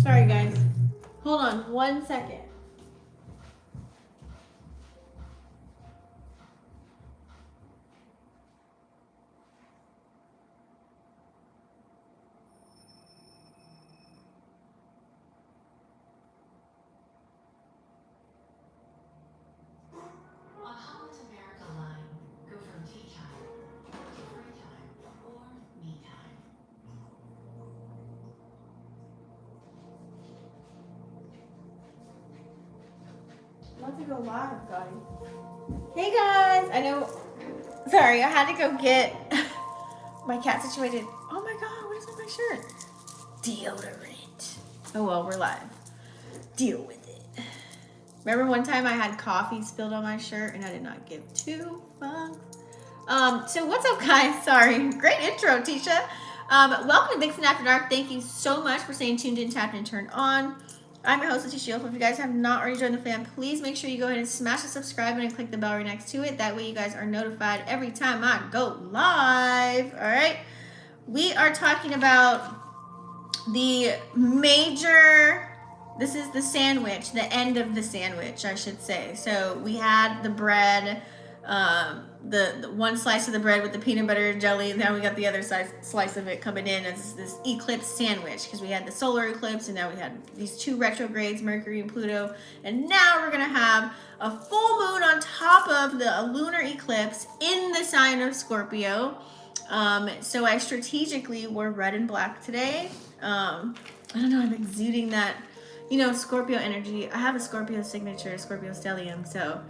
Sorry, guys. Hold on 1 second. About to go live, guys. Hey guys, I know. Sorry, I had to go get my cat situated. Oh my god, what is on my shirt? Deodorant. Oh well, we're live. Deal with it. Remember one time I had coffee spilled on my shirt and I did not give two fucks. So what's up, guys? Sorry, great intro, Tisha. Welcome to Vixen After Dark. Thank you so much for staying tuned in, tapped, and turned on. I'm your host, Tisha. If you guys have not already joined the fam, please make sure you go ahead and smash the subscribe button and click the bell right next to it. That way you guys are notified every time I go live. All right. We are talking about the major, this is the sandwich, the end of the sandwich, I should say. So we had the bread, the one slice of the bread with the peanut butter and jelly, and now we got the other slice of it coming in as this eclipse sandwich, because we had the solar eclipse and now we had these two retrogrades, Mercury and Pluto, and now we're gonna have a full moon on top of the lunar eclipse in the sign of Scorpio. So I strategically wore red and black today. I don't know, I'm exuding that, you know, Scorpio energy. I have a Scorpio signature, Scorpio stellium, so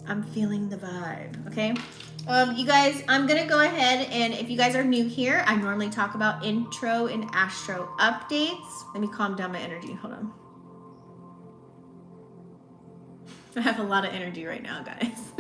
I'm feeling the vibe, okay? You guys, I'm gonna go ahead, and if you guys are new here, I normally talk about intro and astro updates. Let me calm down my energy, hold on. I have a lot of energy right now, guys.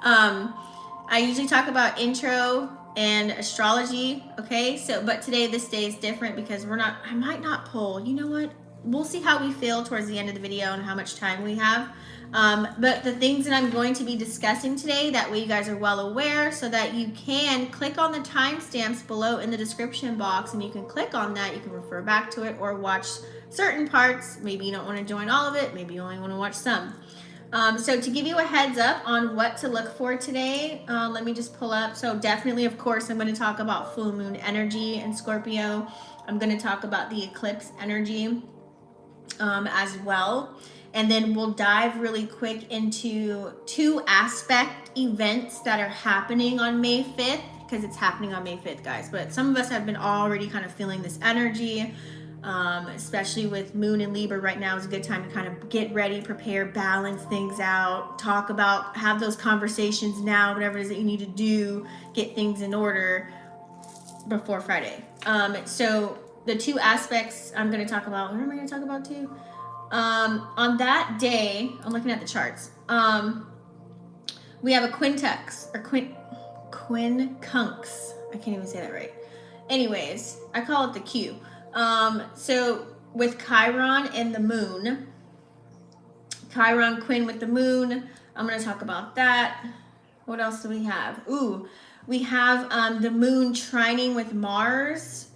I usually talk about intro and astrology, okay? So, but today, this day is different because I might not pull, you know what? We'll see how we feel towards the end of the video and how much time we have. But the things that I'm going to be discussing today, that way you guys are well aware, so that you can click on the timestamps below in the description box, and you can click on that, you can refer back to it or watch certain parts. Maybe you don't want to join all of it, maybe you only want to watch some. So to give you a heads up on what to look for today, let me just pull up. So definitely, of course, I'm going to talk about full moon energy in Scorpio. I'm going to talk about the eclipse energy as well. And then we'll dive really quick into two aspect events that are happening on May 5th, because it's happening on May 5th, guys. But some of us have been already kind of feeling this energy. Especially with Moon and Libra right now is a good time to kind of get ready, prepare, balance things out, talk about, have those conversations now, whatever it is that you need to do, get things in order before Friday. So the two aspects I'm going to talk about, what am I going to talk about too? On that day, I'm looking at the charts. We have a quincunx, or quincunx. I can't even say that right. Anyways, I call it the Q. So with Chiron and the moon, Chiron Quinn with the moon, I'm going to talk about that. What else do we have? Ooh, we have the moon trining with Mars,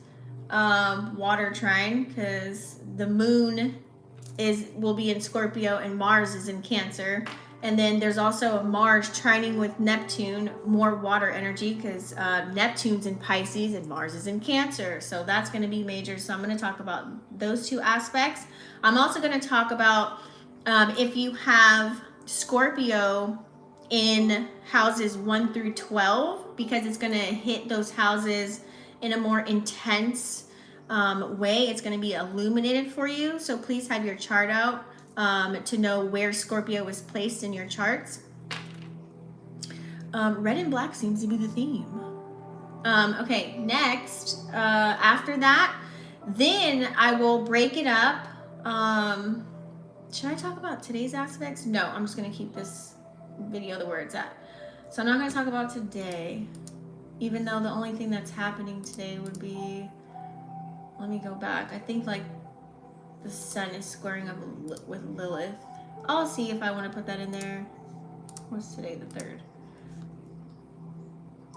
water trine, because the moon will be in Scorpio and Mars is in Cancer. And then there's also a Mars trining with Neptune, more water energy, because Neptune's in Pisces and Mars is in Cancer. So that's going to be major. So I'm going to talk about those two aspects. I'm also going to talk about if you have Scorpio in houses 1 through 12, because it's going to hit those houses in a more intense way. It's going to be illuminated for you. So please have your chart out to know where Scorpio is placed in your charts. Red and black seems to be the theme. Okay, next, after that, then I will break it up. Should I talk about today's aspects? No, I'm just going to keep this video the where it's at. So I'm not going to talk about today, even though the only thing that's happening today would be, let me go back. I think like the sun is squaring up with Lilith. I'll see if I want to put that in there. What's today, the 3rd?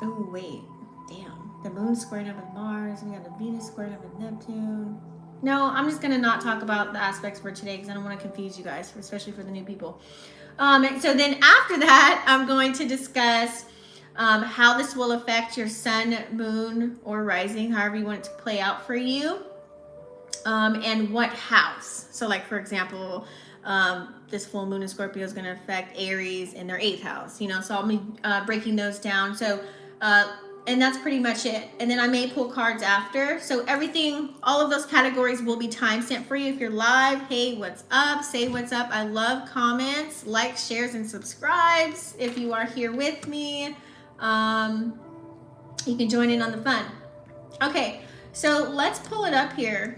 Oh, wait. Damn. The moon's squaring up with Mars. We got the Venus squaring up with Neptune. No, I'm just going to not talk about the aspects for today because I don't want to confuse you guys, especially for the new people. So then after that, I'm going to discuss how this will affect your sun, moon, or rising, however you want it to play out for you, and what house. So like, for example, this full moon in Scorpio is going to affect Aries in their 8th house, you know, so I'll be breaking those down. So, and that's pretty much it. And then I may pull cards after. So everything, all of those categories will be timestamped for you. If you're live, hey, what's up? Say what's up. I love comments, likes, shares, and subscribes. If you are here with me, you can join in on the fun. Okay, so let's pull it up here.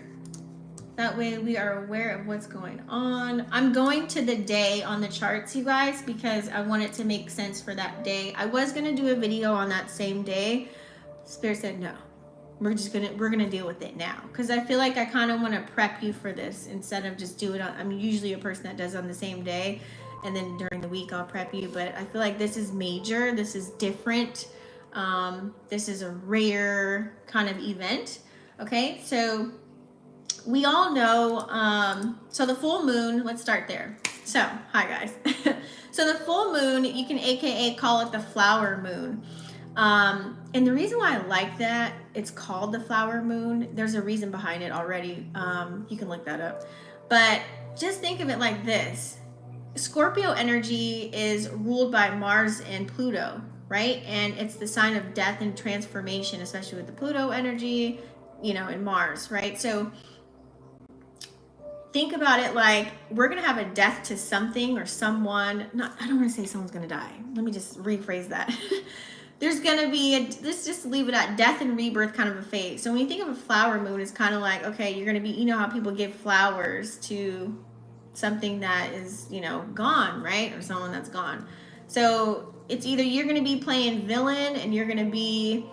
That way we are aware of what's going on. I'm going to the day on the charts, you guys, because I want it to make sense for that day. I was gonna do a video on that same day. Spirit said no. We're gonna deal with it now. Because I feel like I kind of want to prep you for this instead of just do it on, I'm usually a person that does it on the same day, and then during the week I'll prep you. But I feel like this is major, this is different. This is a rare kind of event. Okay, so we all know, so the full moon, let's start there. So, hi guys. So the full moon, you can AKA call it the flower moon. And the reason why I like that, it's called the flower moon, there's a reason behind it already. You can look that up. But just think of it like this. Scorpio energy is ruled by Mars and Pluto, right? And it's the sign of death and transformation, especially with the Pluto energy, you know, and Mars, right? So think about it like we're going to have a death to something or someone. I don't want to say someone's going to die. Let me just rephrase that. There's going to be, let's just leave it at death and rebirth kind of a phase. So when you think of a flower moon, it's kind of like, okay, you're going to be, you know how people give flowers to something that is, you know, gone, right? Or someone that's gone. So it's either you're going to be playing villain and you're going to be,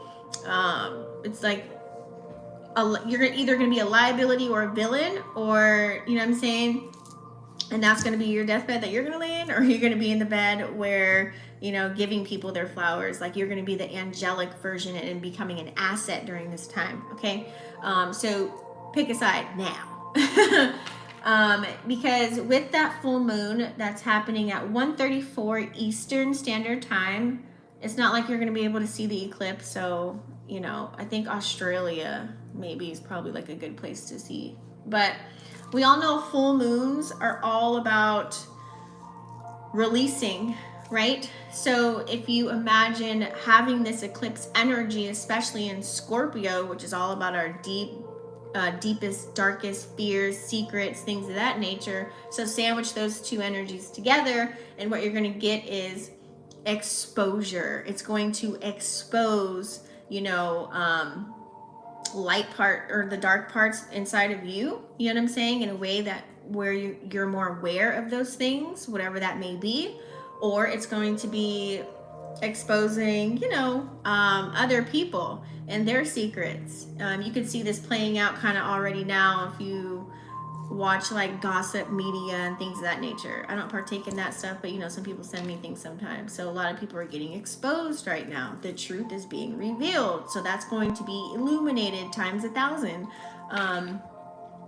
it's like, you're either going to be a liability or a villain, or, you know what I'm saying? And that's going to be your deathbed that you're going to lay in, or you're going to be in the bed where, you know, giving people their flowers. Like you're going to be the angelic version and becoming an asset during this time. Okay. So pick a side now. Because with that full moon that's happening at 1:34 Eastern Standard Time, it's not like you're going to be able to see the eclipse. So, you know, I think Australia maybe is probably like a good place to see. But we all know full moons are all about releasing, right? So if you imagine having this eclipse energy, especially in Scorpio, which is all about our deepest, darkest fears, secrets, things of that nature. So sandwich those two energies together, and what you're going to get is exposure. It's going to expose, you know, light part or the dark parts inside of you, you know what I'm saying, in a way that where you're more aware of those things, whatever that may be. Or it's going to be exposing, you know, other people and their secrets. You can see this playing out kind of already now if you watch like gossip media and things of that nature. I don't partake in that stuff, but you know, some people send me things sometimes. So a lot of people are getting exposed right now. The truth is being revealed. So that's going to be illuminated times 1,000.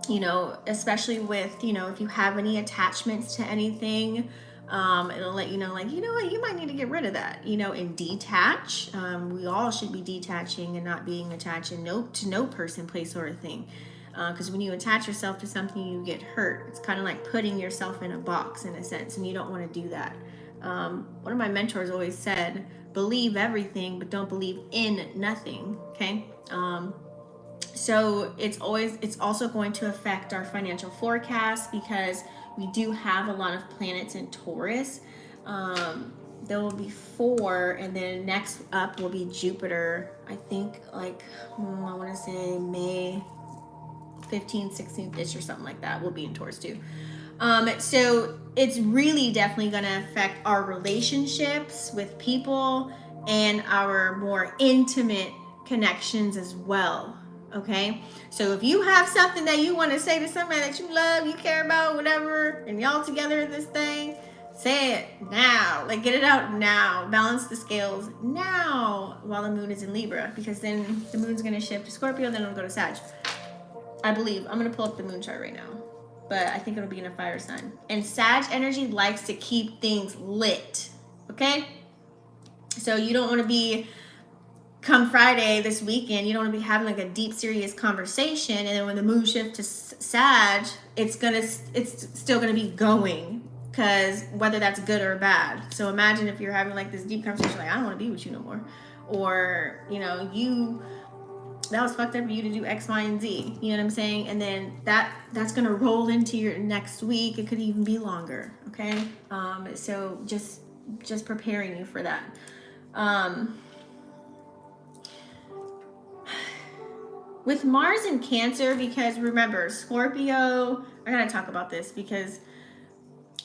You know, especially with, you know, if you have any attachments to anything, it'll let you know, like, you know what, you might need to get rid of that, you know, and detach. We all should be detaching and not being attached to no person, place, or a thing. Because when you attach yourself to something, you get hurt. It's kind of like putting yourself in a box in a sense, and you don't want to do that. One of my mentors always said, believe everything, but don't believe in nothing. Okay. So it's also going to affect our financial forecast because we do have a lot of planets in Taurus. There will be 4, and then next up will be Jupiter. I think like, I want to say May 15th, 16th-ish or something like that will be in Taurus too. So it's really definitely going to affect our relationships with people and our more intimate connections as well. Okay, so if you have something that you want to say to somebody that you love, you care about, whatever, and y'all together in this thing, say it now. Like, get it out now. Balance the scales now while the moon is in Libra, because then the moon's going to shift to Scorpio, then it'll go to Sag. I believe. I'm going to pull up the moon chart right now. But I think it'll be in a fire sign. And Sag energy likes to keep things lit. Okay? So you don't want to be, come Friday this weekend, you don't want to be having like a deep, serious conversation. And then when the moon shifts to Sag, it's still going to be going. Because whether that's good or bad. So imagine if you're having like this deep conversation, like, I don't want to be with you no more. Or, you know, that was fucked up for you to do X, Y, and Z. You know what I'm saying? And then that's going to roll into your next week. It could even be longer. Okay? So just preparing you for that. With Mars in Cancer, because remember, Scorpio, I got to talk about this because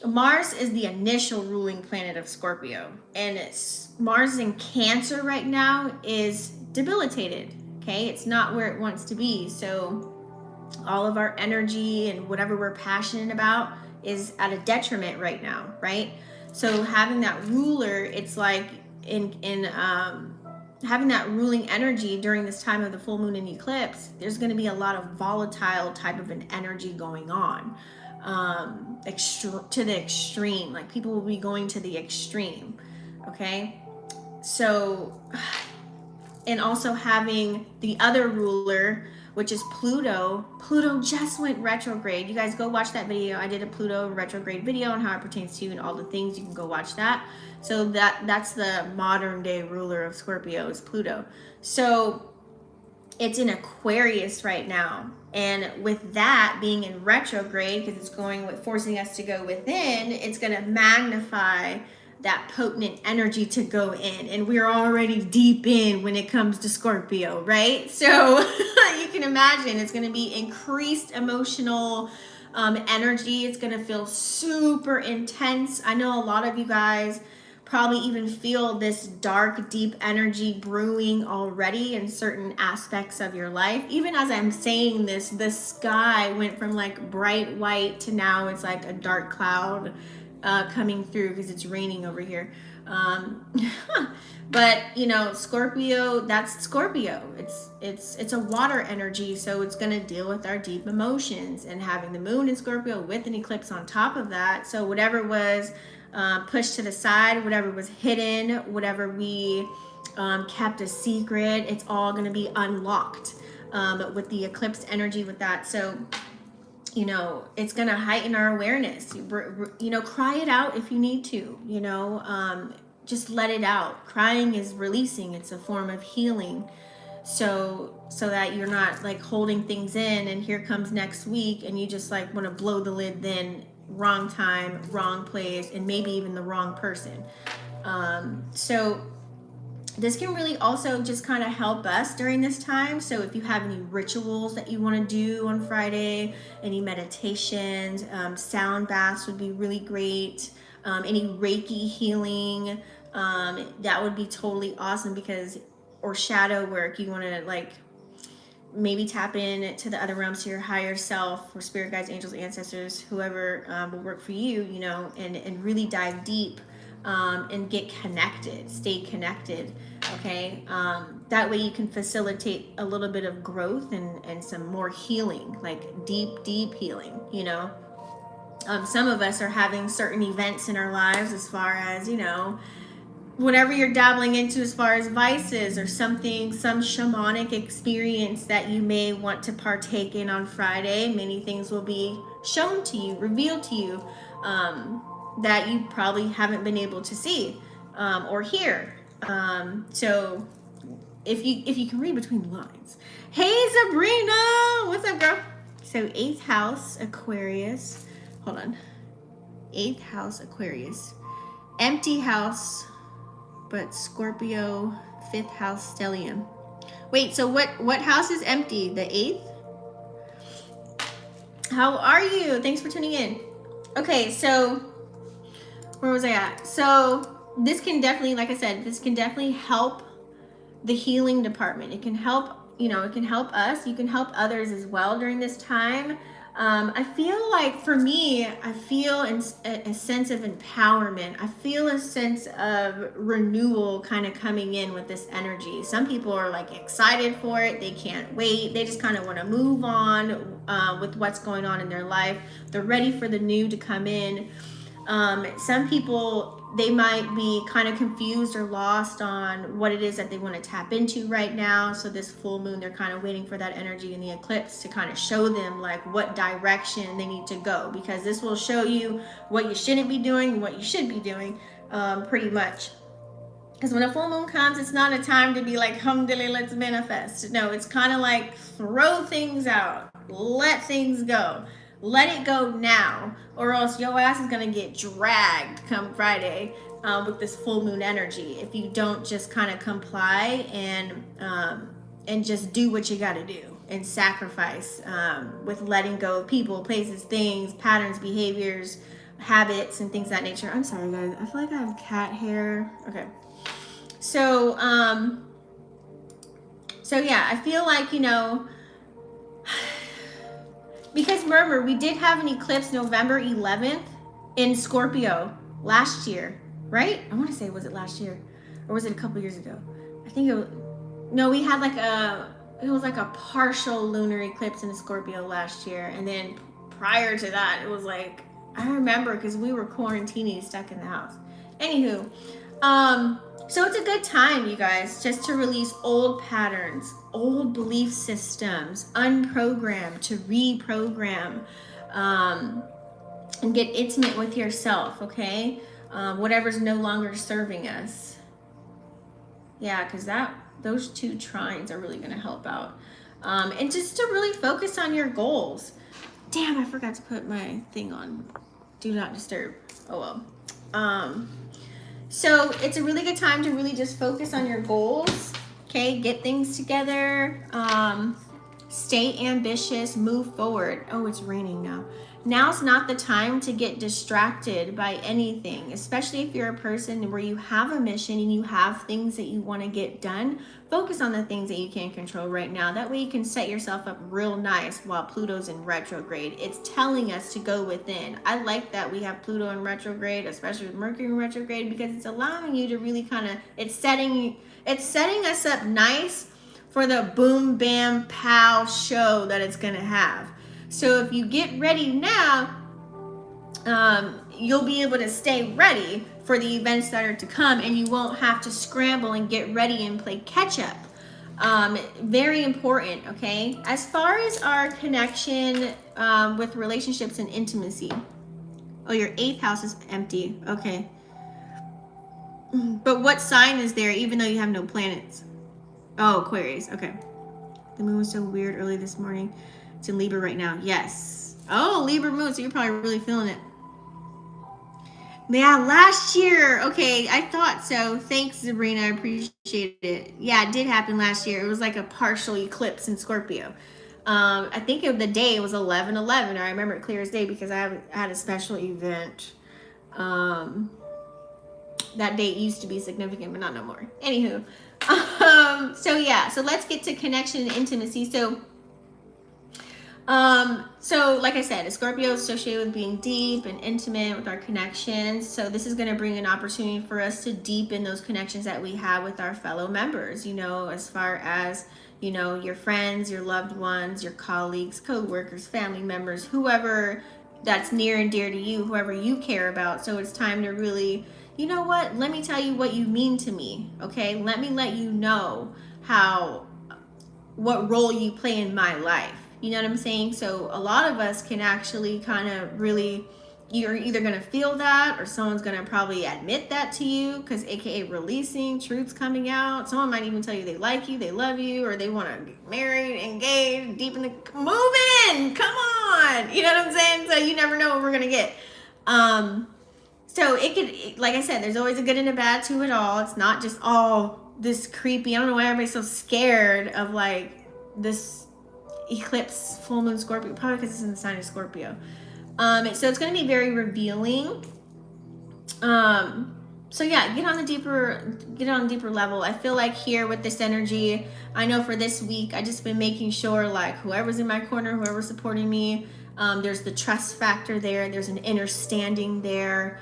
Mars is the initial ruling planet of Scorpio, and Mars in Cancer right now is debilitated. Okay, it's not where it wants to be. So all of our energy and whatever we're passionate about is at a detriment right now, right? So having that ruler, it's like having that ruling energy during this time of the full moon and eclipse, there's going to be a lot of volatile type of an energy going on. To the extreme, like people will be going to the extreme. Okay, so, and also having the other ruler, which is Pluto. Pluto just went retrograde. You guys go watch that video. I did a Pluto retrograde video on how it pertains to you and all the things. You can go watch that. So that's the modern day ruler of Scorpio, is Pluto. So it's in Aquarius right now. And with that being in retrograde, because it's forcing us to go within, it's going to magnify that potent energy to go in. And we're already deep in when it comes to Scorpio, right? So you can imagine it's going to be increased emotional energy. It's going to feel super intense. I know a lot of you guys probably even feel this dark, deep energy brewing already in certain aspects of your life. Even as I'm saying this, the sky went from like bright white to now it's like a dark cloud coming through because it's raining over here. But you know, Scorpio, that's Scorpio. It's a water energy, so it's going to deal with our deep emotions, and having the moon in Scorpio with an eclipse on top of that. So whatever was pushed to the side, whatever was hidden, whatever we kept a secret, it's all going to be unlocked with the eclipse energy with that. So, you know, it's going to heighten our awareness. You know, cry it out if you need to, you know, just let it out. Crying is releasing. It's a form of healing. So that you're not like holding things in, and here comes next week and you just like want to blow the lid, then wrong time, wrong place, and maybe even the wrong person. So this can really also just kind of help us during this time. So if you have any rituals that you want to do on Friday, any meditations, sound baths would be really great. Any Reiki healing, that would be totally awesome, because, or shadow work, you want to like maybe tap in to the other realms, to your higher self, or spirit guides, angels, ancestors, whoever will work for you, you know, and really dive deep and get connected, stay connected, okay? That way you can facilitate a little bit of growth and some more healing, like deep healing, you know? Some of us are having certain events in our lives, as far as, you know, whatever you're dabbling into as far as vices or something, some shamanic experience that you may want to partake in on Friday. Many things will be shown to you, revealed to you, that you probably haven't been able to see or hear. So if you can read between the lines. Hey Sabrina, what's up, girl? So 8th house, Aquarius. Hold on. 8th house, Aquarius. Empty house, but Scorpio, 5th house, stellium. Wait, so what house is empty? The 8th? How are you? Thanks for tuning in. Okay, so where was I at? So this can definitely, like I said, this can definitely help the healing department. It can help, you know, it can help us. You can help others as well during this time. I feel like for me, I feel a sense of empowerment. I feel a sense of renewal kind of coming in with this energy. Some people are like excited for it. They can't wait. They just kind of want to move on with what's going on in their life. They're ready for the new to come in. Some people, they might be kind of confused or lost on what it is that they want to tap into right now. So this full moon, they're kind of waiting for that energy in the eclipse to kind of show them like what direction they need to go, because this will show you what you shouldn't be doing and what you should be doing, pretty much. Because when a full moon comes, it's not a time to be like, alhamdulillah, let's manifest. No, it's kind of like throw things out, let things go. Let it go now, or else your ass is gonna get dragged come Friday with this full moon energy if you don't just kind of comply and just do what you gotta do and sacrifice with letting go of people, places, things, patterns, behaviors, habits, and things of that nature. I'm sorry, guys. I feel like I have cat hair. Okay. So yeah, I feel like, you know, because remember, we did have an eclipse November 11th in Scorpio last year, right? I want to say, was it last year? Or was it a couple years ago? I think it was, no, we had like it was like a partial lunar eclipse in Scorpio last year. And then prior to that, it was like, I remember because we were quarantining stuck in the house. Anywho, so it's a good time, you guys, just to release old patterns, old belief systems, unprogram, to reprogram, and get intimate with yourself, okay? Whatever's no longer serving us. Yeah, because those two trines are really going to help out. And just to really focus on your goals. Damn, I forgot to put my thing on Do Not Disturb. Oh well. So it's a really good time to really just focus on your goals, okay? Get things together, stay ambitious, move forward. Oh, it's raining now. Now's not the time to get distracted by anything, especially if you're a person where you have a mission and you have things that you want to get done. Focus on the things that you can control right now. That way you can set yourself up real nice while Pluto's in retrograde. It's telling us to go within. I like that we have Pluto in retrograde, especially with Mercury in retrograde, because it's allowing you to really kind of, it's setting us up nice for the boom, bam, pow show that it's going to have. So if you get ready now, you'll be able to stay ready for the events that are to come, and you won't have to scramble and get ready and play catch up. Very important, okay? As far as our connection with relationships and intimacy. Oh, your 8th house is empty. Okay. But what sign is there even though you have no planets? Oh, Aquarius. Okay. The moon was so weird early this morning. It's in Libra right now. Yes. Oh, Libra moon. So you're probably really feeling it. Yeah, last year. Okay, I thought so. Thanks, Sabrina. I appreciate it. Yeah, it did happen last year. It was like a partial eclipse in Scorpio. I think the day was 11/11. I remember it clear as day because I had a special event. That date used to be significant, but not no more. Anywho. So yeah, so let's get to connection and intimacy. So like I said, Scorpio is associated with being deep and intimate with our connections. So this is going to bring an opportunity for us to deepen those connections that we have with our fellow members, you know, as far as, you know, your friends, your loved ones, your colleagues, co-workers, family members, whoever that's near and dear to you, whoever you care about. So it's time to really, you know what, let me tell you what you mean to me, okay? Let me let you know what role you play in my life. You know what I'm saying? So a lot of us can actually kind of really, you're either going to feel that or someone's going to probably admit that to you, because AKA releasing, truth's coming out. Someone might even tell you they like you, they love you, or they want to get married, engaged, deep in the, move in, come on. You know what I'm saying? So you never know what we're going to get. So it could, like I said, there's always a good and a bad to it all. It's not just all this creepy. I don't know why everybody's so scared of like this eclipse, full moon Scorpio, probably because it's in the sign of Scorpio. So it's going to be very revealing. So yeah, get on a deeper level. I feel like here with this energy, I know for this week, I just been making sure like whoever's in my corner, whoever's supporting me, There's the trust factor there. There's an understanding there.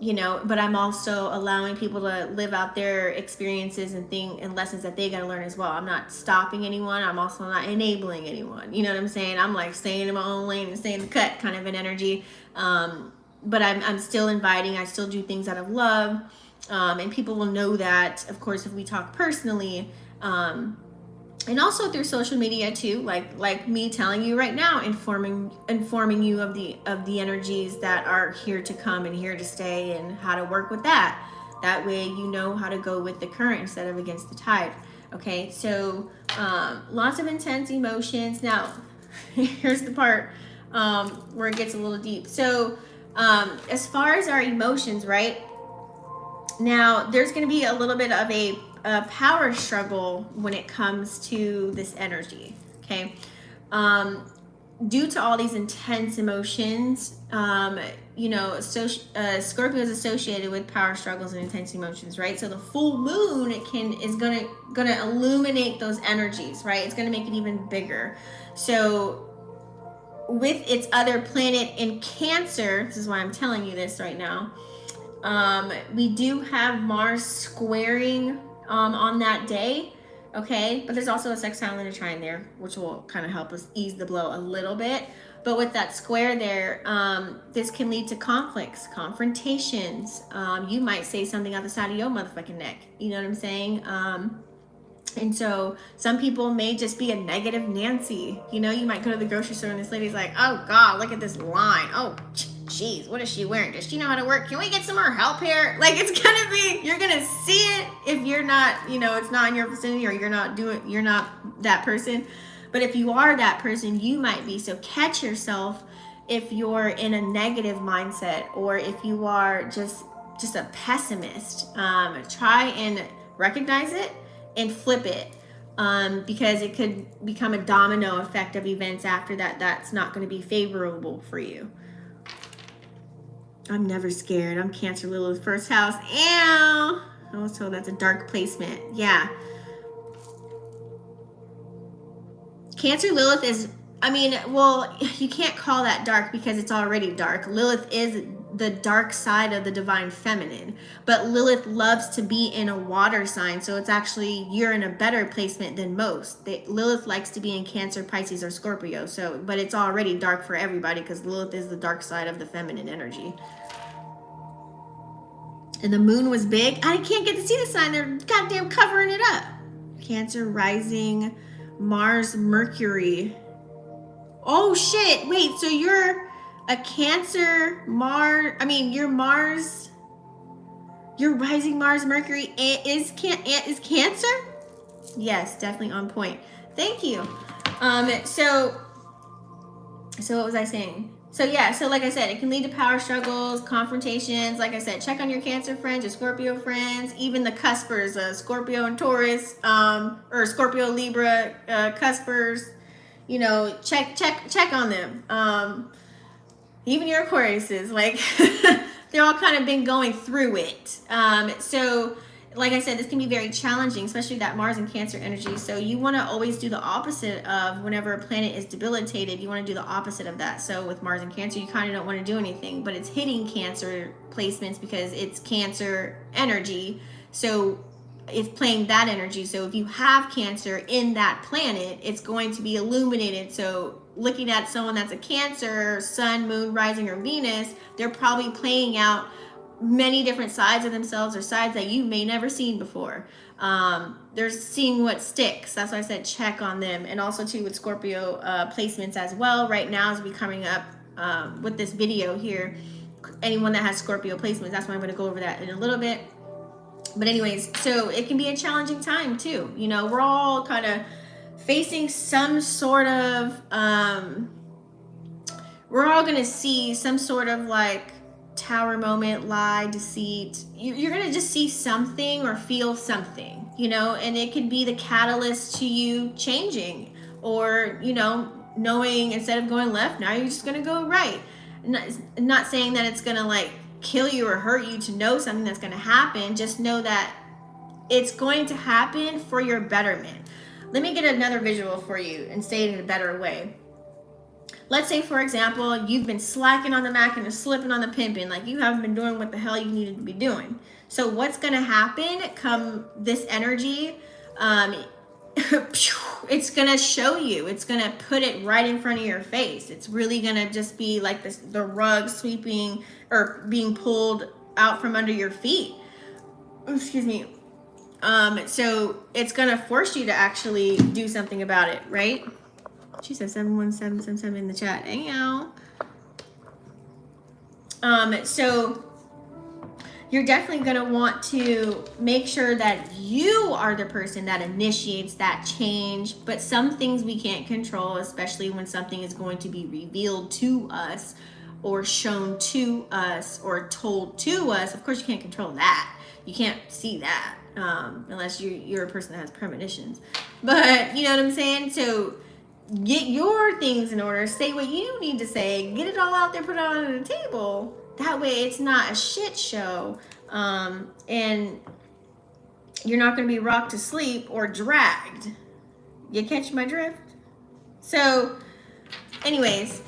You know, but I'm also allowing people to live out their experiences and lessons that they got to learn as well. I'm not stopping anyone. I'm also not enabling anyone. You know what I'm saying? I'm like staying in my own lane and staying in the cut kind of an energy. But I'm still inviting. I still do things out of love. And people will know that, of course, if we talk personally, and also through social media too, like me telling you right now, informing you of the energies that are here to come and here to stay, and how to work with that. That way you know how to go with the current instead of against the tide. Okay, so lots of intense emotions. Now, here's the part where it gets a little deep. So as far as our emotions, right? Now, there's going to be a little bit of a power struggle when it comes to this energy, okay? Due to all these intense emotions, you know, Scorpio is associated with power struggles and intense emotions, right? So the full moon is gonna illuminate those energies, right? It's gonna make it even bigger. So with its other planet in Cancer, this is why I'm telling you this right now, we do have Mars squaring on that day, okay? But there's also a sextile and a trine there, which will kind of help us ease the blow a little bit. But with that square there, this can lead to conflicts, confrontations. You might say something out the side of your motherfucking neck. You know what I'm saying? And so some people may just be a negative Nancy. You know, you might go to the grocery store and this lady's like, oh God, look at this line. Oh, jeez, what is she wearing? Does she know how to work? Can we get some more help here? Like, it's gonna be, you're gonna see it if you're not, you know, it's not in your vicinity, or you're not that person. But if you are that person, you might be. So catch yourself if you're in a negative mindset, or if you are just a pessimist. Try and recognize it and flip it, because it could become a domino effect of events after that. That's not going to be favorable for you. I'm never scared. I'm Cancer Lilith, first house. Ew. Also, that's a dark placement. Yeah. Cancer Lilith is, I mean, well, you can't call that dark because it's already dark. Lilith is the dark side of the divine feminine, but Lilith loves to be in a water sign, so it's actually, you're in a better placement than most. Lilith likes to be in Cancer, Pisces, or Scorpio, so, but it's already dark for everybody because Lilith is the dark side of the feminine energy. And the moon was big. I can't get to see the sign. They're goddamn covering it up. Cancer rising, Mars, Mercury. Oh shit, wait, so you're a Cancer, your Mars, your rising Mars, Mercury is Cancer? Yes, definitely on point. Thank you. So what was I saying? So yeah, so like I said, it can lead to power struggles, confrontations. Like I said, check on your Cancer friends, your Scorpio friends, even the cuspers, Scorpio and Taurus, or Scorpio, Libra, cuspers. You know, check on them. Even your Aquariuses, like, they're all kind of been going through it. So, like I said, this can be very challenging, especially that Mars and Cancer energy. So you want to always do the opposite of, whenever a planet is debilitated, you want to do the opposite of that. So with Mars and Cancer, you kind of don't want to do anything, but it's hitting Cancer placements because it's Cancer energy. So it's playing that energy. So if you have Cancer in that planet, it's going to be illuminated. So looking at someone that's a Cancer, Sun, Moon, Rising, or Venus, they're probably playing out many different sides of themselves, or sides that you may never seen before. They're seeing what sticks. That's why I said check on them. And also too with Scorpio placements as well. Right now, as we coming up with this video here, anyone that has Scorpio placements, that's why I'm going to go over that in a little bit. But anyways, so it can be a challenging time too. You know, we're all kind of facing some sort of, we're all going to see some sort of like Tower moment, lie, deceit. You're going to just see something or feel something, you know, and it could be the catalyst to you changing, or, you know, knowing instead of going left, now you're just going to go right. Not saying that it's going to like kill you or hurt you to know something that's going to happen. Just know that it's going to happen for your betterment. Let me get another visual for you and say it in a better way. let's say, for example, you've been slacking on the Mac and slipping on the pimping, like you haven't been doing what the hell you needed to be doing. So what's going to happen come this energy, it's going to show you, it's going to put it right in front of your face. It's really going to just be like this, the rug sweeping or being pulled out from under your feet. Excuse me. So it's going to force you to actually do something about it, right? She said 71777 in the chat. Hey, so you're definitely going to want to make sure that you are the person that initiates that change. But some things we can't control, especially when something is going to be revealed to us or shown to us or told to us. Of course, you can't control that. You can't see that unless you're a person that has premonitions. But you know what I'm saying? So get your things in order. Say what you need to say. Get it all out there. Put it on the table. That way it's not a shit show. And you're not going to be rocked to sleep or dragged. You catch my drift? So anyways,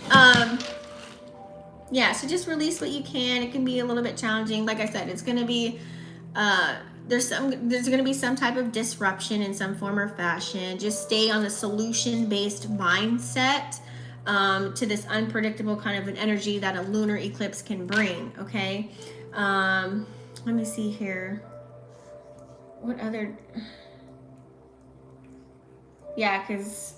yeah, so just release what you can. It can be a little bit challenging. Like I said, it's going to be, there's going to be some type of disruption in some form or fashion. Just stay on the solution-based mindset to this unpredictable kind of an energy that a lunar eclipse can bring, okay? Let me see here. What other... Yeah, because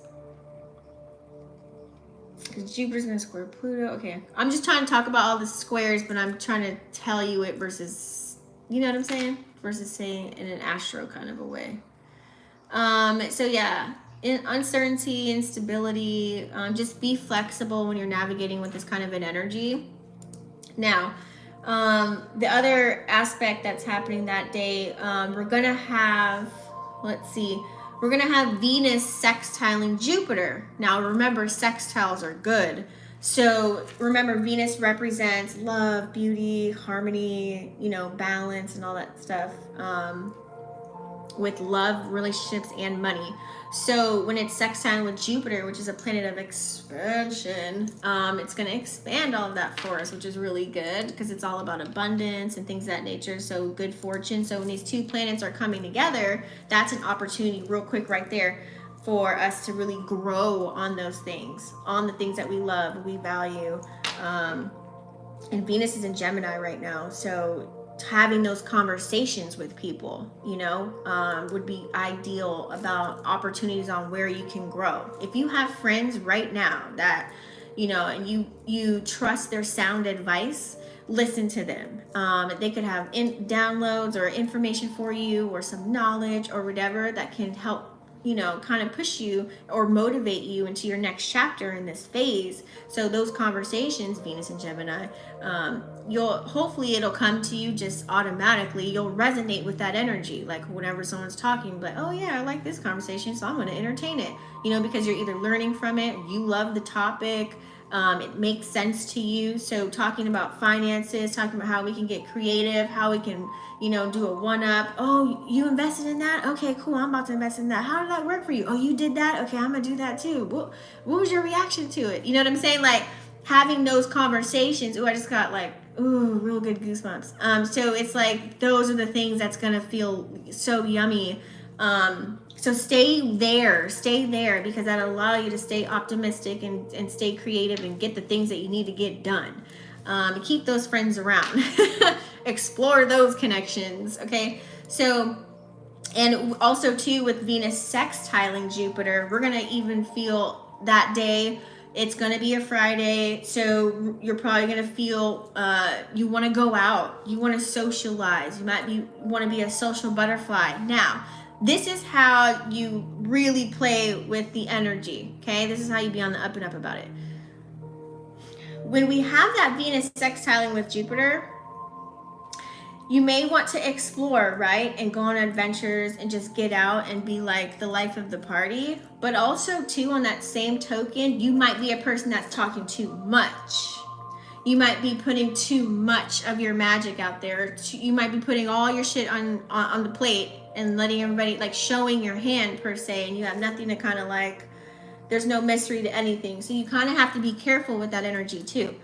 Jupiter's going to square Pluto. Okay, I'm just trying to talk about all the squares, but I'm trying to tell you it versus, you know what I'm saying? Versus saying in an astro kind of a way. So yeah, in uncertainty, instability, just be flexible when you're navigating with this kind of an energy. Now, the other aspect that's happening that day, we're going to have, let's see, we're going to have Venus sextiling Jupiter. Now, remember, sextiles are good. So remember, Venus represents love, beauty, harmony, you know, balance and all that stuff, with love, relationships, and money. So when it's sextile with Jupiter, which is a planet of expansion, it's going to expand all of that for us, which is really good because it's all about abundance and things of that nature. So good fortune. So when these two planets are coming together, that's an opportunity real quick right there for us to really grow on those things, on the things that we love, we value. And Venus is in Gemini right now. So having those conversations with people, you know, would be ideal about opportunities on where you can grow. If you have friends right now that, you know, and you trust their sound advice, listen to them. They could have downloads or information for you or some knowledge or whatever that can help, you know, kind of push you or motivate you into your next chapter in this phase. So those conversations, Venus and Gemini, hopefully it'll come to you just automatically. You'll resonate with that energy. Like whenever someone's talking, but oh yeah, I like this conversation, so I'm going to entertain it, you know, because you're either learning from it, you love the topic, it makes sense to you. So talking about finances, talking about how we can get creative, how we can, you know, do a one-up. Oh, you invested in that? Okay, cool. I'm about to invest in that. How did that work for you? Oh, you did that? Okay, I'm gonna do that too. What was your reaction to it? You know what I'm saying? Like having those conversations. Ooh, I just got like, ooh, real good goosebumps. So it's like those are the things that's gonna feel so yummy. So stay there because that'll allow you to stay optimistic and stay creative and get the things that you need to get done. Keep those friends around. Explore those connections, okay? So, and also too with Venus sextiling Jupiter, we're gonna even feel that day. It's gonna be a Friday, so you're probably gonna feel you wanna go out, you wanna socialize, you might wanna be a social butterfly. Now, this is how you really play with the energy, okay? This is how you be on the up and up about it. When we have that Venus sextiling with Jupiter, you may want to explore, right? And go on adventures and just get out and be like the life of the party. But also too, on that same token, you might be a person that's talking too much. You might be putting too much of your magic out there. You might be putting all your shit on the plate and letting everybody, like showing your hand per se, and you have nothing to kind of like There's no mystery to anything. So you kind of have to be careful with that energy too.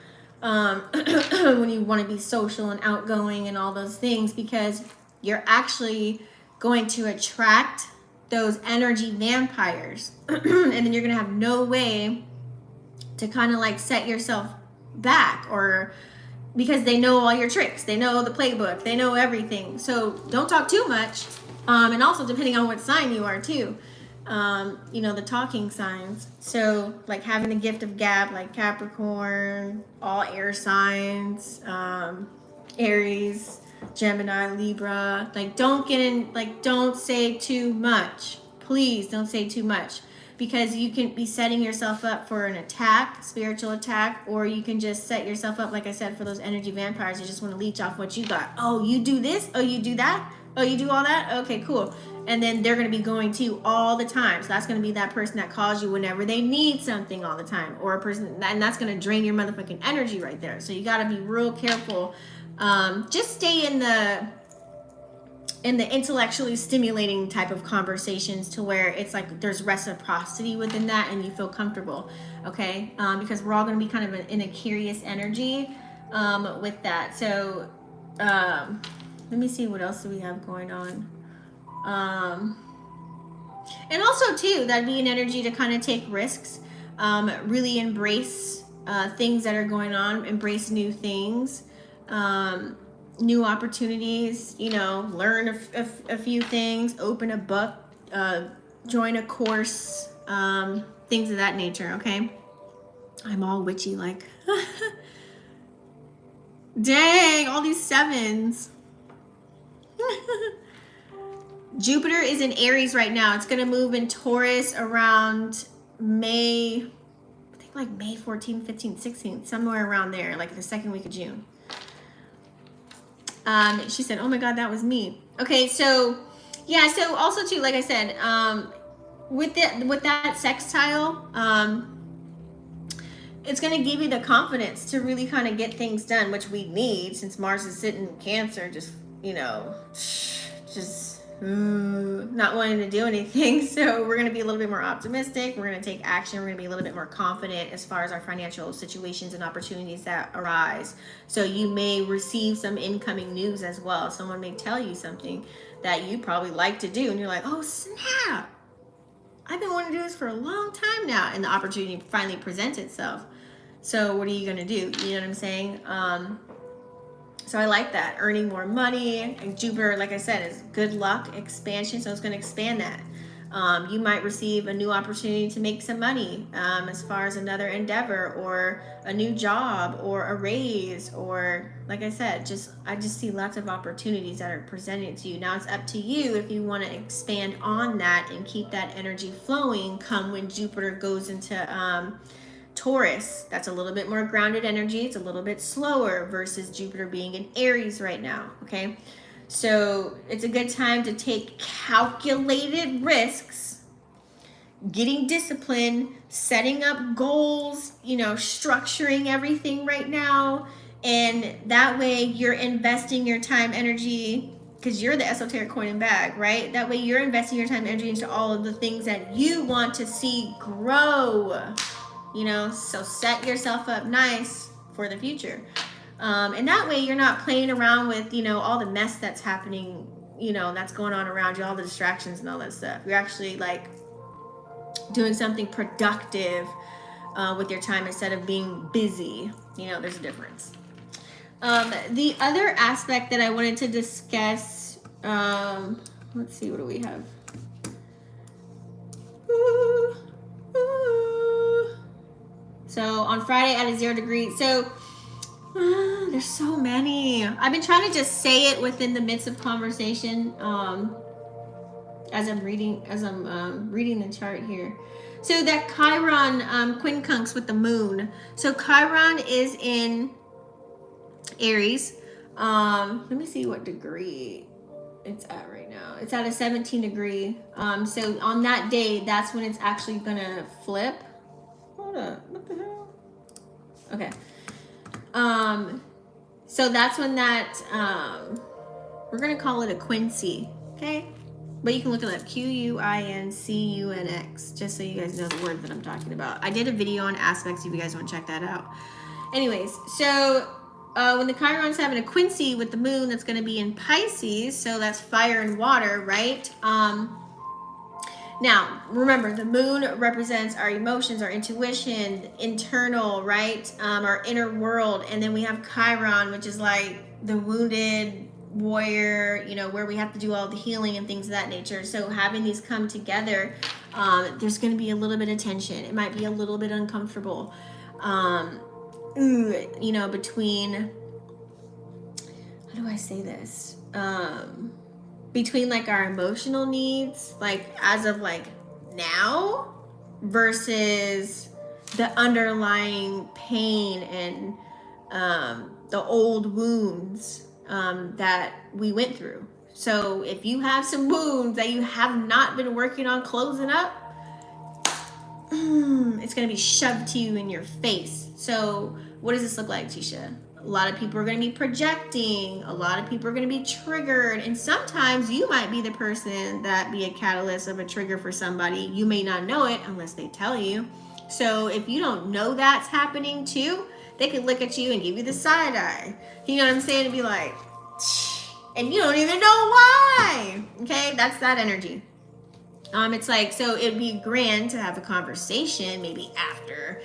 When you want to be social and outgoing and all those things, because you're actually going to attract those energy vampires. And then you're going to have no way to kind of like set yourself back, or because they know all your tricks, they know the playbook, they know everything. So don't talk too much. And also depending on what sign you are too, you know, the talking signs. So like having the gift of gab, like Capricorn, all air signs, Aries, Gemini, Libra, like don't get in, like don't say too much. Please don't say too much, because you can be setting yourself up for an attack, spiritual attack, or you can just set yourself up, like I said, for those energy vampires who just want to leech off what you got. Oh, you do this? Oh, you do that? Oh, you do all that? Okay, cool. And then they're going to be going to you all the time. So that's going to be that person that calls you whenever they need something all the time, or a person, and that's going to drain your motherfucking energy right there. So you got to be real careful. Just stay in the intellectually stimulating type of conversations, to where it's like there's reciprocity within that and you feel comfortable, okay? Because we're all going to be kind of in a curious energy with that. So let me see, what else do we have going on? And also too, that'd be an energy to kind of take risks, really embrace things that are going on, embrace new things, new opportunities, you know, learn a few things, open a book, join a course, things of that nature, okay? I'm all witchy like. Dang, all these sevens. Jupiter is in Aries right now. It's going to move in Taurus around May, I think like May 14th, 15th, 16th, somewhere around there, like the second week of June. She said, oh my God, that was me. Okay, so yeah, so also too, like I said, with that sextile, it's going to give you the confidence to really kind of get things done, which we need, since Mars is sitting in Cancer, just, you know, just not wanting to do anything. So we're going to be a little bit more optimistic. We're going to take action. We're going to be a little bit more confident as far as our financial situations and opportunities that arise. So you may receive some incoming news as well. Someone may tell you something that you probably like to do, and you're like, oh snap, I've been wanting to do this for a long time now, and the opportunity finally presents itself. So what are you going to do? You know what I'm saying? So I like that. Earning more money. And Jupiter, like I said, is good luck, expansion. So it's going to expand that. You might receive a new opportunity to make some money, as far as another endeavor, or a new job, or a raise, or like I said, I just see lots of opportunities that are presented to you. Now it's up to you if you want to expand on that and keep that energy flowing come when Jupiter goes into Taurus. That's a little bit more grounded energy. It's a little bit slower versus Jupiter being in Aries right now, okay? So it's a good time to take calculated risks, getting discipline, setting up goals, you know, structuring everything right now. And that way you're investing your time, energy, because you're the esoteric coin and bag, right? That way you're investing your time, energy into all of the things that you want to see grow, you know? So set yourself up nice for the future. And that way you're not playing around with, you know, all the mess that's happening, you know, that's going on around you, all the distractions and all that stuff. You're actually like doing something productive with your time instead of being busy. You know, there's a difference. The other aspect that I wanted to discuss, let's see, what do we have? So on Friday at a 0 degree. So there's so many. I've been trying to just say it within the midst of conversation, as I'm reading the chart here. So that Chiron quincunx with the moon. So Chiron is in Aries. Let me see what degree it's at right now. It's at a 17 degree. So on that day, that's when it's actually gonna flip. Hold up, what the hell? Okay. So that's when that, we're going to call it a quincy. Okay. But you can look it up, Quincuncunx, just so you guys know the word that I'm talking about. I did a video on aspects if you guys want to check that out. Anyways, so when the Chiron's having a quincy with the moon, that's going to be in Pisces, so that's fire and water, right? Now, remember, the moon represents our emotions, our intuition, internal, right? Our inner world. And then we have Chiron, which is like the wounded warrior, you know, where we have to do all the healing and things of that nature. So having these come together, there's going to be a little bit of tension. It might be a little bit uncomfortable, you know, between, how do I say this? Between like our emotional needs, like as of like now, versus the underlying pain and the old wounds that we went through. So if you have some wounds that you have not been working on closing up, it's going to be shoved to you in your face. So what does this look like, Tisha? A lot of people are going to be projecting. A lot of people are going to be triggered. And sometimes you might be the person that be a catalyst of a trigger for somebody. You may not know it unless they tell you. So if you don't know that's happening too, they could look at you and give you the side eye. You know what I'm saying? And be like, and you don't even know why. Okay, that's that energy. It's like, so it'd be grand to have a conversation maybe after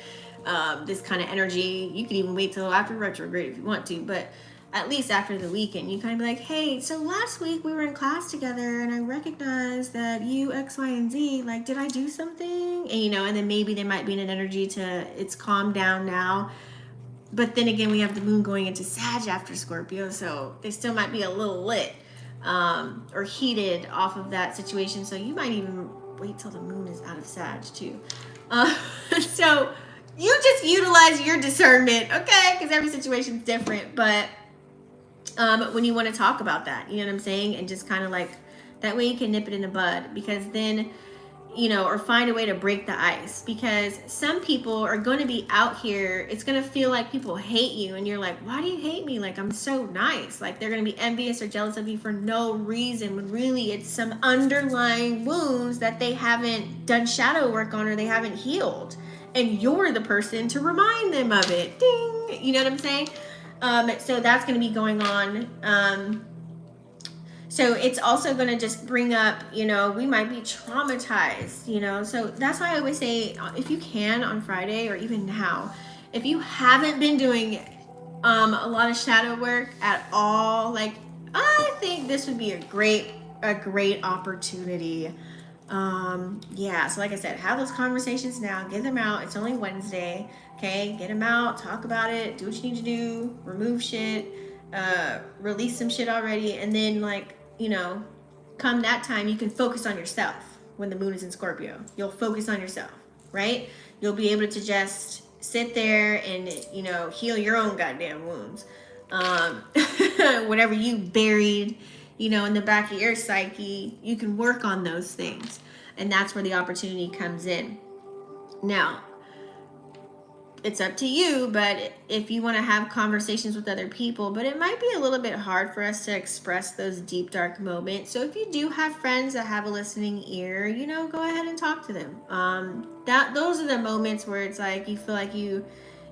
this kind of energy. You could even wait till after retrograde if you want to, but at least after the weekend, you kind of be like, hey, so last week we were in class together and I recognized that you X, Y, and Z, like, did I do something? And, you know, and then maybe there might be an energy to, it's calmed down now. But then again, we have the moon going into Sag after Scorpio, so they still might be a little lit or heated off of that situation. So you might even wait till the moon is out of Sag too. So you just utilize your discernment, okay? Because every situation's different. But when you want to talk about that, you know what I'm saying? And just kind of like, that way you can nip it in the bud. Because then, you know, or find a way to break the ice. Because some people are going to be out here, it's going to feel like people hate you. And you're like, why do you hate me? Like, I'm so nice. Like, they're going to be envious or jealous of you for no reason. When really it's some underlying wounds that they haven't done shadow work on or they haven't healed. And you're the person to remind them of it. Ding! You know what I'm saying? So that's going to be going on. So it's also going to just bring up, you know, we might be traumatized, you know. So that's why I always say, if you can on Friday or even now, if you haven't been doing a lot of shadow work at all, like, I think this would be a great opportunity. Yeah, so like I said, have those conversations now, get them out. It's only Wednesday, okay? Get them out, talk about it, do what you need to do, remove shit, release some shit already, and then, like, you know, come that time, you can focus on yourself. When the moon is in Scorpio, you'll focus on yourself, right? You'll be able to just sit there and, you know, heal your own goddamn wounds. Whatever you buried, you know, in the back of your psyche, you can work on those things. And that's where the opportunity comes in. Now, it's up to you, but if you want to have conversations with other people, but it might be a little bit hard for us to express those deep, dark moments. So if you do have friends that have a listening ear, you know, go ahead and talk to them. Those are the moments where it's like, you feel like you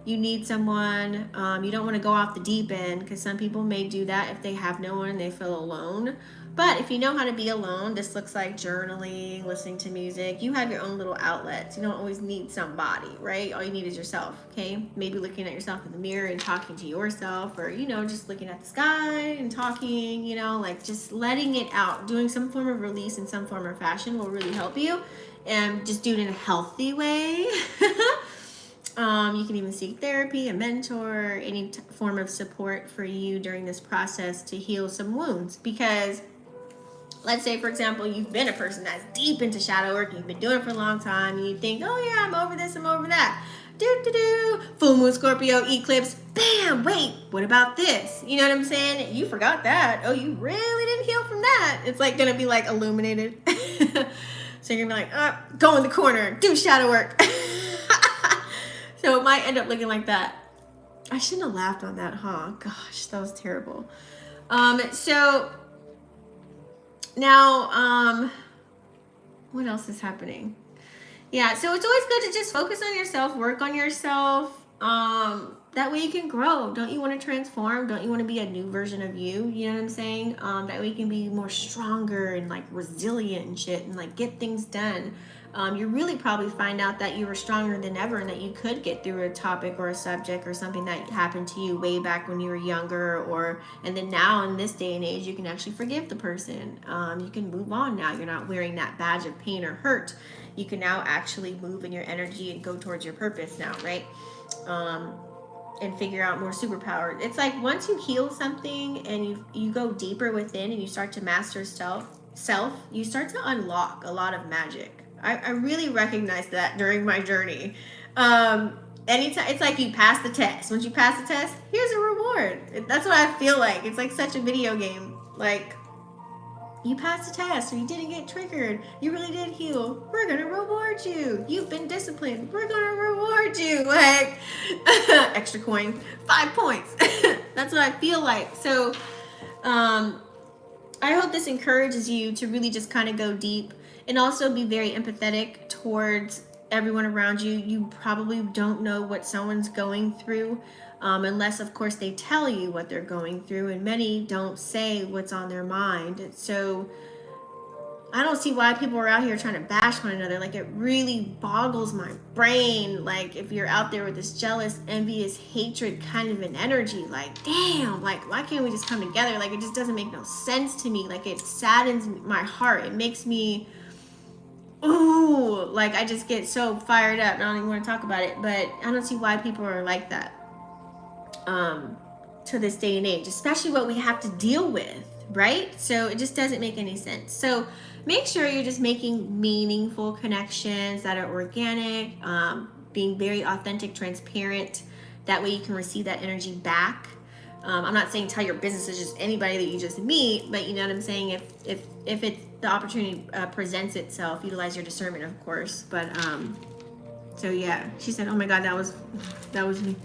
need someone. You don't want to go off the deep end, because some people may do that if they have no one and they feel alone. But if you know how to be alone, this looks like journaling, listening to music. You have your own little outlets. You don't always need somebody, right? All you need is yourself, okay? Maybe looking at yourself in the mirror and talking to yourself, or, you know, just looking at the sky and talking, you know, like just letting it out. Doing some form of release in some form or fashion will really help you. And just do it in a healthy way. You can even seek therapy, a mentor, any form of support for you during this process to heal some wounds. Because let's say, for example, you've been a person that's deep into shadow work, you've been doing it for a long time, and you think, oh yeah, I'm over this, I'm over that. Full moon, Scorpio, eclipse, bam, wait, what about this? You know what I'm saying? You forgot that. Oh, you really didn't heal from that. It's like gonna be like illuminated. So you're gonna be like, go in the corner, do shadow work. So it might end up looking like that. I shouldn't have laughed on that, huh? Gosh, that was terrible. So Now, what else is happening? Yeah, so it's always good to just focus on yourself, work on yourself. That way you can grow. Don't you want to transform? Don't you want to be a new version of you? You know what I'm saying? That way you can be more stronger and like resilient and shit and like get things done. You really probably find out that you were stronger than ever and that you could get through a topic or a subject or something that happened to you way back when you were younger, and then now in this day and age you can actually forgive the person. You can move on now. You're not wearing that badge of pain or hurt. You can now actually move in your energy and go towards your purpose now, right? And figure out more superpowers. It's like once you heal something and you go deeper within and you start to master self, you start to unlock a lot of magic. I really recognized that during my journey. Anytime, it's like you pass the test. Once you pass the test, here's a reward. That's what I feel like. It's like such a video game. Like, you passed the test or you didn't get triggered. You really did heal. We're going to reward you. You've been disciplined. We're going to reward you. Like, extra coin, 5 points. That's what I feel like. So, I hope this encourages you to really just kind of go deep and also be very empathetic towards everyone around you. You probably don't know what someone's going through. Unless, of course, they tell you what they're going through, and many don't say what's on their mind. So I don't see why people are out here trying to bash one another. Like, it really boggles my brain. Like, if you're out there with this jealous, envious, hatred kind of an energy, like, damn, like, why can't we just come together? Like, it just doesn't make no sense to me. Like, it saddens my heart. It makes me, ooh, like, I just get so fired up. I don't even want to talk about it, but I don't see why people are like that. To this day and age, especially what we have to deal with, right? So it just doesn't make any sense. So make sure you're just making meaningful connections that are organic, being very authentic, transparent. That way you can receive that energy back. I'm not saying tell your business to just anybody that you just meet, but you know what I'm saying? If the opportunity presents itself, utilize your discernment, of course. But so yeah, she said, oh my God, that was me.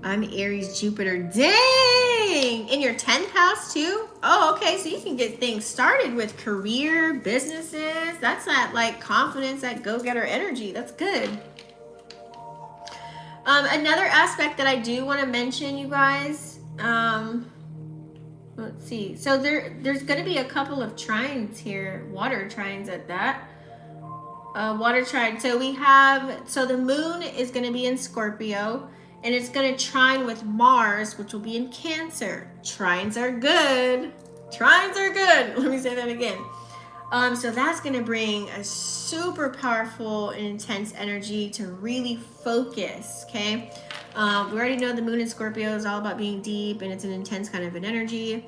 I'm Aries, Jupiter. Dang! In your 10th house too? Oh, okay. So you can get things started with career, businesses. That's that like confidence, that go-getter energy. That's good. Another aspect that I do want to mention, you guys. Let's see. So there's going to be a couple of trines here. Water trines at that. Water trine. So the moon is going to be in Scorpio. And it's going to trine with Mars, which will be in Cancer. Trines are good. Trines are good. Let me say that again. So that's going to bring a super powerful and intense energy to really focus, okay? We already know the moon in Scorpio is all about being deep, and it's an intense kind of an energy.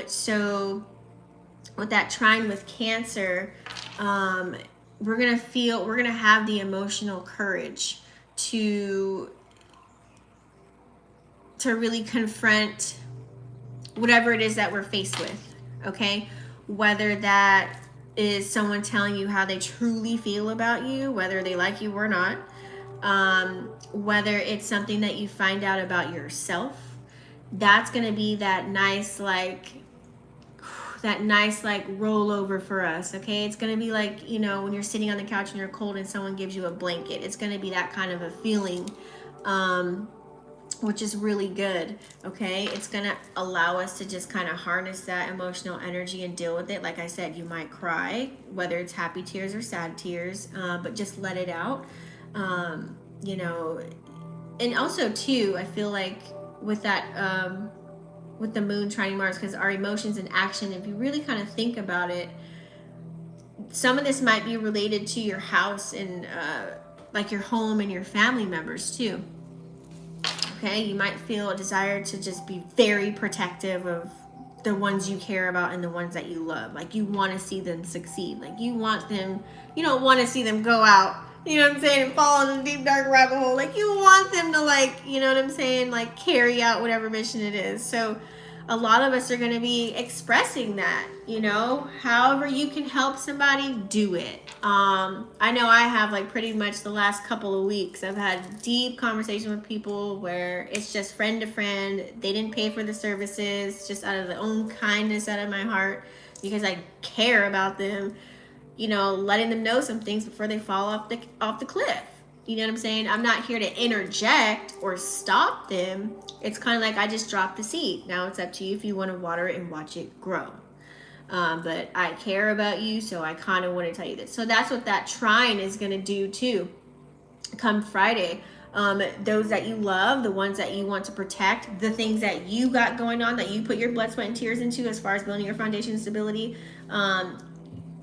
So with that trine with Cancer, we're going to have the emotional courage to really confront whatever it is that we're faced with, okay? Whether that is someone telling you how they truly feel about you, whether they like you or not, whether it's something that you find out about yourself, that's gonna be that nice like rollover for us, okay? It's gonna be like, you know, when you're sitting on the couch and you're cold and someone gives you a blanket. It's gonna be that kind of a feeling, which is really good, okay? It's gonna allow us to just kind of harness that emotional energy and deal with it. Like I said, you might cry, whether it's happy tears or sad tears, but just let it out, you know. And also too, I feel like with that, with the moon trining Mars, because our emotions and action, if you really kind of think about it, some of this might be related to your house and like your home and your family members too. Okay, you might feel a desire to just be very protective of the ones you care about and the ones that you love. Like, you want to see them succeed. Like, you don't want to see them go out, you know what I'm saying, and fall in a deep, dark rabbit hole. Like, you want them to, like, you know what I'm saying, like, carry out whatever mission it is. So a lot of us are going to be expressing that, you know. However you can help somebody, do it. I know I have, like, pretty much the last couple of weeks, I've had deep conversation with people where it's just friend to friend. They didn't pay for the services, just out of their own kindness, out of my heart. because I care about them, you know, letting them know some things before they fall off the cliff. You know what I'm saying? I'm not here to interject or stop them. It's kind of like I just dropped the seed. Now it's up to you if you want to water it and watch it grow. But I care about you, so I kind of want to tell you this. So that's what that trine is going to do too. Come Friday, those that you love, the ones that you want to protect, the things that you got going on that you put your blood, sweat, and tears into as far as building your foundation and stability,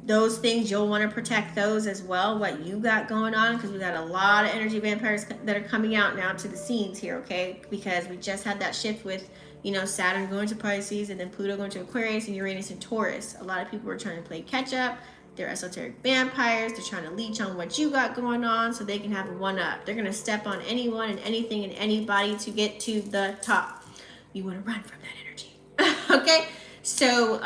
those things you'll want to protect those as well, what you got going on, because we got a lot of energy vampires that are coming out now to the scenes here, okay? Because we just had that shift with, you know, Saturn going to Pisces and then Pluto going to Aquarius and Uranus and Taurus. A lot of people are trying to play catch up. They're esoteric vampires. They're trying to leech on what you got going on so they can have a one-up. They're going to step on anyone and anything and anybody to get to the top. You want to run from that energy. Okay? So,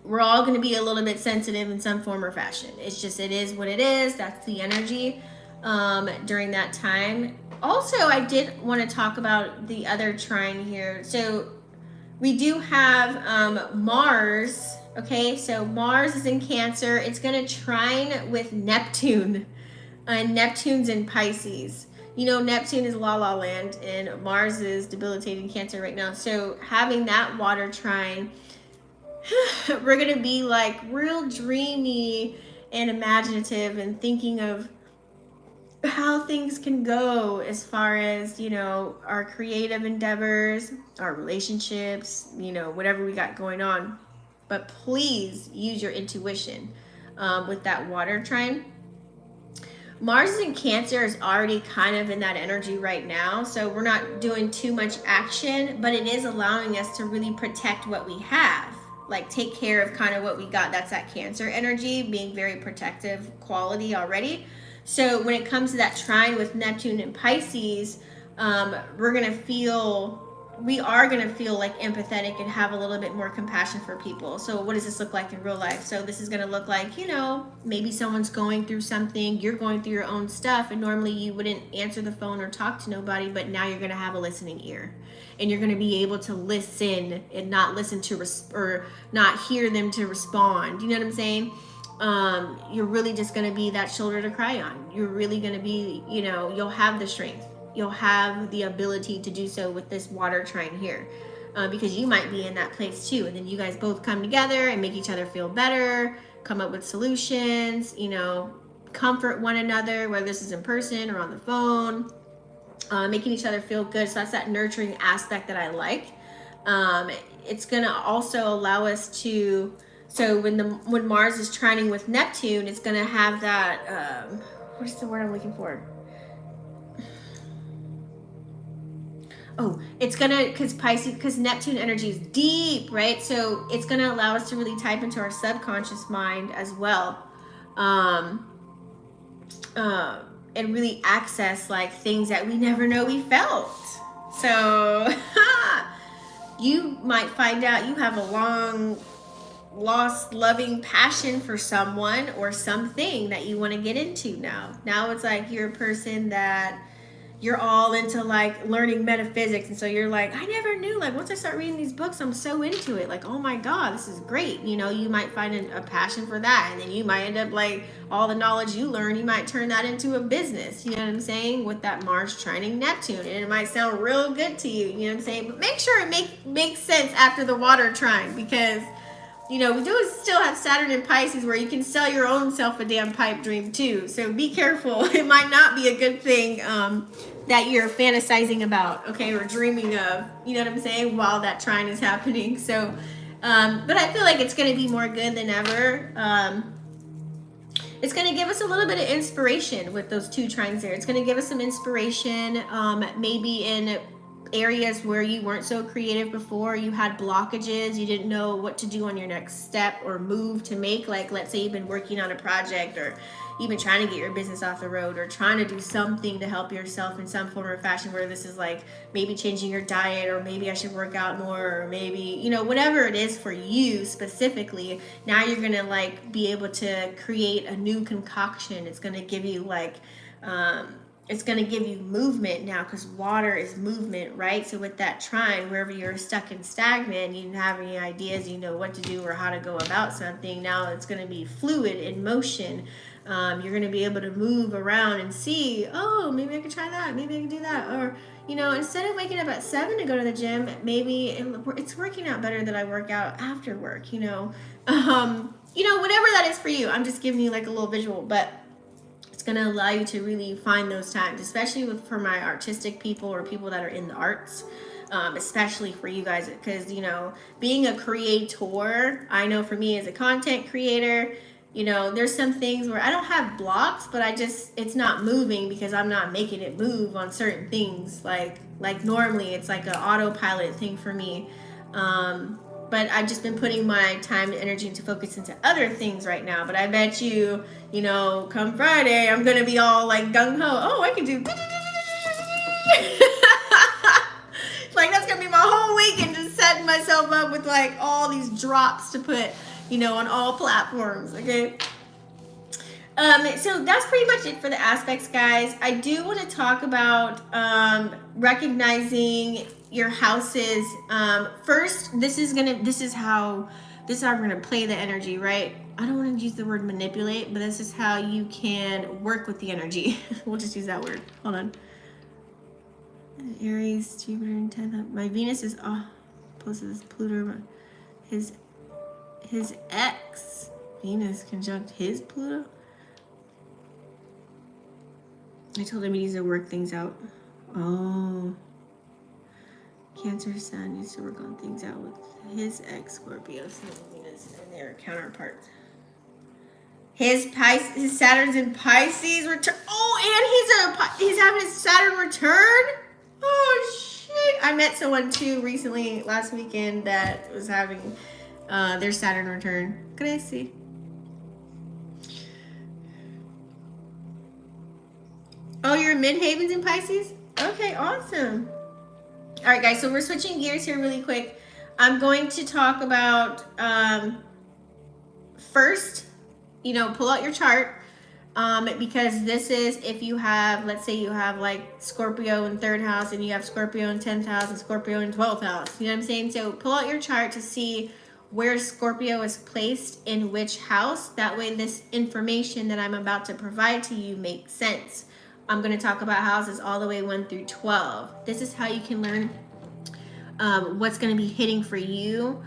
we're all going to be a little bit sensitive in some form or fashion. It's just, it is what it is. That's the energy during that time. Also, I did want to talk about the other trine here. So we do have Mars. Okay, so Mars is in Cancer. It's going to trine with Neptune. And Neptune's in Pisces. You know, Neptune is la la land and Mars is debilitating Cancer right now. So having that water trine, we're going to be like real dreamy and imaginative and thinking of how things can go as far as, you know, our creative endeavors, our relationships, you know, whatever we got going on. But please use your intuition with that water trine. Mars in Cancer is already kind of in that energy right now. So we're not doing too much action, but it is allowing us to really protect what we have. Like take care of kind of what we got. That's that Cancer energy, being very protective quality already. So when it comes to that trine with Neptune and Pisces, we are going to feel like empathetic and have a little bit more compassion for people. So what does this look like in real life? So this is going to look like, you know, maybe someone's going through something, you're going through your own stuff, and normally you wouldn't answer the phone or talk to nobody, but now you're going to have a listening ear. And you're going to be able to listen and not listen to or not hear them to respond. You know what I'm saying? You're really just going to be that shoulder to cry on. You're really going to be, you know, you'll have the strength. You'll have the ability to do so with this water trine here. Because you might be in that place too. And then you guys both come together and make each other feel better, come up with solutions, you know, comfort one another, whether this is in person or on the phone. Making each other feel good. So that's that nurturing aspect that I like. It's going to also allow us to, so when Mars is trining with Neptune, it's going to have that, what is the word I'm looking for? Oh, it's going to, because Neptune energy is deep, right? So it's going to allow us to really type into our subconscious mind as well. And really access like things that we never know we felt. So you might find out you have a long lost loving passion for someone or something that you want to get into now. Now it's like you're a person that you're all into like learning metaphysics, and so you're like, I never knew, like once I start reading these books, I'm so into it, like, oh my god, this is great. You know, you might find a passion for that, and then you might end up like all the knowledge you learn, you might turn that into a business. You know what I'm saying? With that Mars trining Neptune, and it might sound real good to you. You know what I'm saying? But make sure it makes sense after the water trine, because you know, we do still have Saturn and Pisces where you can sell your own self a damn pipe dream too. So be careful. It might not be a good thing that you're fantasizing about, okay, or dreaming of, you know what I'm saying, while that trine is happening. So, but I feel like it's going to be more good than ever. It's going to give us a little bit of inspiration with those two trines there. It's going to give us some inspiration, maybe in areas where you weren't so creative before, you had blockages, you didn't know what to do on your next step or move to make. Like, let's say you've been working on a project, or you've been trying to get your business off the road, or trying to do something to help yourself in some form or fashion, where this is like maybe changing your diet, or maybe I should work out more, or maybe, you know, whatever it is for you specifically. Now you're gonna like be able to create a new concoction. It's gonna give you like it's going to give you movement now, because water is movement, right? So with that trine, wherever you're stuck and stagnant, you didn't have any ideas, you know what to do or how to go about something. Now it's going to be fluid in motion. You're going to be able to move around and see, oh, maybe I could try that. Maybe I can do that. Or, you know, instead of waking up at 7 to go to the gym, maybe it's working out better that I work out after work, you know. Whatever that is for you. I'm just giving you like a little visual, but it's going to allow you to really find those times, especially for my artistic people or people that are in the arts, especially for you guys, because, you know, being a creator, I know for me as a content creator, you know, there's some things where I don't have blocks, but it's not moving because I'm not making it move on certain things. Like normally it's like an autopilot thing for me. But I've just been putting my time and energy into focus into other things right now. But I bet you, you know, come Friday, I'm going to be all like gung-ho. Oh, I can do. Like, that's going to be my whole weekend, just setting myself up with like all these drops to put, you know, on all platforms. Okay. So that's pretty much it for the aspects, guys. I do want to talk about recognizing your houses. First, this is how I'm gonna play the energy, right? I don't want to use the word manipulate, but this is how you can work with the energy. We'll just use that word. Hold on. Aries, Jupiter, and 10th. My Venus is opposed to this Pluto. His ex Venus conjunct his Pluto. I told him he needs to work things out. Oh. Cancer Sun needs to work on things out with his ex Scorpio, Venus, and their counterparts. His Saturn's in Pisces return. Oh, and he's having his Saturn return. Oh shit! I met someone too recently last weekend that was having their Saturn return. Can I see? Oh, you're in Midhaven's in Pisces? Okay, awesome. All right, guys, so we're switching gears here really quick. I'm going to talk about, first, you know, pull out your chart, because this is if you have, let's say you have like Scorpio in 3rd house and you have Scorpio in 10th house and Scorpio in 12th house. You know what I'm saying? So pull out your chart to see where Scorpio is placed in which house. That way this information that I'm about to provide to you makes sense. I'm going to talk about houses all the way 1 through 12. This is how you can learn what's going to be hitting for you.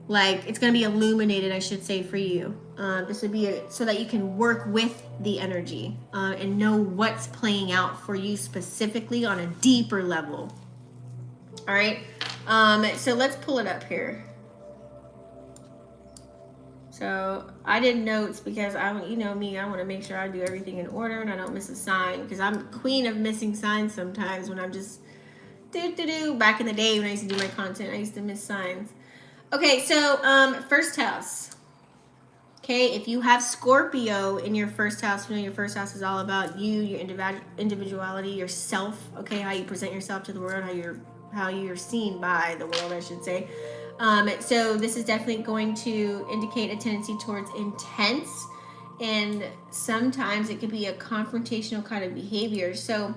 Like, it's going to be illuminated, I should say, for you. This would be so that you can work with the energy and know what's playing out for you specifically on a deeper level. All right. So let's pull it up here. So I did notes because you know me, I want to make sure I do everything in order and I don't miss a sign, because I'm queen of missing signs sometimes when I'm just back in the day when I used to do my content, I used to miss signs. Okay, so 1st house. Okay, if you have Scorpio in your 1st house, you know your 1st house is all about you, your individuality, yourself. Okay, how you present yourself to the world, how you're seen by the world, I should say. So this is definitely going to indicate a tendency towards intense, and sometimes it could be a confrontational kind of behavior. So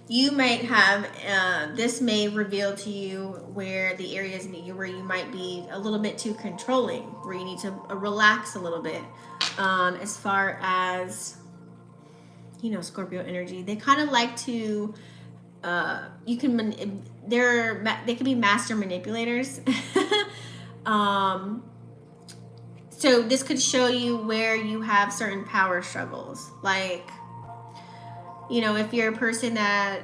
you might have, this may reveal to you where the areas where you might be a little bit too controlling, where you need to relax a little bit, as far as, you know, Scorpio energy. They kind of like to, they can be master manipulators. So this could show you where you have certain power struggles. Like, you know, if you're a person that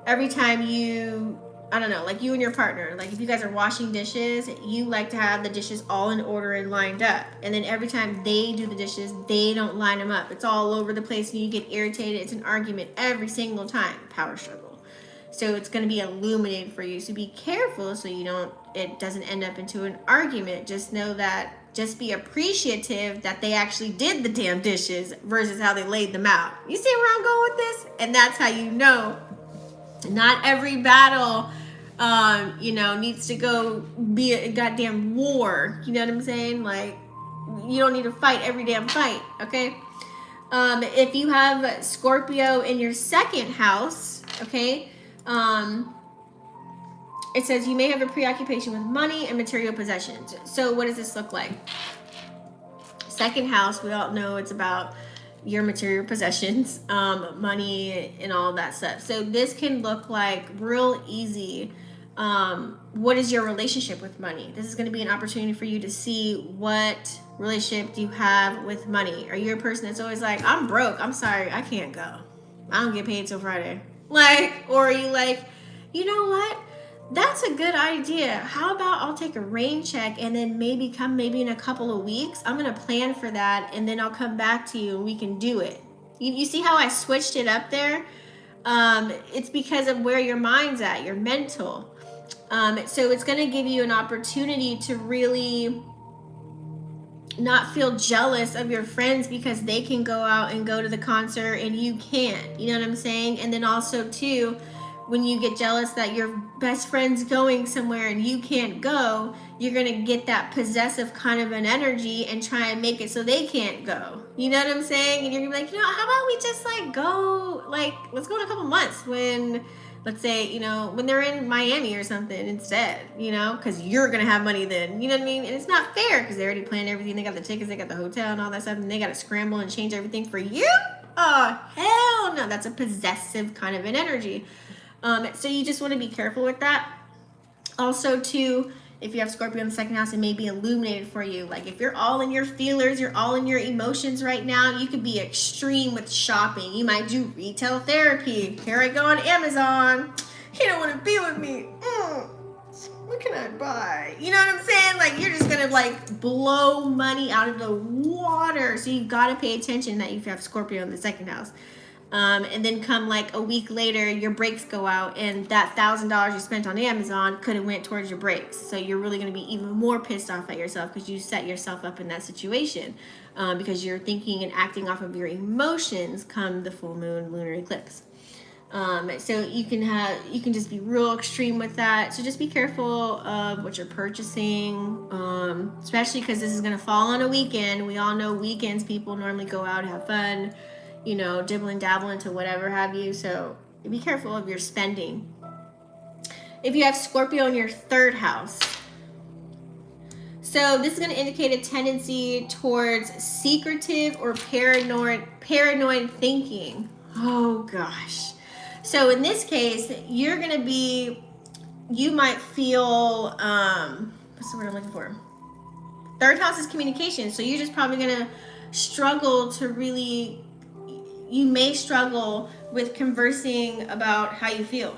every time I don't know, like you and your partner, like if you guys are washing dishes, you like to have the dishes all in order and lined up. And then every time they do the dishes, they don't line them up. It's all over the place and you get irritated. It's an argument every single time. Power struggle. So it's going to be illuminated for you. So be careful so it doesn't end up into an argument. Just know that, just be appreciative that they actually did the damn dishes versus how they laid them out. You see where I'm going with this? And that's how you know not every battle, needs to go be a goddamn war. You know what I'm saying? Like, you don't need to fight every damn fight, okay? If you have Scorpio in your second house, okay, it says you may have a preoccupation with money and material possessions. So what does this look like? Second house, we all know it's about your material possessions, money and all that stuff. So this can look like real easy. What is your relationship with money? This is going to be an opportunity for you to see what relationship do you have with money. Are you a person that's always like, I'm broke, I'm sorry, I can't go, I don't get paid till Friday? Like, or are you like, you know what? That's a good idea. How about I'll take a rain check and then maybe in a couple of weeks. I'm going to plan for that and then I'll come back to you and we can do it. You see how I switched it up there? It's because of where your mind's at, your mental. So it's going to give you an opportunity to really not feel jealous of your friends because they can go out and go to the concert and you can't. You know what I'm saying? And then also too, when you get jealous that your best friend's going somewhere and you can't go, you're going to get that possessive kind of an energy and try and make it so they can't go. You know what I'm saying? And you're going to be like, you know, how about we just like go, like, let's go in a couple months when, let's say, you know, when they're in Miami or something instead, you know, because you're going to have money then, you know what I mean? And it's not fair because they already planned everything. They got the tickets, they got the hotel and all that stuff, and they got to scramble and change everything for you? Oh, hell no. That's a possessive kind of an energy. So you just want to be careful with that. Also, too, if you have Scorpio in the second house, it may be illuminated for you. Like if you're all in your feelers, you're all in your emotions right now, you could be extreme with shopping. You might do retail therapy. Here I go on Amazon. You don't want to be with me. What can I buy? You know what I'm saying? Like you're just going to like blow money out of the water. So you got to pay attention that you have Scorpio in the second house. And then come like a week later, your brakes go out and that $1,000 you spent on Amazon could have went towards your brakes. So you're really going to be even more pissed off at yourself because you set yourself up in that situation because you're thinking and acting off of your emotions come the full moon lunar eclipse. So you can just be real extreme with that. So just be careful of what you're purchasing, especially because this is going to fall on a weekend. We all know weekends people normally go out and have fun, you know, dibble and dabble into whatever have you. So be careful of your spending. If you have Scorpio in your third house, so this is going to indicate a tendency towards secretive or paranoid thinking. Oh gosh. So in this case, you're going to be, you might feel, what's the word I'm looking for? Third house is communication. So you're just probably going to struggle to really, you may struggle with conversing about how you feel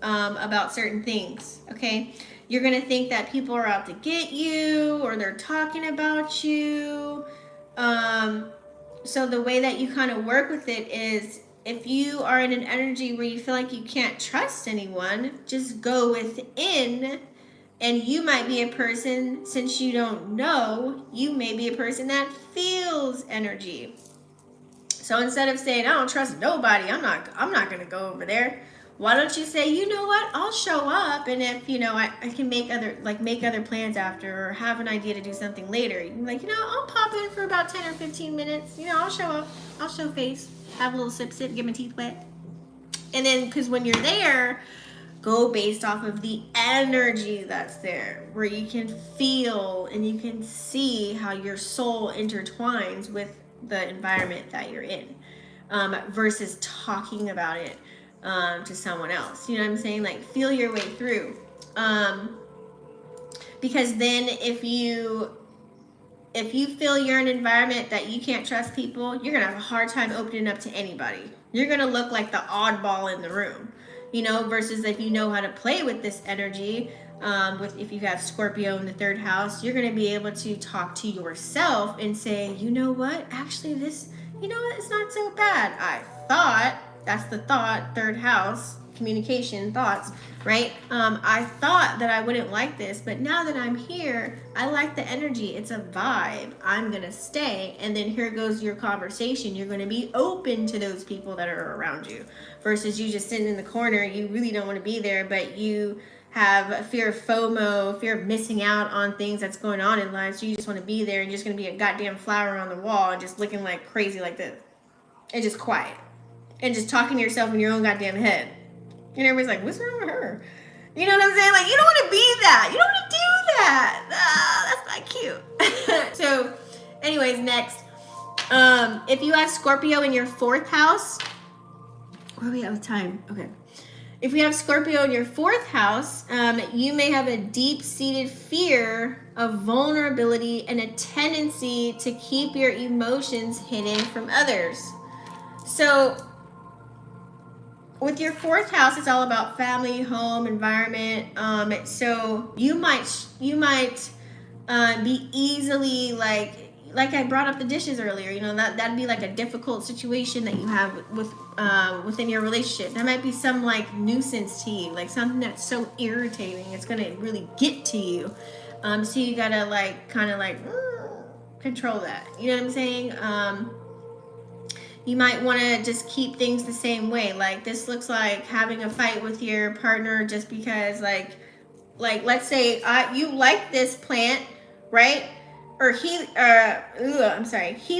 about certain things, okay? You're going to think that people are out to get you or they're talking about you. So the way that you kind of work with it is if you are in an energy where you feel like you can't trust anyone, just go within. And you might be a person, since you don't know, you may be a person that feels energy. So instead of saying, I don't trust nobody, I'm not going to go over there. Why don't you say, you know what, I'll show up. And if, you know, I can make other plans after or have an idea to do something later. You can be like, you know, I'll pop in for about 10 or 15 minutes. You know, I'll show up. I'll show face. Have a little sip, get my teeth wet. And then, because when you're there, go based off of the energy that's there, where you can feel and you can see how your soul intertwines with the environment that you're in, versus talking about it to someone else. You know what I'm saying? Like, feel your way through. Because then if you feel you're in an environment that you can't trust people, you're going to have a hard time opening up to anybody. You're going to look like the oddball in the room, you know, versus if you know how to play with this energy, if you have Scorpio in the third house, you're going to be able to talk to yourself and say, you know what, actually this, you know what, it's not so bad. I thought, that's the thought, third house, communication, thoughts, right? I thought that I wouldn't like this, but now that I'm here, I like the energy. It's a vibe. I'm going to stay. And then here goes your conversation. You're going to be open to those people that are around you versus you just sitting in the corner. You really don't want to be there, but you have a fear of FOMO, fear of missing out on things that's going on in life. So you just want to be there and you're just going to be a goddamn flower on the wall and just looking like crazy like this. You know what I'm saying? So and just quiet and just talking to yourself in your own goddamn head. And everybody's like, what's wrong with her? You know what I'm saying? Like, you don't want to be that. You don't want to do that. That's not cute. So, anyways, next. If you have Scorpio in your 4th house, where are we at with time? Okay. If you have Scorpio in your 4th house, you may have a deep-seated fear of vulnerability and a tendency to keep your emotions hidden from others. So, with your 4th house, it's all about family, home, environment. So you might be easily like I brought up the dishes earlier. You know, that'd be like a difficult situation that you have with within your relationship. That might be some like nuisance to you, like something that's so irritating. It's gonna really get to you. So you gotta like kind of like control that. You know what I'm saying? You might want to just keep things the same way. Like this looks like having a fight with your partner just because like let's say you like this plant, right? Or he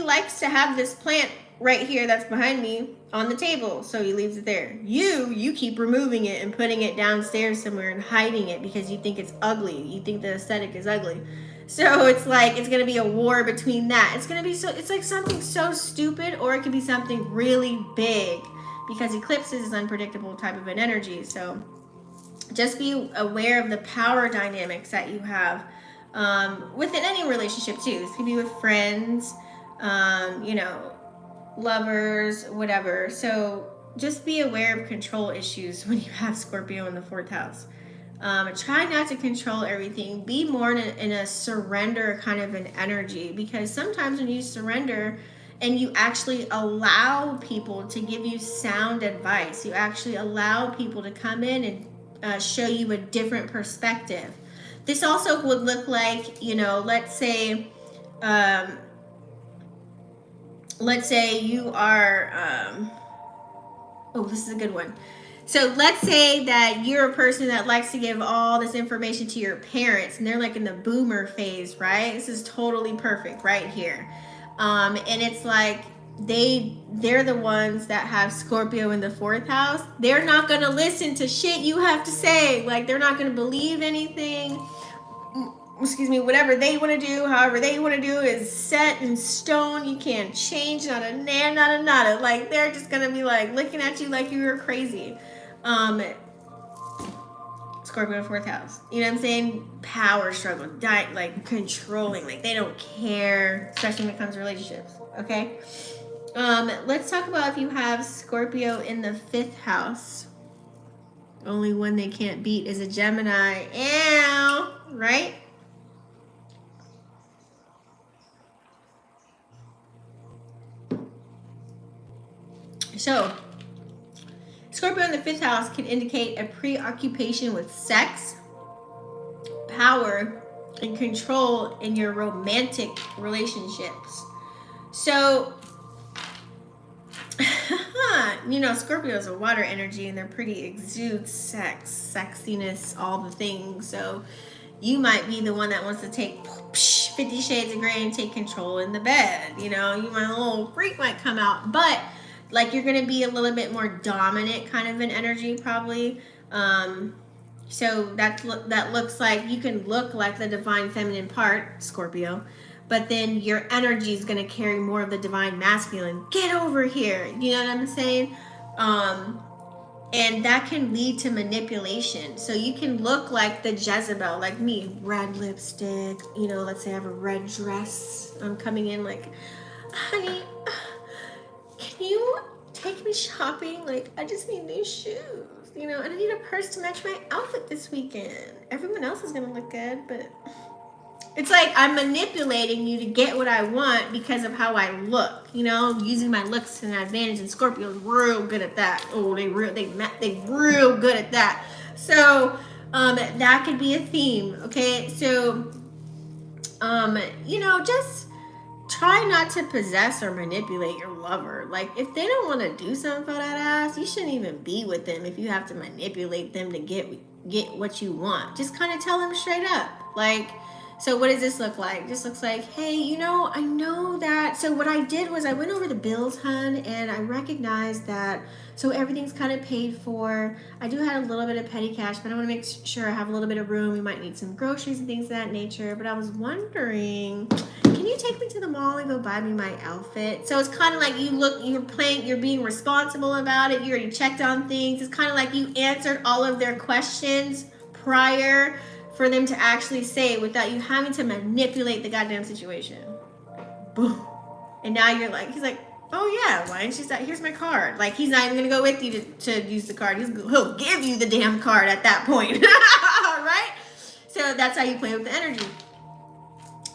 likes to have this plant right here that's behind me on the table, so he leaves it there. You keep removing it and putting it downstairs somewhere and hiding it because you think it's ugly. You think the aesthetic is ugly. So it's like it's gonna be a war between that. It's like something so stupid, or it could be something really big, because eclipses is unpredictable type of an energy. So just be aware of the power dynamics that you have within any relationship too. This could be with friends, you know, lovers, whatever. So just be aware of control issues when you have Scorpio in the 4th house. Try not to control everything. Be more in a surrender kind of an energy, because sometimes when you surrender and you actually allow people to give you sound advice, you actually allow people to come in and show you a different perspective. This also would look like, you know, let's say you are, oh, this is a good one. So let's say that you're a person that likes to give all this information to your parents, and they're like in the boomer phase, right? This is totally perfect right here. And it's like they're the ones that have Scorpio in the 4th house. They're not going to listen to shit you have to say. Like, they're not going to believe anything. Excuse me, whatever they want to do, however they want to do is set in stone. You can't change, not a nan, not a nada. Like, they're just going to be like looking at you like you were crazy. Scorpio 4th house. You know what I'm saying? Power struggle, like controlling, like they don't care, especially when it comes to relationships. Okay. Let's talk about if you have Scorpio in the 5th house. Only one they can't beat is a Gemini. Ew, right? So, Scorpio in the 5th house can indicate a preoccupation with sex, power, and control in your romantic relationships. So, you know, Scorpio is a water energy, and they're pretty exude sex, sexiness, all the things. So, you might be the one that wants to take 50 Shades of Grey and take control in the bed. You know, a little freak might come out, but like you're going to be a little bit more dominant kind of an energy probably. So that looks like you can look like the divine feminine part, Scorpio, but then your energy is going to carry more of the divine masculine. Get over here. You know what I'm saying? And that can lead to manipulation. So you can look like the Jezebel, like me, red lipstick, you know, let's say I have a red dress. I'm coming in like, honey, can you take me shopping? Like, I just need new shoes, you know, and I need a purse to match my outfit this weekend. Everyone else is gonna look good, but it's like I'm manipulating you to get what I want because of how I look, you know, using my looks to an advantage. And Scorpio's real good at that. Oh, they real good at that. So that could be a theme. Okay, so you know, just try not to possess or manipulate your lover. Like, if they don't want to do something for that ass, you shouldn't even be with them if you have to manipulate them to get what you want. Just kind of tell them straight up. Like, So what does this look like? This looks like, hey, you know, I know that. So what I did was I went over the bills, hun, and I recognized that. So everything's kind of paid for. I do have a little bit of petty cash, but I want to make sure I have a little bit of room. We might need some groceries and things of that nature. But I was wondering, can you take me to the mall and go buy me my outfit? So it's kind of like you're being responsible about it. You already checked on things. It's kind of like you answered all of their questions prior for them to actually say without you having to manipulate the goddamn situation. Boom. And now you're like, he's like, oh yeah, why didn't you say, here's my card. Like, he's not even gonna go with you to use the card. He'll give you the damn card at that point. Right? So that's how you play with the energy.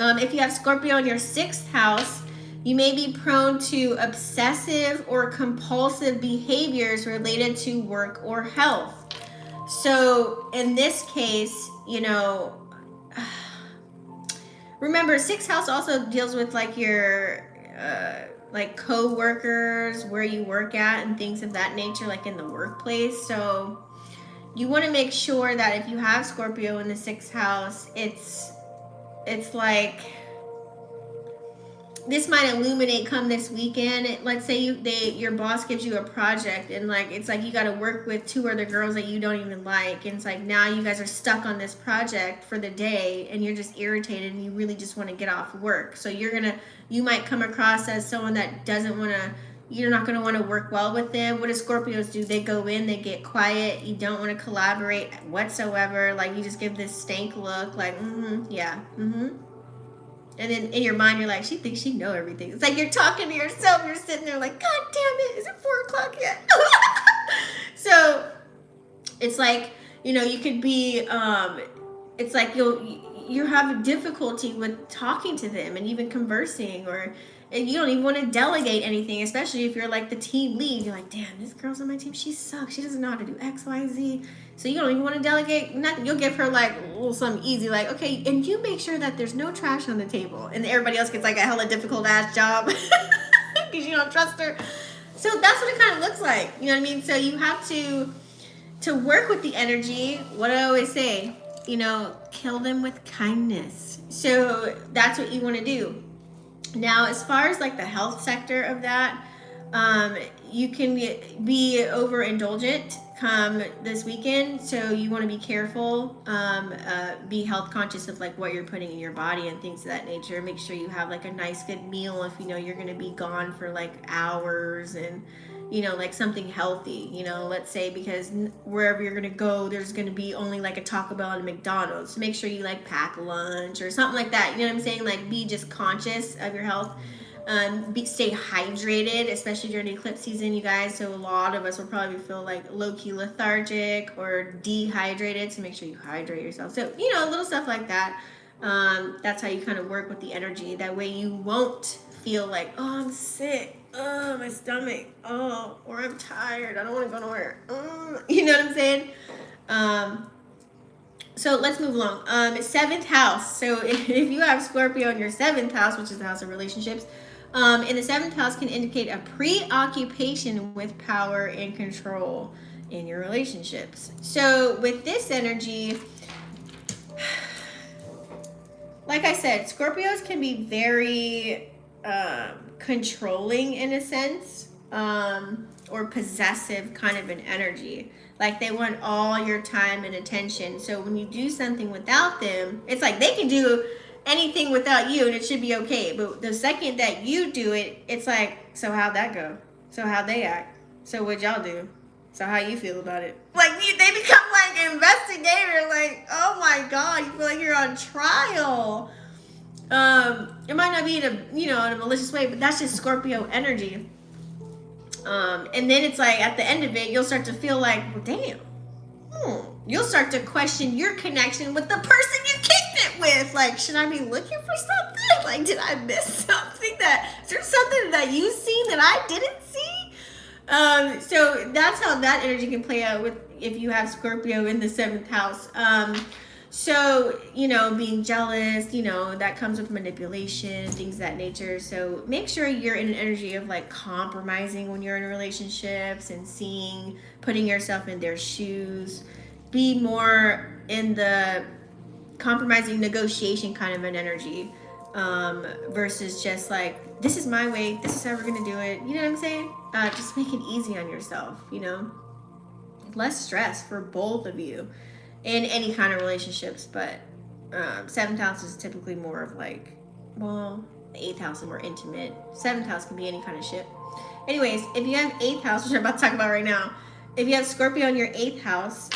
If you have Scorpio in your 6th house, you may be prone to obsessive or compulsive behaviors related to work or health. So in this case, you know, remember 6th house also deals with like your like co-workers, where you work at and things of that nature, like in the workplace. So you want to make sure that if you have Scorpio in the 6th house, it's like, this might illuminate come this weekend. Let's say your boss gives you a project and like it's like you got to work with 2 other girls that you don't even like, and it's like now you guys are stuck on this project for the day and you're just irritated and you really just want to get off work. So you might come across as someone that doesn't want to, you're not going to want to work well with them. What do Scorpios do? They go in, they get quiet, you don't want to collaborate whatsoever, like you just give this stank look like yeah. And then in your mind, you're like, she thinks she know everything. It's like you're talking to yourself. You're sitting there like, God damn it, is it 4 o'clock yet? So it's like, you know, you could be, it's like you have a difficulty with talking to them and even conversing, and you don't even want to delegate anything, especially if you're like the team lead. You're like, damn, this girl's on my team. She sucks. She doesn't know how to do X, Y, Z. So you don't even want to delegate nothing. You'll give her like something easy, like, okay, and you make sure that there's no trash on the table, and everybody else gets like a hella difficult ass job because you don't trust her. So that's what it kind of looks like. You know what I mean? So you have to work with the energy. What do I always say? You know, kill them with kindness. So that's what you want to do. Now, as far as like the health sector of that, you can be overindulgent come this weekend, so you want to be careful, be health conscious of like what you're putting in your body and things of that nature. Make sure you have like a nice good meal if you know you're going to be gone for like hours, and you know, like something healthy, you know, let's say, because wherever you're going to go, there's going to be only like a Taco Bell and a McDonald's. So make sure you like pack lunch or something like that. You know what I'm saying? Like be just conscious of your health. Stay hydrated, especially during eclipse season, you guys. So a lot of us will probably feel like low-key lethargic or dehydrated, so make sure you hydrate yourself. So, you know, little stuff like that. That's how you kind of work with the energy. That way you won't feel like, oh, I'm sick, oh, my stomach, oh, or I'm tired, I don't want to go nowhere. You know what I'm saying? So let's move along. 7th house. So if you have Scorpio in your 7th house, which is the house of relationships, in the 7th house can indicate a preoccupation with power and control in your relationships. So with this energy, like I said, Scorpios can be very controlling in a sense, or possessive kind of an energy. Like they want all your time and attention. So when you do something without them, it's like they can do anything without you and it should be okay. But the second that you do it, it's like, so how'd that go? So how'd they act? So what'd y'all do? So how you feel about it? Like they become like an investigator. Like, oh my God, you feel like you're on trial. It might not be in a malicious way, but that's just Scorpio energy. And then it's like at the end of it, you'll start to feel like, well, damn. You'll start to question your connection with the person you kicked it with. Like, should I be looking for something? Like, did I miss something? Is there something that you seen that I didn't see? So that's how that energy can play out with if you have Scorpio in the 7th house. So, you know, being jealous, you know, that comes with manipulation, things of that nature. So make sure you're in an energy of like compromising when you're in relationships and putting yourself in their shoes. Be more in the compromising negotiation kind of an energy, versus just like, this is my way, this is how we're gonna do it. You know what I'm saying? Just make it easy on yourself, you know? Less stress for both of you in any kind of relationships. But 7th house is typically more of like, well, the 8th house is more intimate. 7th house can be any kind of shit. Anyways, if you have 8th house, which I'm about to talk about right now, if you have Scorpio in your 8th house,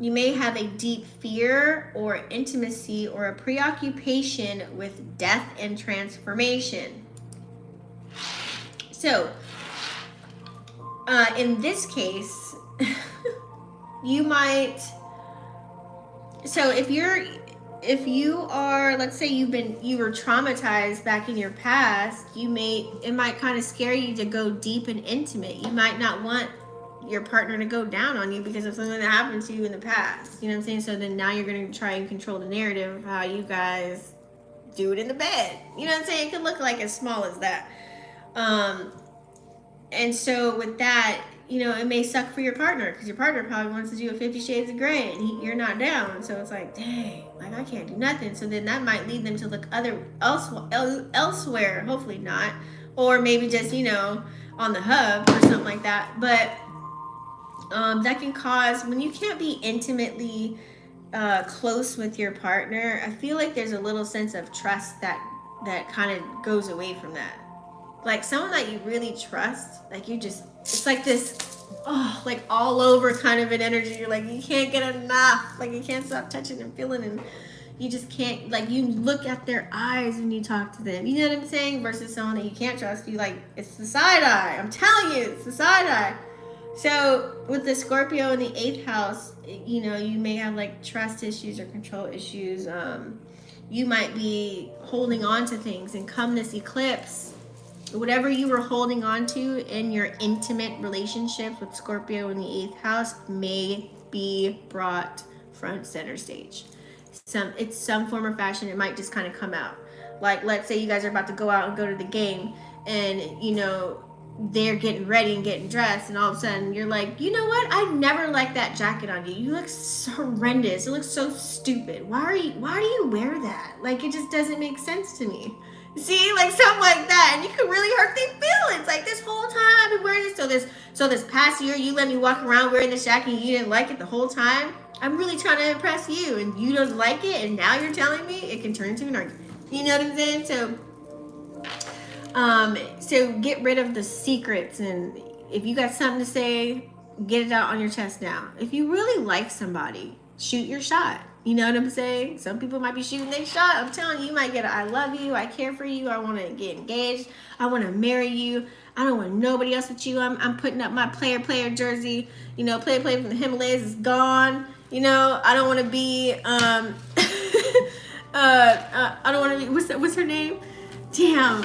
you may have a deep fear or intimacy or a preoccupation with death and transformation. So, in this case, you might, so if you are, let's say you were traumatized back in your past, it might kind of scare you to go deep and intimate. You might not want your partner to go down on you because of something that happened to you in the past. You know what I'm saying? So then now you're going to try and control the narrative of how you guys do it in the bed. You know what I'm saying? It could look like as small as that. And so with that, you know, it may suck for your partner because your partner probably wants to do a 50 Shades of Grey and you're not down. So it's like, dang, like I can't do nothing. So then that might lead them to look elsewhere, hopefully not. Or maybe just, you know, on the hub or something like that. But that can cause, when you can't be intimately close with your partner, I feel like there's a little sense of trust that kind of goes away from that. Like someone that you really trust, like you just, it's like this, like all over kind of an energy. You're like, you can't get enough. Like you can't stop touching and feeling, and you just can't, like you look at their eyes when you talk to them. You know what I'm saying? Versus someone that you can't trust, you like, it's the side eye. I'm telling you, it's the side eye. So with the Scorpio in the 8th house, you know, you may have like trust issues or control issues. You might be holding on to things, and come this eclipse, whatever you were holding on to in your intimate relationships with Scorpio in the 8th house may be brought front center stage. It's some form or fashion. It might just kind of come out. Like, let's say you guys are about to go out and go to the game, and you know, they're getting ready and getting dressed, and all of a sudden you're like, you know what? I never liked that jacket on you. You look so horrendous. It looks so stupid. Why do you wear that? Like, it just doesn't make sense to me. See, like something like that, and you could really hurt their feelings. Like, this whole time I've been wearing this, so this past year you let me walk around wearing this jacket and you didn't like it the whole time. I'm really trying to impress you, and you don't like it, and now you're telling me it can turn into an argument. You know what I'm saying? So get rid of the secrets, and if you got something to say, get it out on your chest now. If you really like somebody, shoot your shot. You know what I'm saying? Some people might be shooting their shot. I'm telling you, you might get a I love you, I care for you, I want to get engaged, I want to marry you, I don't want nobody else with you. I'm putting up my player jersey. You know, player from the Himalayas is gone. You know, I don't want to be I don't want to be, what's her name? Damn.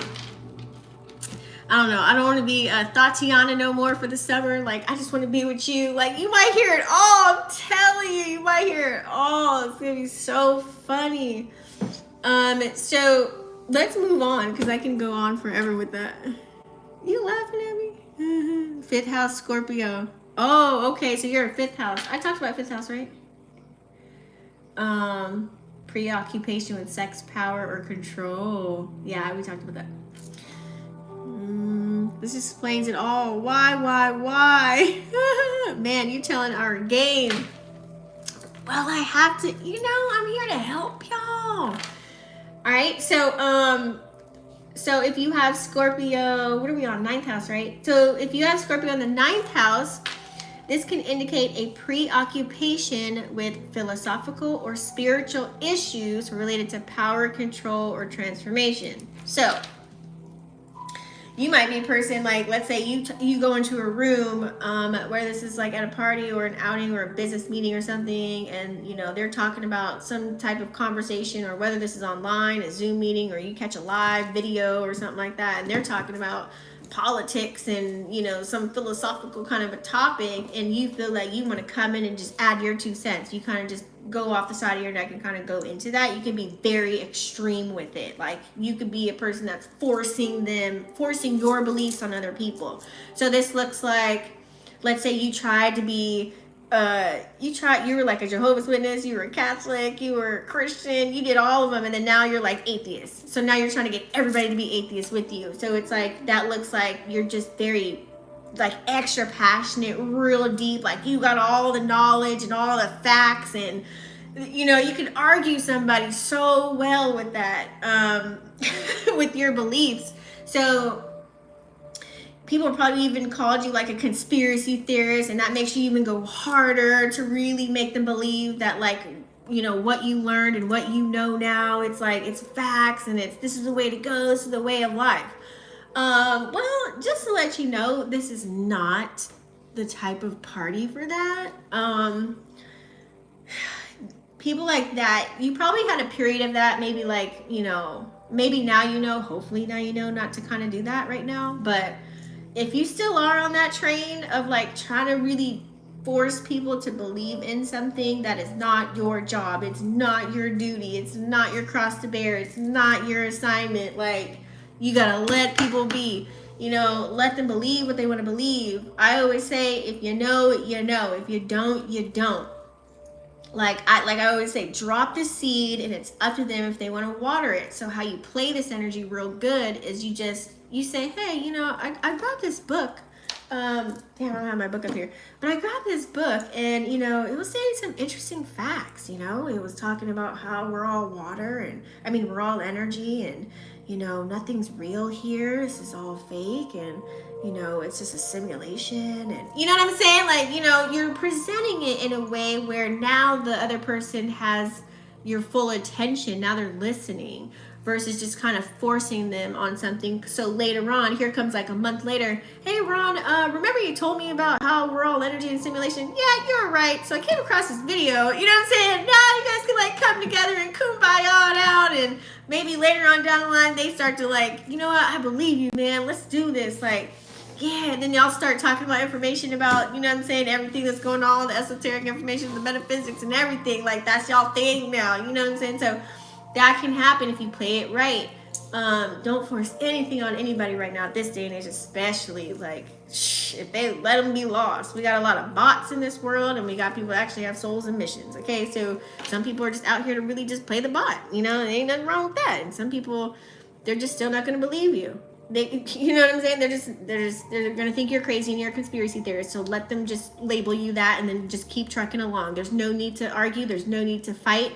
I don't know. I don't want to be Tatiana no more for the summer. Like, I just want to be with you. Like, you might hear it all. I'm telling you, you might hear it all. It's going to be so funny. So let's move on, because I can go on forever with that. You laughing at me? 5th house Scorpio. Oh, okay. So you're a 5th house. I talked about 5th house, right? Preoccupation with sex, power, or control. Yeah, we talked about that. This explains it all. Why? Man, you telling our game. Well, I have to, you know, I'm here to help y'all. All right, so if you have Scorpio, what are we on? 9th house, right? So if you have Scorpio in the 9th house, this can indicate a preoccupation with philosophical or spiritual issues related to power, control, or transformation. So you might be a person, like, let's say you go into a room where this is like at a party or an outing or a business meeting or something, and you know, they're talking about some type of conversation, or whether this is online, a Zoom meeting, or you catch a live video or something like that, and they're talking about politics and, you know, some philosophical kind of a topic, and you feel like you want to come in and just add your 2 cents. You kind of just go off the side of your neck and kind of go into that. You can be very extreme with it. Like, you could be a person that's forcing your beliefs on other people. So this looks like, let's say you tried to be you were like a Jehovah's Witness, you were a Catholic, you were a Christian, you did all of them, and then now you're like atheist. So now you're trying to get everybody to be atheist with you. So it's like, that looks like you're just very like extra passionate, real deep, like you got all the knowledge and all the facts, and you know, you can argue somebody so well with that, with your beliefs. So people probably even called you like a conspiracy theorist, and that makes you even go harder to really make them believe that, like, you know, what you learned and what you know now, it's like, it's facts, and this is the way to go, this is the way of life. Well, just to let you know, this is not the type of party for that. People like that, you probably had a period of that, maybe like, you know, maybe now you know, hopefully now you know not to kind of do that right now. But if you still are on that train of like trying to really force people to believe in something that is not your job, it's not your duty, it's not your cross to bear, it's not your assignment, like, you gotta let people be, you know, let them believe what they want to believe. I always say, if you know, you know. If you don't, you don't. Like I always say, drop the seed, and it's up to them if they want to water it. So how you play this energy real good is you say, hey, you know, I got this book. Damn, I don't have my book up here, but I grabbed this book, and you know, it was saying some interesting facts. You know, it was talking about how we're all water, and I mean, we're all energy, and you know, nothing's real here. This is all fake, and you know, it's just a simulation, and you know what I'm saying? Like, you know, you're presenting it in a way where now the other person has your full attention. Now they're listening, versus just kind of forcing them on something. So later on, here comes like a month later, hey Ron, remember you told me about how we're all energy and simulation? Yeah, you're right. So I came across this video, you know what I'm saying? Now you guys can like come together and kumbaya it out, and maybe later on down the line, they start to like, you know what, I believe you, man, let's do this. Like, yeah, and then y'all start talking about information about, you know what I'm saying, everything that's going on, the esoteric information, the metaphysics and everything. Like, that's y'all thing now, you know what I'm saying? So that can happen if you play it right. Don't force anything on anybody right now at this day and age, especially. Like, if they let them be lost. We got a lot of bots in this world, and we got people that actually have souls and missions. Okay, so some people are just out here to really just play the bot. You know, there ain't nothing wrong with that. And some people, they're just still not going to believe you. They, you know what I'm saying? They're going to think you're crazy and you're a conspiracy theorist. So let them just label you that, and then just keep trucking along. There's no need to argue. There's no need to fight.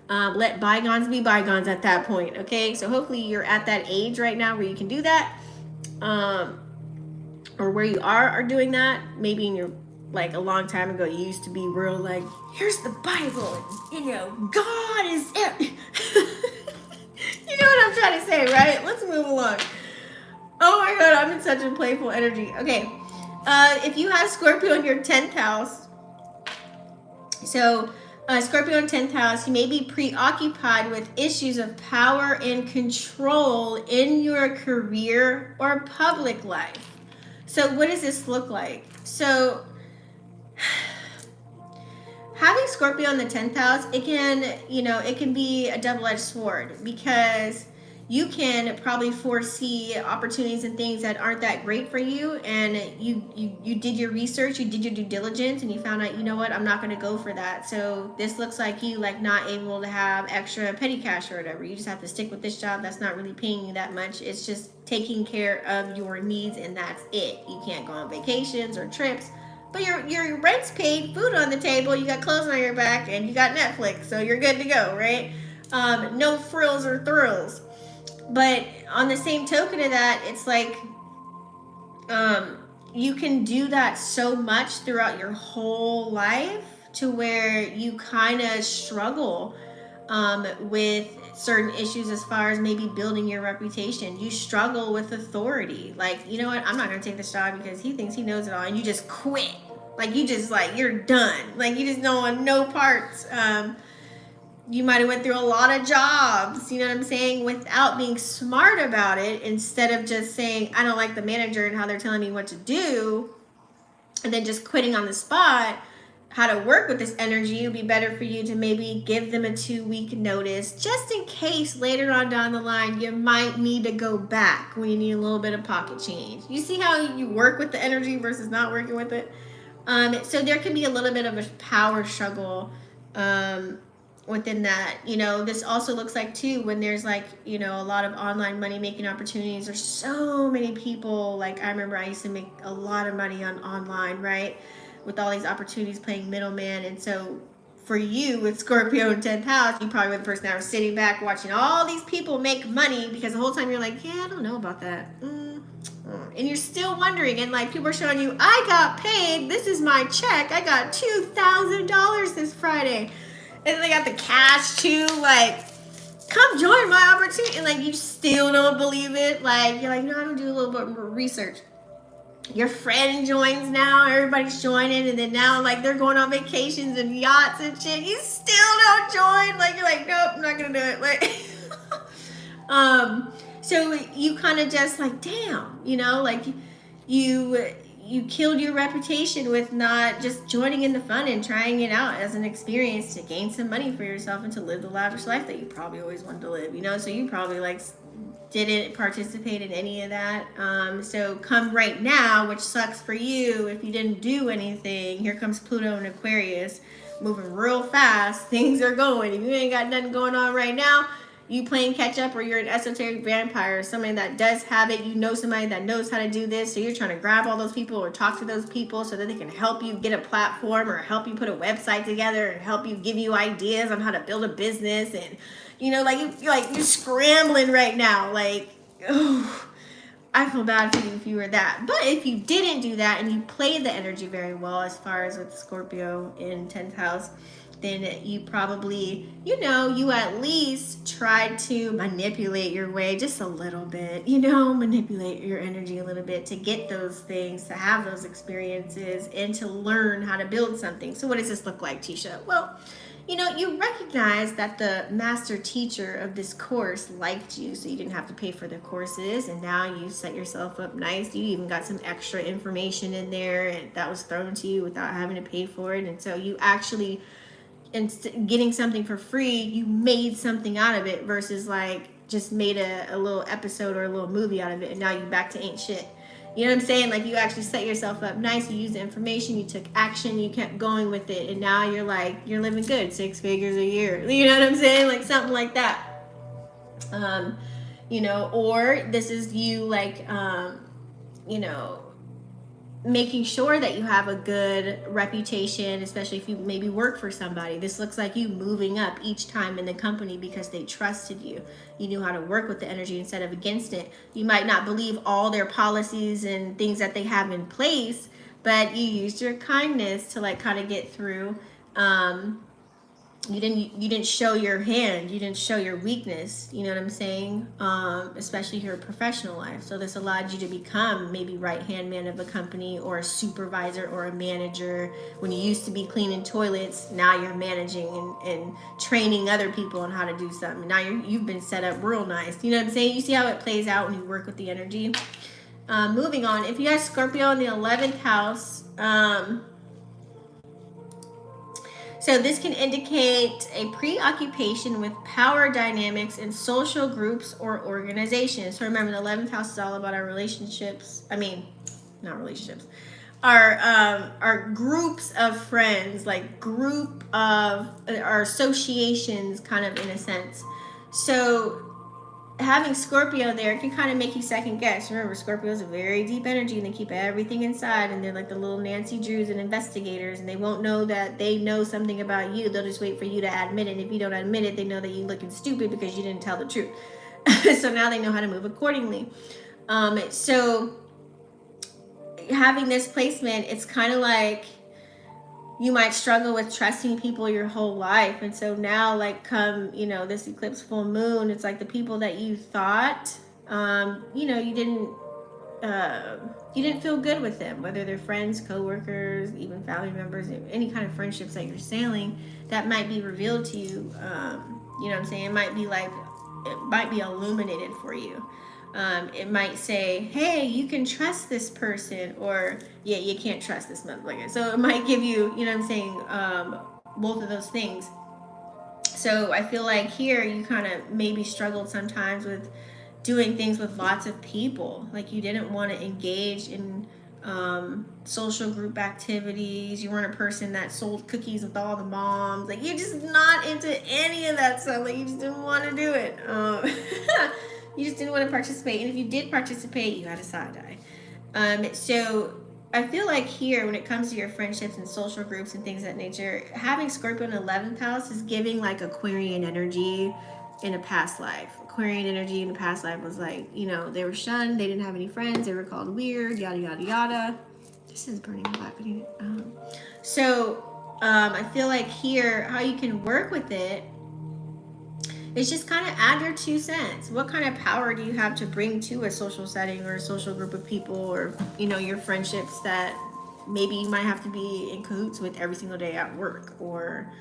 Let bygones be bygones at that point, okay? So hopefully you're at that age right now where you can do that, or where you are doing that. Maybe in your, like a long time ago, you used to be real like, here's the Bible, and, you know, God is it. You know what I'm trying to say, right? Let's move along. Oh my God, I'm in such a playful energy. Okay, if you have Scorpio in your 10th house, so Scorpio in 10th house, you may be preoccupied with issues of power and control in your career or public life. So what does this look like? So having Scorpio in the 10th house, it can, you know, it can be a double-edged sword, because you can probably foresee opportunities and things that aren't that great for you, and you did your research, you did your due diligence, and you found out, you know what, I'm not going to go for that. So this looks like you like not able to have extra petty cash or whatever. You just have to stick with this job that's not really paying you that much. It's just taking care of your needs, and that's it. You can't go on vacations or trips, but your rent's paid, food on the table, you got clothes on your back, and you got Netflix, so you're good to go, right? No frills or thrills. But on the same token of that, it's like, you can do that so much throughout your whole life to where you kind of struggle with certain issues as far as maybe building your reputation. You struggle with authority. Like, you know what, I'm not going to take this job because he thinks he knows it all, and you just quit. Like, you just like, you're done. Like, you just don't want no parts. You might have went through a lot of jobs, you know what I'm saying, without being smart about it, instead of just saying, I don't like the manager and how they're telling me what to do, and then just quitting on the spot. How to work with this energy, it would be better for you to maybe give them a 2-week notice, just in case later on down the line you might need to go back when you need a little bit of pocket change. You see how you work with the energy versus not working with it? So there can be a little bit of a power struggle within that. You know, this also looks like too when there's like, you know, a lot of online money making opportunities. There's so many people. Like I remember I used to make a lot of money on online, right? With all these opportunities playing middleman. And so for you with Scorpio and 10th house, you probably were the person that was sitting back watching all these people make money because the whole time you're like, yeah, I don't know about that. And you're still wondering, and like people are showing you, I got paid, this is my check, I got $2,000 this Friday, and they got the cash too, like, come join my opportunity, and like you still don't believe it, like you're like, no, I don't do a little bit more research. Your friend joins now, everybody's joining, and then now like they're going on vacations and yachts and shit, you still don't join, like you're like, nope, I'm not gonna do it, like so you kind of just like, damn, you know, like you killed your reputation with not just joining in the fun and trying it out as an experience to gain some money for yourself and to live the lavish life that you probably always wanted to live, you know. So you probably like didn't participate in any of that. So come right now, which sucks for you if you didn't do anything, here comes Pluto and Aquarius moving real fast. Things are going. If you ain't got nothing going on right now, you playing catch up, or you're an esoteric vampire, somebody that does have it, you know somebody that knows how to do this, so you're trying to grab all those people or talk to those people so that they can help you get a platform or help you put a website together and help you give you ideas on how to build a business. And you know, like you're scrambling right now, like, oh, I feel bad for you if you were that. But if you didn't do that and you played the energy very well, as far as with Scorpio in 10th house, then you probably, you know, you at least tried to manipulate your way just a little bit, you know, manipulate your energy a little bit to get those things, to have those experiences, and to learn how to build something. So what does this look like, Tisha? Well, you know, you recognize that the master teacher of this course liked you, so you didn't have to pay for the courses, and now you set yourself up nice. You even got some extra information in there and that was thrown to you without having to pay for it. And so you actually, and getting something for free, you made something out of it versus like just made a little episode or a little movie out of it and now you back to ain't shit. You know what I'm saying? Like you actually set yourself up nice, you used the information, you took action, you kept going with it, and now you're like, you're living good, 6 figures a year. You know what I'm saying? Like something like that. You know, or this is you like, you know, making sure that you have a good reputation, especially if you maybe work for somebody. This looks like you moving up each time in the company because they trusted you. You knew how to work with the energy instead of against it. You might not believe all their policies and things that they have in place, but you used your kindness to like kind of get through. You didn't show your hand, you didn't show your weakness, you know what I'm saying? Especially your professional life. So this allowed you to become maybe right hand man of a company or a supervisor or a manager. When you used to be cleaning toilets, now you're managing and training other people on how to do something. Now you've been set up real nice. You know what I'm saying? You see how it plays out when you work with the energy. Moving on, if you have Scorpio in the 11th house, so this can indicate a preoccupation with power dynamics in social groups or organizations. So remember, the 11th house is all about our relationships. I mean, not relationships. Our groups of friends, like group of our associations, kind of in a sense. So having Scorpio there can kind of make you second guess. Remember, Scorpio is a very deep energy and they keep everything inside, and they're like the little Nancy Drews and investigators, and they won't know that they know something about you. They'll just wait for you to admit it, and if you don't admit it, they know that you're looking stupid because you didn't tell the truth. So now they know how to move accordingly. So having this placement, it's kind of like you might struggle with trusting people your whole life. And so now, like, come, you know, this eclipse full moon, it's like the people that you thought, you know, you didn't feel good with them, whether they're friends, co-workers, even family members, any kind of friendships that you're sailing, that might be revealed to you. You know what I'm saying? It might be illuminated for you. It might say, hey, you can trust this person, or yeah, you can't trust this motherfucker. So it might give you, you know what I'm saying, both of those things. So I feel like here you kind of maybe struggled sometimes with doing things with lots of people. Like you didn't want to engage in social group activities. You weren't a person that sold cookies with all the moms. Like, you're just not into any of that stuff. Like, you just didn't want to do it. You just didn't want to participate. And if you did participate, you had a side eye. So I feel like here, when it comes to your friendships and social groups and things of that nature, having Scorpio in the 11th house is giving like Aquarian energy in a past life. Aquarian energy in the past life was like, you know, they were shunned, they didn't have any friends, they were called weird, yada, yada, yada. This is burning black. I feel like here, how you can work with it is just kind of add your 2 cents. What kind of power do you have to bring to a social setting or a social group of people, or, you know, your friendships that maybe you might have to be in cahoots with every single day at work, or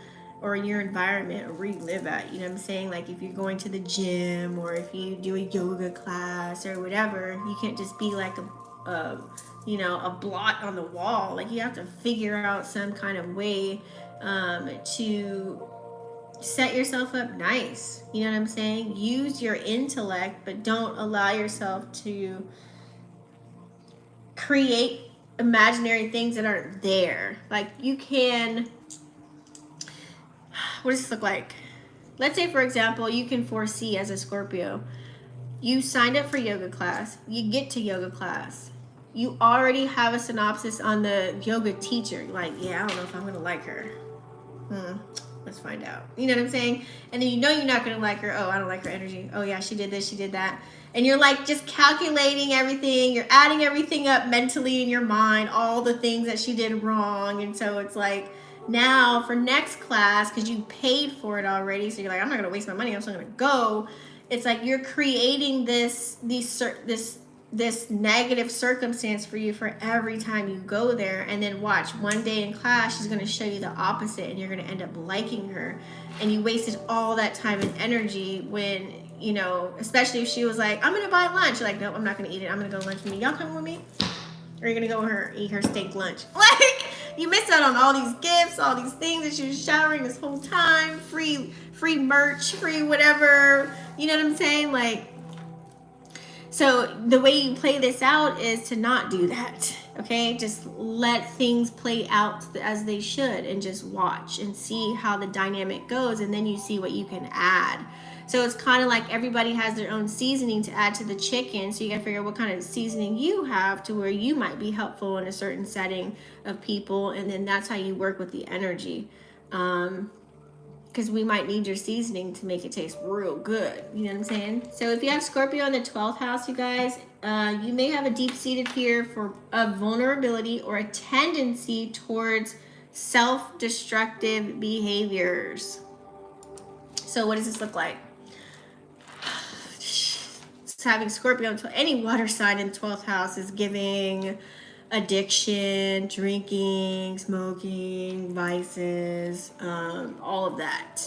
in your environment, or where you live at. You know what I'm saying? Like, if you're going to the gym, or if you do a yoga class or whatever, you can't just be like a blot on the wall. Like, you have to figure out some kind of way to set yourself up nice. You know what I'm saying? Use your intellect, but don't allow yourself to create imaginary things that aren't there. Like, you can, what does this look like? Let's say, for example, you can foresee as a Scorpio, you signed up for yoga class, you get to yoga class, you already have a synopsis on the yoga teacher. You're like, yeah, I don't know if I'm gonna like her. Let's find out. You know what I'm saying? And then you know you're not gonna like her. Oh, I don't like her energy. Oh yeah, she did this, she did that. And you're like just calculating everything. You're adding everything up mentally in your mind, all the things that she did wrong. And so it's like, now for next class, because you paid for it already, so you're like, I'm not gonna waste my money, I'm still gonna go. It's like you're creating this negative circumstance for you for every time you go there. And then watch, one day in class she's going to show you the opposite, and you're going to end up liking her, and you wasted all that time and energy when, you know, especially if she was like, I'm going to buy lunch. You're like, no, I'm not going to eat it, I'm going to go to lunch with me. Y'all coming with me? Or you're going to go with her, eat her steak lunch. Like, you missed out on all these gifts, all these things that she was showering this whole time, free merch, free whatever. You know what I'm saying? Like, so the way you play this out is to not do that, okay? Just let things play out as they should, and just watch and see how the dynamic goes, and then you see what you can add. So it's kind of like everybody has their own seasoning to add to the chicken, so you gotta figure out what kind of seasoning you have to where you might be helpful in a certain setting of people, and then that's how you work with the energy. Because we might need your seasoning to make it taste real good. You know what I'm saying? So if you have Scorpio in the 12th house, you guys, you may have a deep-seated fear of vulnerability or a tendency towards self-destructive behaviors. So what does this look like? Having Scorpio, any water sign in the 12th house is giving addiction, drinking, smoking, vices, all of that.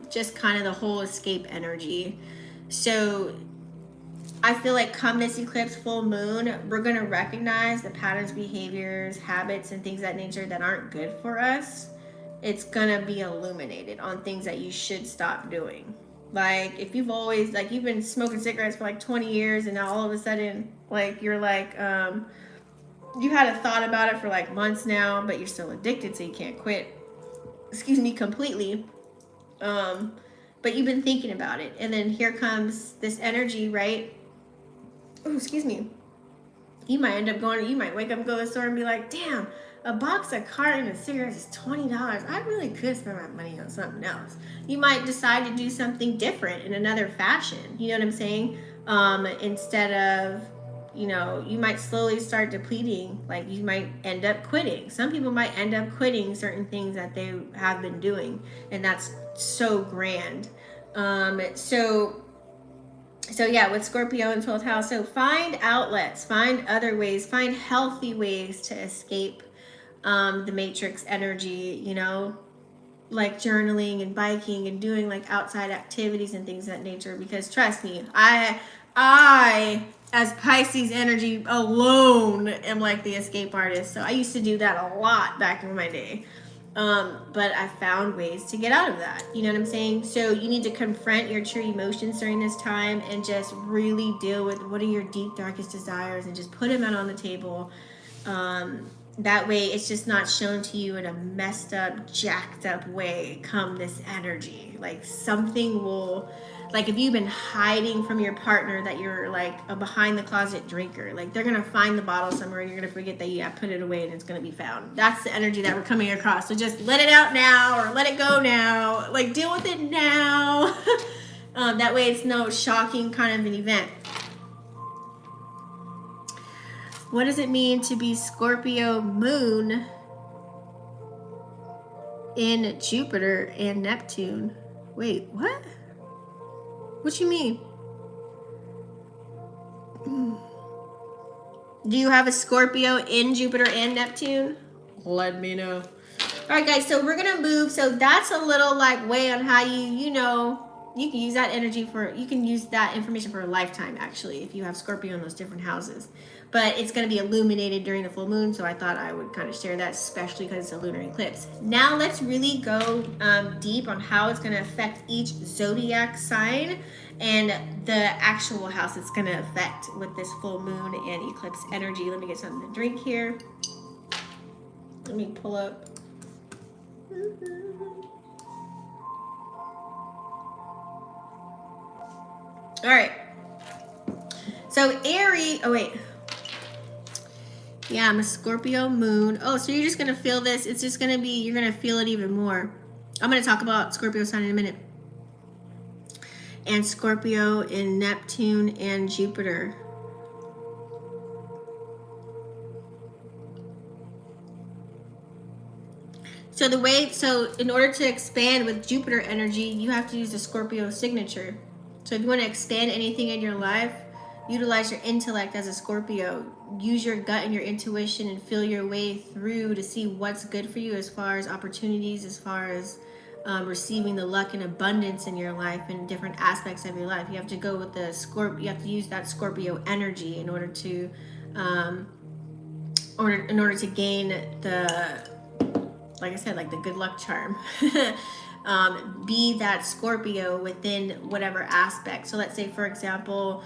Just kind of the whole escape energy. So I feel like come this eclipse, full moon, we're going to recognize the patterns, behaviors, habits, and things of that nature that aren't good for us. It's going to be illuminated on things that you should stop doing. Like, if you've always, like, you've been smoking cigarettes for like 20 years, and now all of a sudden, like, you're like, you had a thought about it for like months now, but you're still addicted, so you can't quit, completely. But you've been thinking about it, and then here comes this energy, right? Oh, excuse me. You might end up going, you might wake up and go to the store and be like, damn, a box of carton of cigarettes is $20. I really could spend my money on something else. You might decide to do something different in another fashion. You know what I'm saying? Instead of, you know, you might slowly start depleting. Like, you might end up quitting. Some people might end up quitting certain things that they have been doing, and that's so grand. So yeah, with Scorpio in 12th house, so find outlets, find other ways, find healthy ways to escape the matrix energy, you know, like journaling and biking and doing like outside activities and things of that nature. Because trust me, I as Pisces energy alone am like the escape artist. So I used to do that a lot back in my day. But I found ways to get out of that. You know what I'm saying? So you need to confront your true emotions during this time and just really deal with what are your deep, darkest desires, and just put them out on the table. That way it's just not shown to you in a messed up, jacked up way come this energy. Like something will, like if you've been hiding from your partner that you're like a behind the closet drinker, like they're gonna find the bottle somewhere and you're gonna forget that you have put it away and it's gonna be found. That's the energy that we're coming across. So just let it out now, or let it go now, like deal with it now. That way it's no shocking kind of an event. What does it mean to be Scorpio moon in Jupiter and Neptune? Wait, what? What you mean? Do you have a Scorpio in Jupiter and Neptune? Let me know. All right, guys, so we're going to move. So that's a little like way on how you know, you can use that energy for, you can use that information for a lifetime, actually, if you have Scorpio in those different houses. But it's going to be illuminated during the full moon, so I thought I would kind of share that, especially because it's a lunar eclipse. Now let's really go deep on how it's going to affect each zodiac sign and the actual house it's going to affect with this full moon and eclipse energy. Let me get something to drink here. Let me pull up. All right. So Aries, oh wait. Yeah, I'm a Scorpio moon. Oh, so you're just going to feel this. It's just going to be, you're going to feel it even more. I'm going to talk about Scorpio sign in a minute. And Scorpio in Neptune and Jupiter. So the way, so in order to expand with Jupiter energy, you have to use the Scorpio signature. So if you want to expand anything in your life, utilize your intellect as a Scorpio. Use your gut and your intuition and feel your way through to see what's good for you as far as opportunities, as far as receiving the luck and abundance in your life and different aspects of your life. You have to go with the Scorpio. You have to use that Scorpio energy in order to, in order to gain the, like I said, like the good luck charm. Be that Scorpio within whatever aspect. So let's say, for example,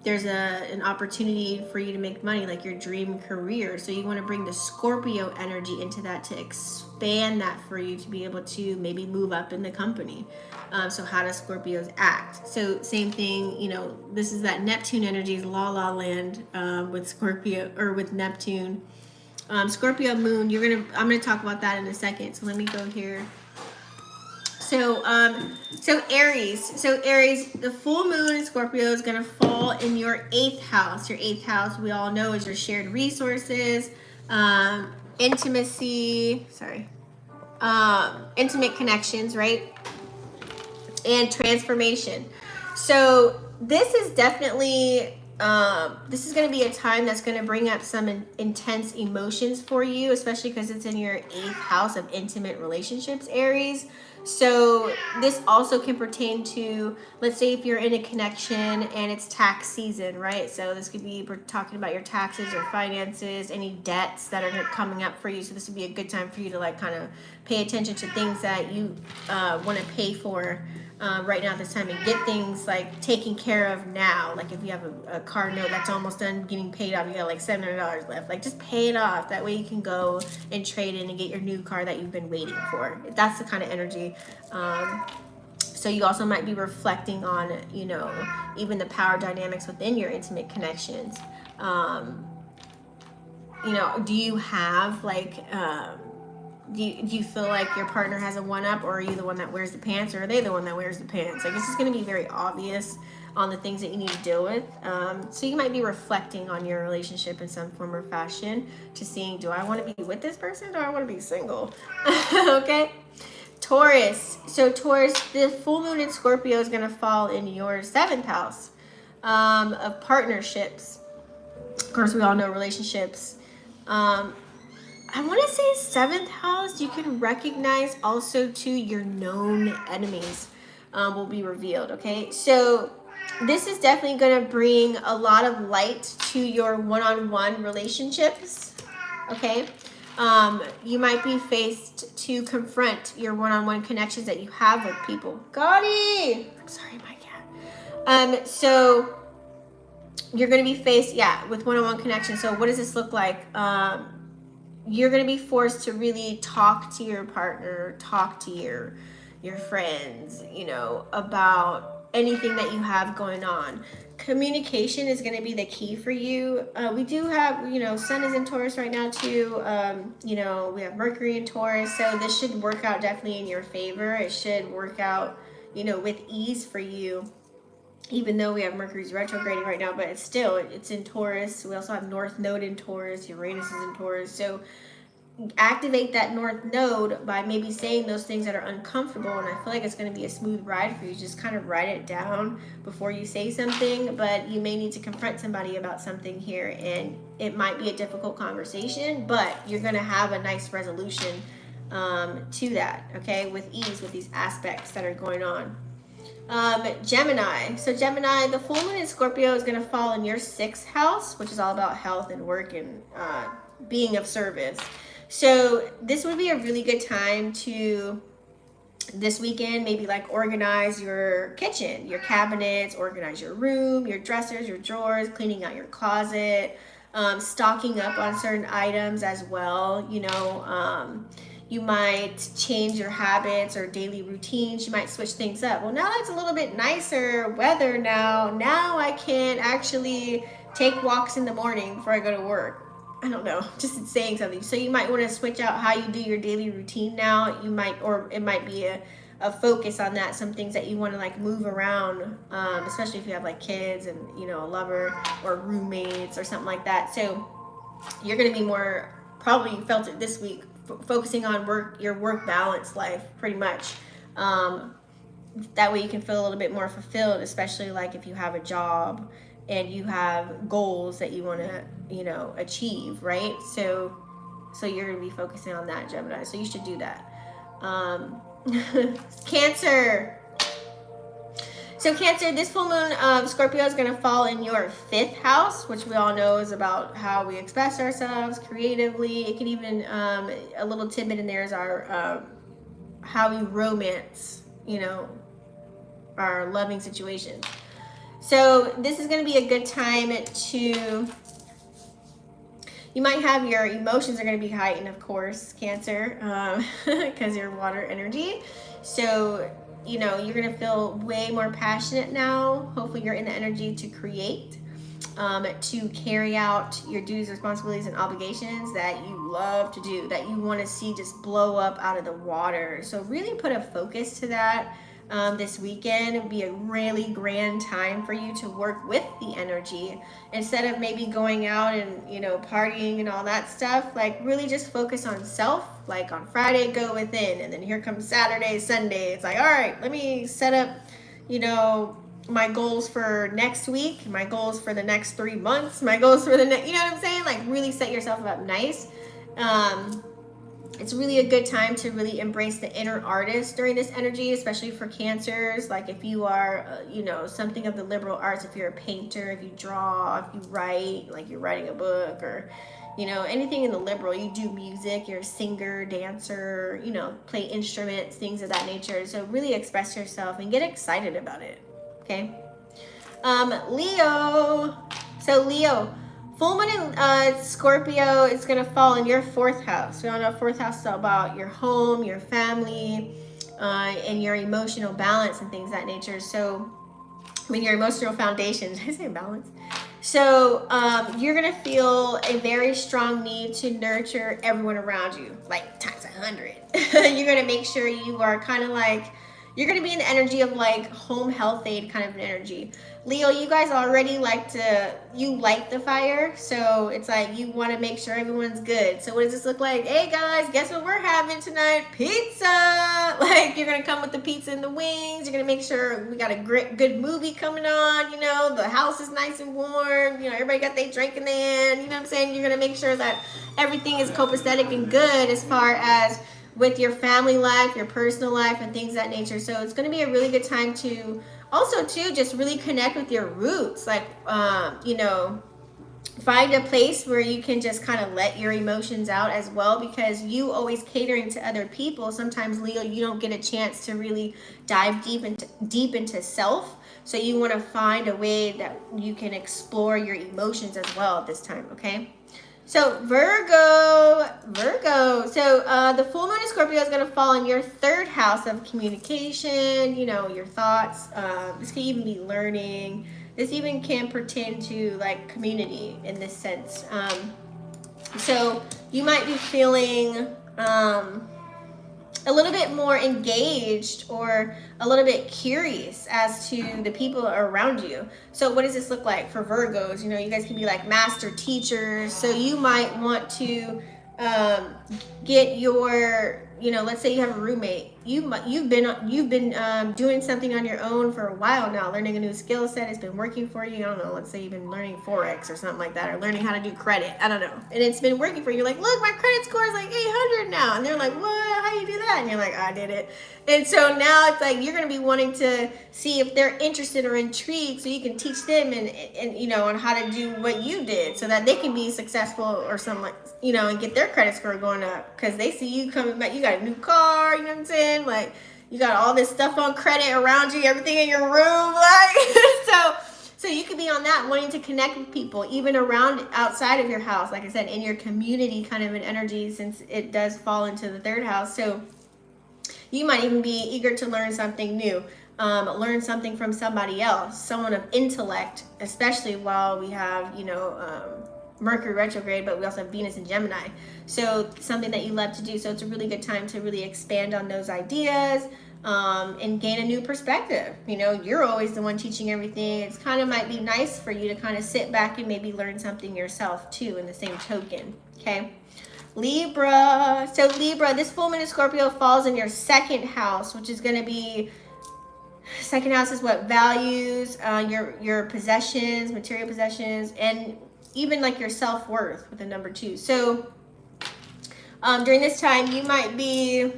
there's an opportunity for you to make money, like your dream career. So you want to bring the Scorpio energy into that to expand that for you to be able to maybe move up in the company. So how do Scorpios act? So same thing, you know, this is that Neptune energy is la la land with Scorpio or with Neptune. Scorpio moon, I'm gonna talk about that in a second. So let me go here. So Aries, the full moon in Scorpio is going to fall in your 8th house. Your 8th house, we all know, is your shared resources, intimacy, intimate connections, right? And transformation. So this is definitely, this is going to be a time that's going to bring up some intense emotions for you, especially because it's in your 8th house of intimate relationships, Aries. So this also can pertain to, let's say if you're in a connection and it's tax season, right? So this could be, we're talking about your taxes, your finances, any debts that are coming up for you. So this would be a good time for you to like kind of pay attention to things that you want to pay for right now at this time and get things like taken care of now. Like if you have a car note that's almost done getting paid off, you got like $700 left, like just pay it off. That way you can go and trade in and get your new car that you've been waiting for. That's the kind of energy. So you also might be reflecting on, you know, even the power dynamics within your intimate connections. You know, do you have like, do you feel like your partner has a one-up, or are you the one that wears the pants, or are they the one that wears the pants? Like, it's just going to be very obvious on the things that you need to deal with. So you might be reflecting on your relationship in some form or fashion to seeing, do I want to be with this person, or do I want to be single? Okay. Taurus. So Taurus, the full moon in Scorpio is going to fall in your 7th house of partnerships. Of course, we all know relationships. I want to say 7th house, you can recognize also to your known enemies will be revealed, okay? So this is definitely going to bring a lot of light to your one-on-one relationships, okay? You might be faced to confront your one-on-one connections that you have with people. Gotti! I'm sorry, my cat. So you're going to be faced, yeah, with one-on-one connection. So what does this look like? You're going to be forced to really talk to your partner, talk to your friends, you know, about anything that you have going on. Communication is going to be the key for you. We do have, you know, Sun is in Taurus right now too. You know, we have Mercury in Taurus, so this should work out definitely in your favor. It should work out, you know, with ease for you, even though we have Mercury's retrograding right now, but it's in Taurus. We also have North Node in Taurus, Uranus is in Taurus. So activate that North Node by maybe saying those things that are uncomfortable, and I feel like it's going to be a smooth ride for you. Just kind of write it down before you say something, but you may need to confront somebody about something here, and it might be a difficult conversation, but you're going to have a nice resolution to that, okay, with ease, with these aspects that are going on. Gemini. So Gemini, the full moon in Scorpio is going to fall in your 6th house, which is all about health and work and being of service. So this would be a really good time to, this weekend, maybe like organize your kitchen, your cabinets, organize your room, your dressers, your drawers, cleaning out your closet, stocking up on certain items as well. You know, you might change your habits or daily routines. You might switch things up. Well, now it's a little bit nicer weather now. Now I can actually take walks in the morning before I go to work. I don't know, just saying something. So you might want to switch out how you do your daily routine now. You might, or it might be a focus on that. Some things that you want to like move around, especially if you have like kids and, you know, a lover or roommates or something like that. So you're going to be more, probably you felt it this week, focusing on your work balance life pretty much. That way you can feel a little bit more fulfilled, especially like if you have a job and you have goals that you want to, you know, achieve, right? So you're going to be focusing on that, Gemini. So you should do that. Cancer. So Cancer, this full moon of Scorpio is going to fall in your 5th house, which we all know is about how we express ourselves creatively. It can even, a little tidbit in there is our, how we romance, you know, our loving situations. So this is going to be a good time to, you might have your emotions are going to be heightened, of course, Cancer, because you're water energy. So, you know, you're going to feel way more passionate now. Hopefully you're in the energy to create, to carry out your duties, responsibilities, and obligations that you love to do, that you want to see just blow up out of the water. So really put a focus to that. This weekend would be a really grand time for you to work with the energy instead of maybe going out and, you know, partying and all that stuff. Like really just focus on self. Like on Friday, go within, and then here comes Saturday, Sunday. It's like, all right, let me set up, you know, my goals for next week, my goals for the next 3 months, my goals for the next, you know what I'm saying? Like really set yourself up nice. It's really a good time to really embrace the inner artist during this energy, especially for Cancers. Like if you are, you know, something of the liberal arts, if you're a painter, if you draw, if you write, like you're writing a book, or, you know, anything in the liberal, you do music, you're a singer, dancer, you know, play instruments, things of that nature. So really express yourself and get excited about it, okay? Leo. So Leo, full moon in Scorpio is going to fall in your 4th house. We all know 4th house is all about your home, your family, and your emotional balance and things of that nature. So, I mean, your emotional foundation. Did I say balance? So, you're going to feel a very strong need to nurture everyone around you, like times 100. You're going to make sure you are kind of like, you're going to be in the energy of like home health aid kind of an energy. Leo, you guys already you light the fire. So it's like you want to make sure everyone's good. So what does this look like? Hey guys, guess what we're having tonight? Pizza! Like you're going to come with the pizza and the wings. You're going to make sure we got a good movie coming on. You know, the house is nice and warm. You know, everybody got their drink in their hand. You know what I'm saying? You're going to make sure that everything is copacetic and good as far as with your family life, your personal life, and things of that nature. So it's going to be a really good time to also too just really connect with your roots. Like you know, find a place where you can just kind of let your emotions out as well, because you always catering to other people. Sometimes, Leo, you don't get a chance to really dive deep into self. So you want to find a way that you can explore your emotions as well at this time, okay? So Virgo. So the full moon in Scorpio is going to fall in your 3rd house of communication, you know, your thoughts. This can even be learning. This even can pertain to like community in this sense. So you might be feeling a little bit more engaged or a little bit curious as to the people around you. So what does this look like for Virgos? You know, you guys can be like master teachers. So you might want to get your, you know, let's say you have a roommate. You've been doing something on your own for a while now, learning a new skill set. It's been working for you. I don't know. Let's say you've been learning Forex or something like that, or learning how to do credit. I don't know. And it's been working for you. You're like, look, my credit score is like 800 now. And they're like, what? How do you do that? And you're like, I did it. And so now it's like you're going to be wanting to see if they're interested or intrigued, so you can teach them and you know, on how to do what you did, so that they can be successful or something, like, you know, and get their credit score going up, because they see you coming back. You got a new car, you know what I'm saying? Like, you got all this stuff on credit around you, everything in your room, like so you could be on that, wanting to connect with people even around outside of your house, like I said, in your community kind of an energy, since it does fall into the 3rd house. So you might even be eager to learn something new, learn something from somebody else, someone of intellect, especially while we have, you know, Mercury retrograde, but we also have Venus in Gemini. So something that you love to do. So it's a really good time to really expand on those ideas, and gain a new perspective. You know, you're always the one teaching everything. It's kind of might be nice for you to kind of sit back and maybe learn something yourself too, in the same token. Okay. Libra. So Libra, this full moon in Scorpio falls in your 2nd house, which is going to be, 2nd house is what? Values, your possessions, material possessions, and even like your self-worth with the number 2. So during this time, you might be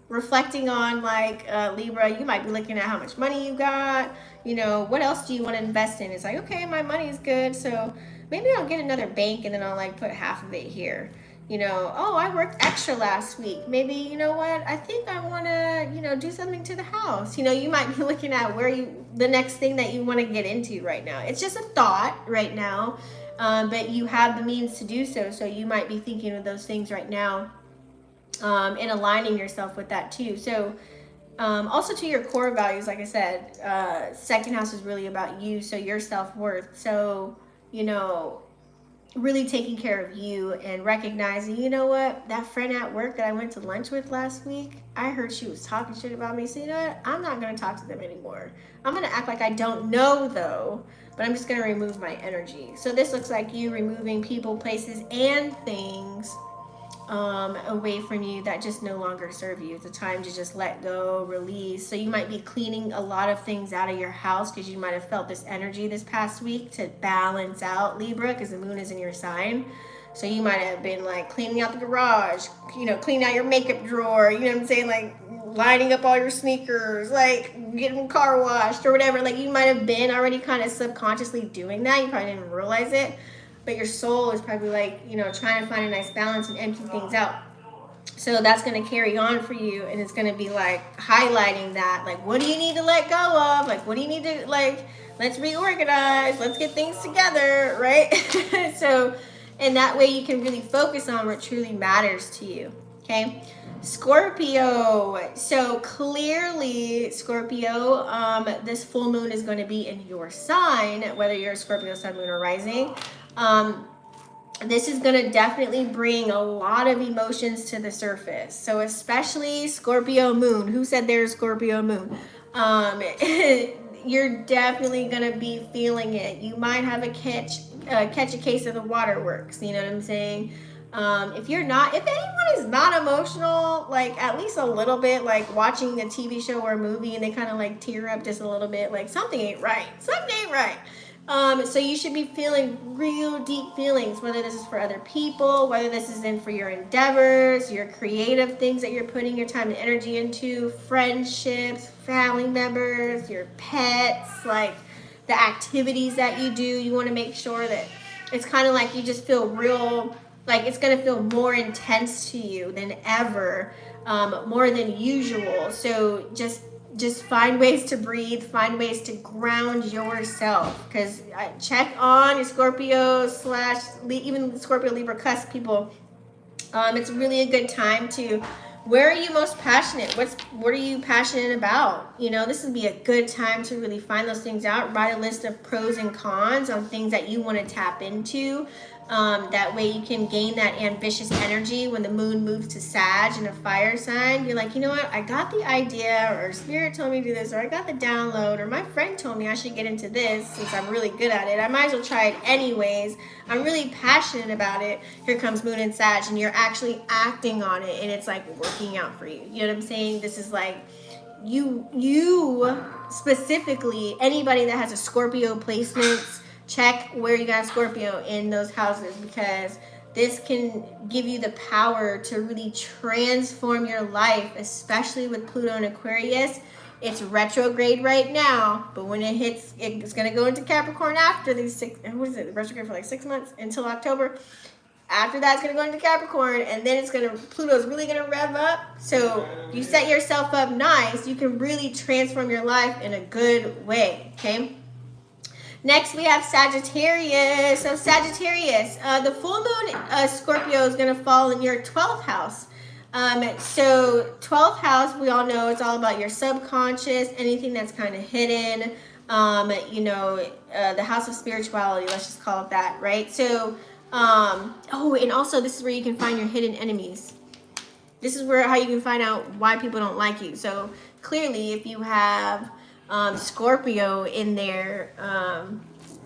reflecting on, like, Libra, you might be looking at how much money you got, you know, what else do you want to invest in? It's like, okay, my money is good, so maybe I'll get another bank and then I'll like put half of it here. You know, oh, I worked extra last week. Maybe, you know what, I think I want to, you know, do something to the house. You know, you might be looking at the next thing that you want to get into right now. It's just a thought right now, but you have the means to do so. So you might be thinking of those things right now, and aligning yourself with that too. So also to your core values, like I said, 2nd house is really about you. So your self-worth. So, you know, really taking care of you and recognizing, you know what, that friend at work that I went to lunch with last week, I heard she was talking shit about me. So you know what, I'm not going to talk to them anymore. I'm going to act like I don't know though, but I'm just going to remove my energy. So this looks like you removing people, places, and things away from you that just no longer serve you. It's a time to just let go, release. So you might be cleaning a lot of things out of your house, because you might have felt this energy this past week to balance out, Libra, because the moon is in your sign. So you might have been like cleaning out the garage, you know, cleaning out your makeup drawer, you know what I'm saying, like lining up all your sneakers, like getting the car washed or whatever. Like you might have been already kind of subconsciously doing that. You probably didn't realize it. But your soul is probably like, you know, trying to find a nice balance and empty things out. So that's going to carry on for you, and it's going to be like highlighting that, like, what do you need to let go of? Like, what do you need to, like, let's reorganize, let's get things together, right? So, and that way you can really focus on what truly matters to you, okay? Scorpio. So clearly, Scorpio, this full moon is going to be in your sign, whether you're a Scorpio, sun, moon, or rising. This is going to definitely bring a lot of emotions to the surface. So especially Scorpio moon. Who said there's Scorpio moon? You're definitely going to be feeling it. You might have a catch a case of the waterworks. You know what I'm saying? If anyone is not emotional, like at least a little bit, like watching a TV show or a movie and they kind of like tear up just a little bit, like something ain't right. Something ain't right. So you should be feeling real deep feelings, whether this is for other people, whether this is for your endeavors, your creative things that you're putting your time and energy into, friendships, family members, your pets, like the activities that you do. You want to make sure that it's kind of like you just feel real, like it's going to feel more intense to you than ever, more than usual. So just just find ways to breathe, find ways to ground yourself. Because check on your Scorpio / even Scorpio Libra cusp people. It's really a good time to, where are you most passionate? What are you passionate about? You know, this would be a good time to really find those things out. Write a list of pros and cons on things that you want to tap into. That way you can gain that ambitious energy when the moon moves to Sag in a fire sign. You're like, you know what? I got the idea, or Spirit told me to do this, or I got the download, or my friend told me I should get into this since I'm really good at it. I might as well try it anyways. I'm really passionate about it. Here comes moon and Sag, and you're actually acting on it, and it's like working out for you. You know what I'm saying? This is like you specifically, anybody that has a Scorpio placements, check where you got Scorpio in those houses, because this can give you the power to really transform your life, especially with Pluto and Aquarius. It's retrograde right now, but when it hits, it's going to go into Capricorn after these retrograde for like 6 months until October. After that, it's going to go into Capricorn, and then Pluto's really going to rev up. So you set yourself up nice, you can really transform your life in a good way, okay? Next, we have Sagittarius. So Sagittarius, the full moon Scorpio is going to fall in your 12th house. So 12th house, we all know it's all about your subconscious, anything that's kind of hidden, the house of spirituality, let's just call it that, right? So, and also this is where you can find your hidden enemies. This is how you can find out why people don't like you. So clearly, if you have Scorpio in there,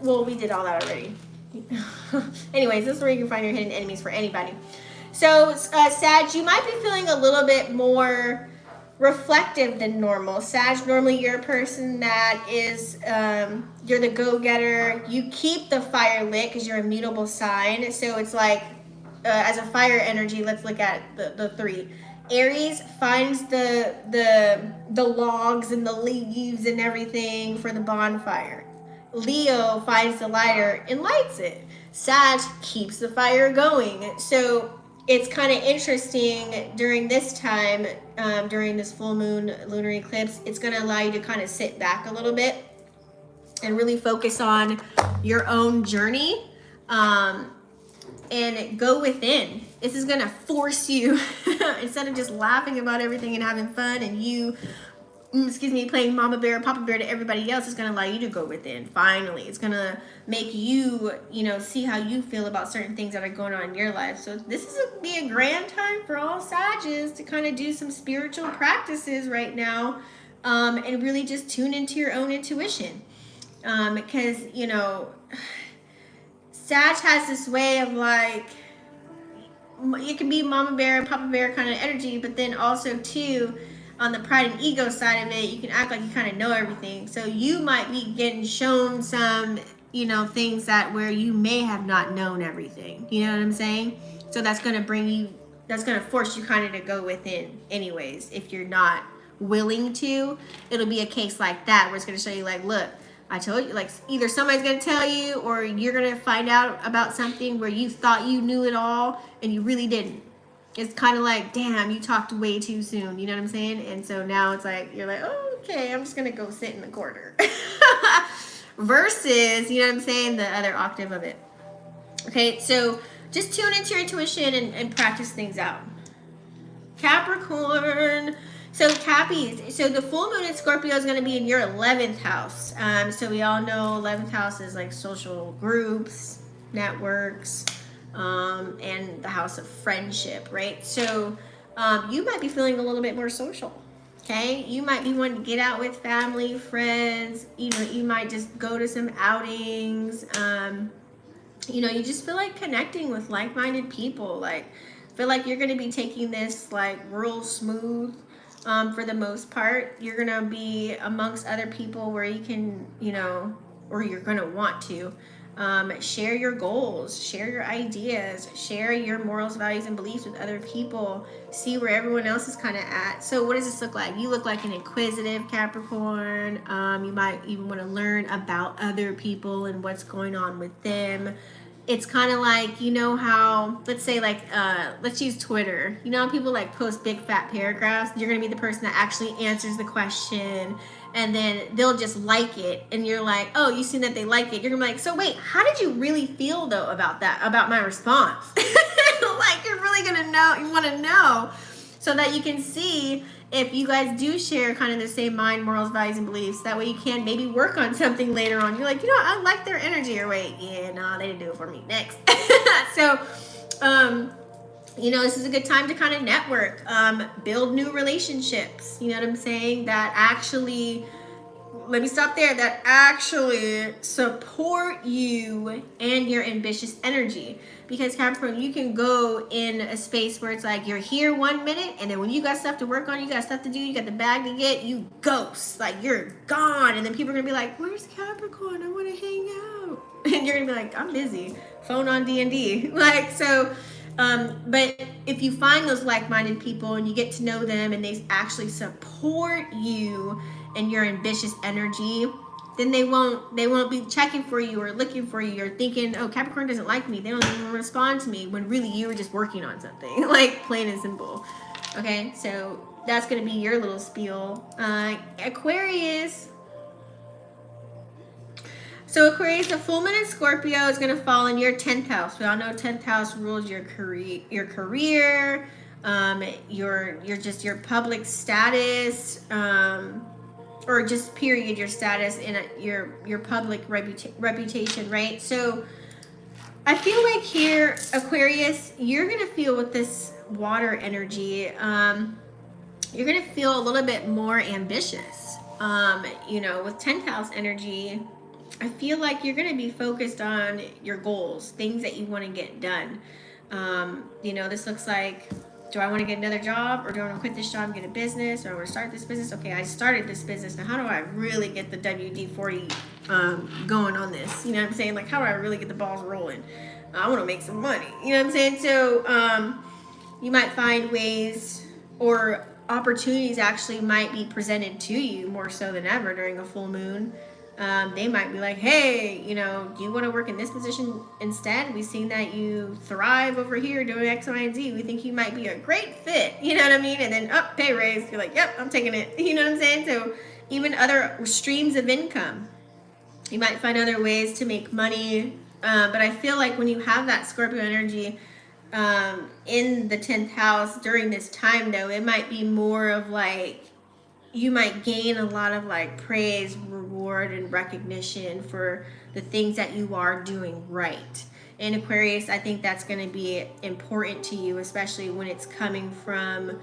well, we did all that already. Anyways, this is where you can find your hidden enemies for anybody. So Sag, you might be feeling a little bit more reflective than normal. Sag, normally you're a person that is, you're the go-getter. You keep the fire lit because you're a mutable sign. So it's like, as a fire energy, let's look at the three. Aries finds the logs and the leaves and everything for the bonfire. Leo finds the lighter and lights it. Sag keeps the fire going. So it's kind of interesting during this time, during this full moon lunar eclipse. It's going to allow you to kind of sit back a little bit and really focus on your own journey. And go within. This is gonna force you, instead of just laughing about everything and having fun and you, playing mama bear, papa bear to everybody else, it's gonna allow you to go within, finally. It's gonna make you, see how you feel about certain things that are going on in your life. So this is be a grand time for all Sages to kind of do some spiritual practices right now, and really just tune into your own intuition. Because, Sag has this way of like, it can be mama bear and papa bear kind of energy, but then also too, on the pride and ego side of it, you can act like you kind of know everything. So you might be getting shown some, things where you may have not known everything. You know what I'm saying? So that's going to force you kind of to go within anyways. If you're not willing to, it'll be a case like that where it's going to show you like, look, I told you, like, either somebody's going to tell you or you're going to find out about something where you thought you knew it all and you really didn't. It's kind of like, damn, you talked way too soon. You know what I'm saying? And so now it's like, you're like, oh, okay, I'm just going to go sit in the corner. Versus, you know what I'm saying, the other octave of it. Okay, so just tune into your intuition and practice things out. Capricorn. So Cappies, so the full moon in Scorpio is going to be in your 11th house. So we all know 11th house is like social groups, networks, and the house of friendship, right? So you might be feeling a little bit more social, okay? You might be wanting to get out with family, friends, you might just go to some outings. You just feel like connecting with like-minded people. Like, feel like you're going to be taking this like real smooth. For the most part, you're going to be amongst other people where you can, or you're going to want to share your goals, share your ideas, share your morals, values, and beliefs with other people, see where everyone else is kind of at. So what does this look like? You look like an inquisitive Capricorn. You might even want to learn about other people and what's going on with them. it's kind of like, you know how, let's say like, let's use Twitter. You know how people like post big fat paragraphs? You're going to be the person that actually answers the question, and then they'll just like it. And you're like, oh, you seen that they like it. You're going to be like, so wait, how did you really feel though about that, about my response? Like, you're really going to know, you want to know, so that you can see if you guys do share kind of the same mind, morals, values, and beliefs. That way you can maybe work on something later on. You're like, you know what, I like their energy. Or wait, yeah, no, they didn't do it for me. Next. So, you know, this is a good time to kind of network, build new relationships. You know what I'm saying? That actually, let me stop there, that actually support you and your ambitious energy. Because Capricorn, you can go in a space where it's like you're here 1 minute, and then when you got stuff to work on, you got stuff to do, you got the bag to get, you ghost. Like, you're gone. And then people are going to be like, where's Capricorn? I want to hang out. And you're going to be like, I'm busy. Phone on D&D. Like, so, but if you find those like-minded people and you get to know them and they actually support you and your ambitious energy, then they won't be checking for you or looking for you or thinking, oh, Capricorn doesn't like me, they don't even respond to me, when really you were just working on something. Like, plain and simple. Okay, so that's going to be your little spiel. Aquarius. So Aquarius, the full moon in Scorpio is going to fall in your 10th house. We all know 10th house rules your career, your public status, or just period, your status in your public reputation, right? So I feel like here, Aquarius, you're going to feel with this water energy, you're going to feel a little bit more ambitious. You know, with 10th house energy, I feel like you're going to be focused on your goals, things that you want to get done. You know, this looks like, do I want to get another job, or do I want to quit this job and get a business, or I want to start this business? Okay, I started this business. Now, how do I really get the WD-40 going on this? You know what I'm saying? Like, how do I really get the balls rolling? I want to make some money. You know what I'm saying? So you might find ways, or opportunities actually might be presented to you more so than ever during a full moon. They might be like, hey, you know, do you want to work in this position instead? We've seen that you thrive over here doing X, Y, and Z. We think you might be a great fit. You know what I mean? And then, pay raise. You're like, yep, I'm taking it. You know what I'm saying? So even other streams of income. You might find other ways to make money. But I feel like when you have that Scorpio energy in the 10th house during this time, though, it might be more of like, you might gain a lot of like praise, reward, and recognition for the things that you are doing right. And Aquarius, I think that's going to be important to you, especially when it's coming from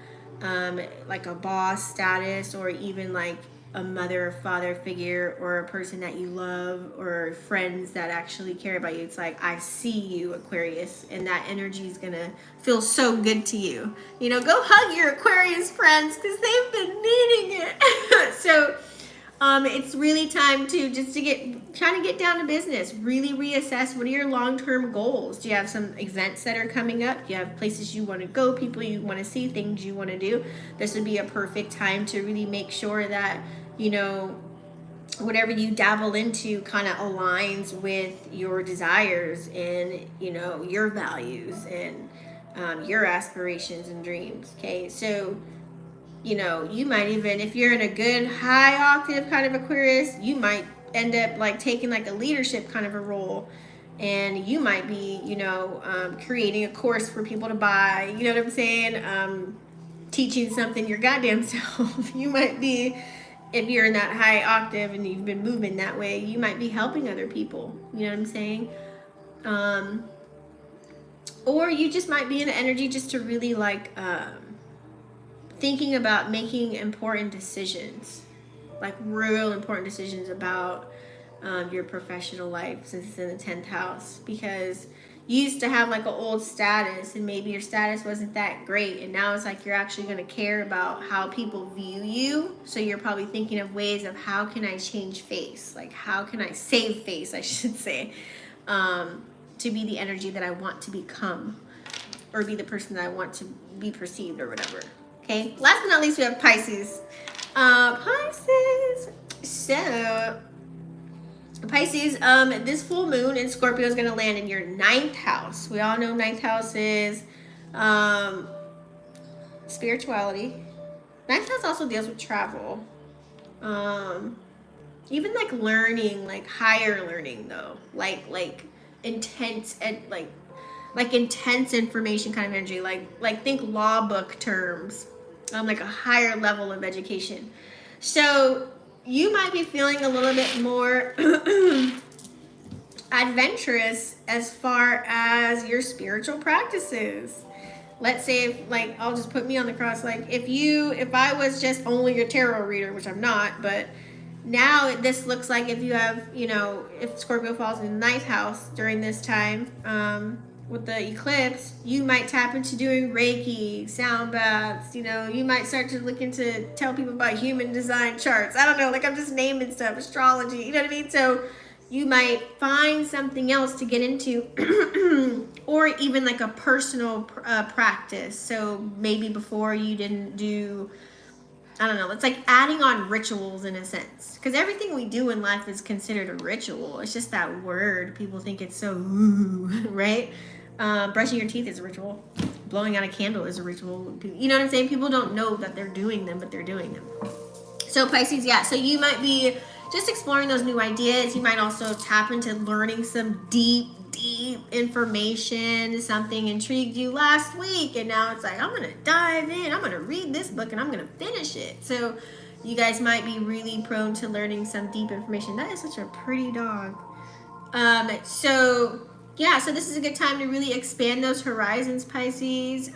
like a boss status, or even like a mother or father figure, or a person that you love, or friends that actually care about you. It's like, I see you, Aquarius, and that energy is gonna feel so good to you. You know, go hug your Aquarius friends, because they've been needing it. So it's really time to trying to get down to business, really reassess what are your long-term goals. Do you have some events that are coming up? Do you have places you want to go, people you want to see, things you want to do? This would be a perfect time to really make sure that, you know, whatever you dabble into kind of aligns with your desires and, you know, your values and your aspirations and dreams. Okay, so, you know, you might even, if you're in a good high octave kind of Aquarius, you might end up like taking like a leadership kind of a role, and you might be, you know, creating a course for people to buy. You know what I'm saying? Teaching something your goddamn self. You might be, if you're in that high octave and you've been moving that way, you might be helping other people. You know what I'm saying? Or you just might be in the energy just to really like thinking about making important decisions, like real important decisions about your professional life, since it's in the 10th house, because you used to have like an old status, and maybe your status wasn't that great, and now it's like you're actually going to care about how people view you. So you're probably thinking of ways of, how can I change face, like how can I save face, I should say, to be the energy that I want to become, or be the person that I want to be perceived, or whatever. Okay, last but not least, we have Pisces. Pisces. So Pisces, this full moon in Scorpio is going to land in your 9th house. We all know 9th house is spirituality. 9th house also deals with travel. Even like learning, like higher learning though. Like intense and like intense information kind of energy. Like think law book terms. Like a higher level of education. So you might be feeling a little bit more adventurous as far as your spiritual practices. Let's say if, like, I'll just put me on the cross. Like if I was just only a tarot reader, which I'm not, but now this looks like if you have, you know, if Scorpio falls in the 9th house during this time, with the eclipse, you might tap into doing Reiki, sound baths, you know, you might start to look into, tell people about human design charts. I don't know, like I'm just naming stuff, astrology, you know what I mean? So you might find something else to get into or even like a personal practice. So maybe before you didn't do, I don't know, it's like adding on rituals in a sense. Because everything we do in life is considered a ritual. It's just that word. People think it's so, right? Brushing your teeth is a ritual. Blowing out a candle is a ritual. You know what I'm saying? People don't know that they're doing them, but they're doing them. So Pisces, yeah. So you might be just exploring those new ideas. You might also tap into learning some deep information. Something intrigued you last week, and now it's like, I'm going to dive in. I'm going to read this book, and I'm going to finish it. So you guys might be really prone to learning some deep information. That is such a pretty dog. So yeah, so this is a good time to really expand those horizons, Pisces.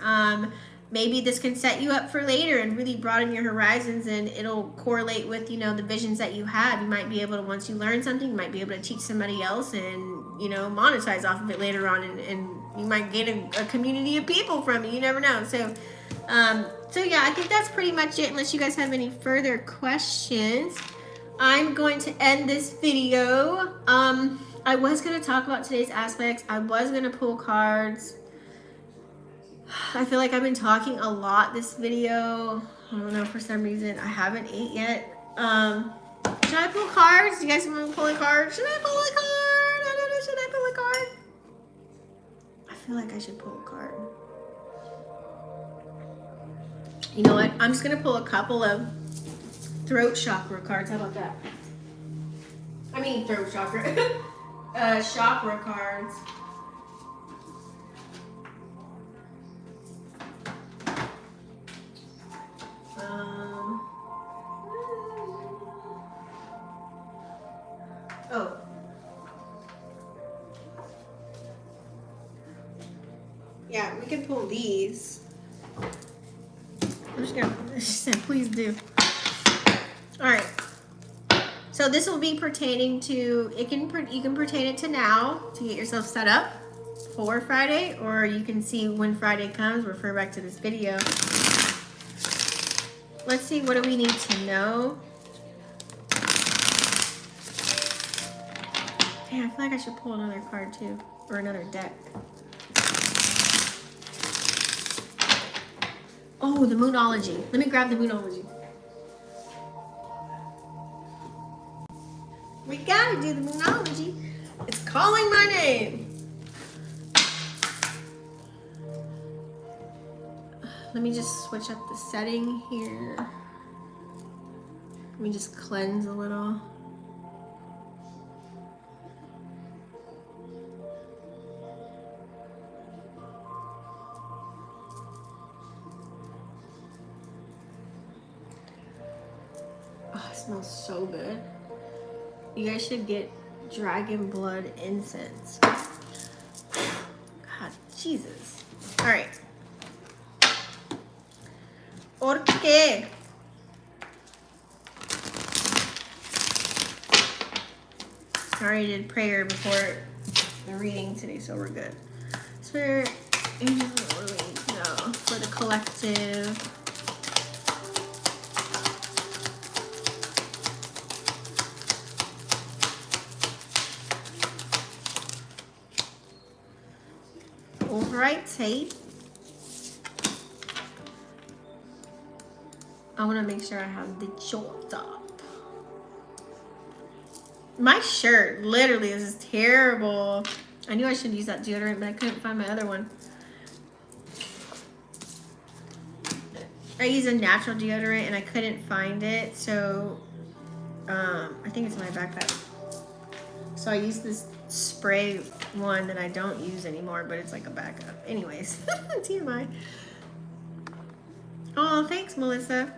Maybe this can set you up for later and really broaden your horizons, and it'll correlate with, you know, the visions that you have. You might be able to, once you learn something, you might be able to teach somebody else and, you know, monetize off of it later on, and you might gain a community of people from it. You never know. So yeah, I think that's pretty much it, unless you guys have any further questions. I'm going to end this video. I was going to talk about today's aspects. I was going to pull cards. I feel like I've been talking a lot this video. I don't know, for some reason. I haven't ate yet. Should I pull cards? Do you guys want me to pull a card? Should I pull a card? I don't know. Should I pull a card? I feel like I should pull a card. You know what? I'm just going to pull a couple of throat chakra cards. How about that? I mean, throat chakra. Chakra cards. Oh. Yeah, we can pull these. I'm just gonna, she said, please do. All right. So this will be pertaining to, you can pertain it to now to get yourself set up for Friday, or you can see when Friday comes, refer back to this video. Let's see, what do we need to know? Yeah, I feel like I should pull another card too, or another deck. Oh, the Moonology. Let me grab the Moonology. We gotta do the Moonology. It's calling my name. Let me just switch up the setting here. Let me just cleanse a little. Oh, it smells so good. You guys should get dragon blood incense. God, Jesus. All right. Okay. I already did prayer before the reading today, so we're good. Spirit, angels, what do we need to know for the collective? Alright, tape. I want to make sure I have the short top. My shirt, literally, this is terrible. I knew I should use that deodorant, but I couldn't find my other one. I use a natural deodorant and I couldn't find it, so I think it's in my backpack. So I use this spray one that I don't use anymore, but it's like a backup. Anyways, TMI. Oh, thanks, Melissa.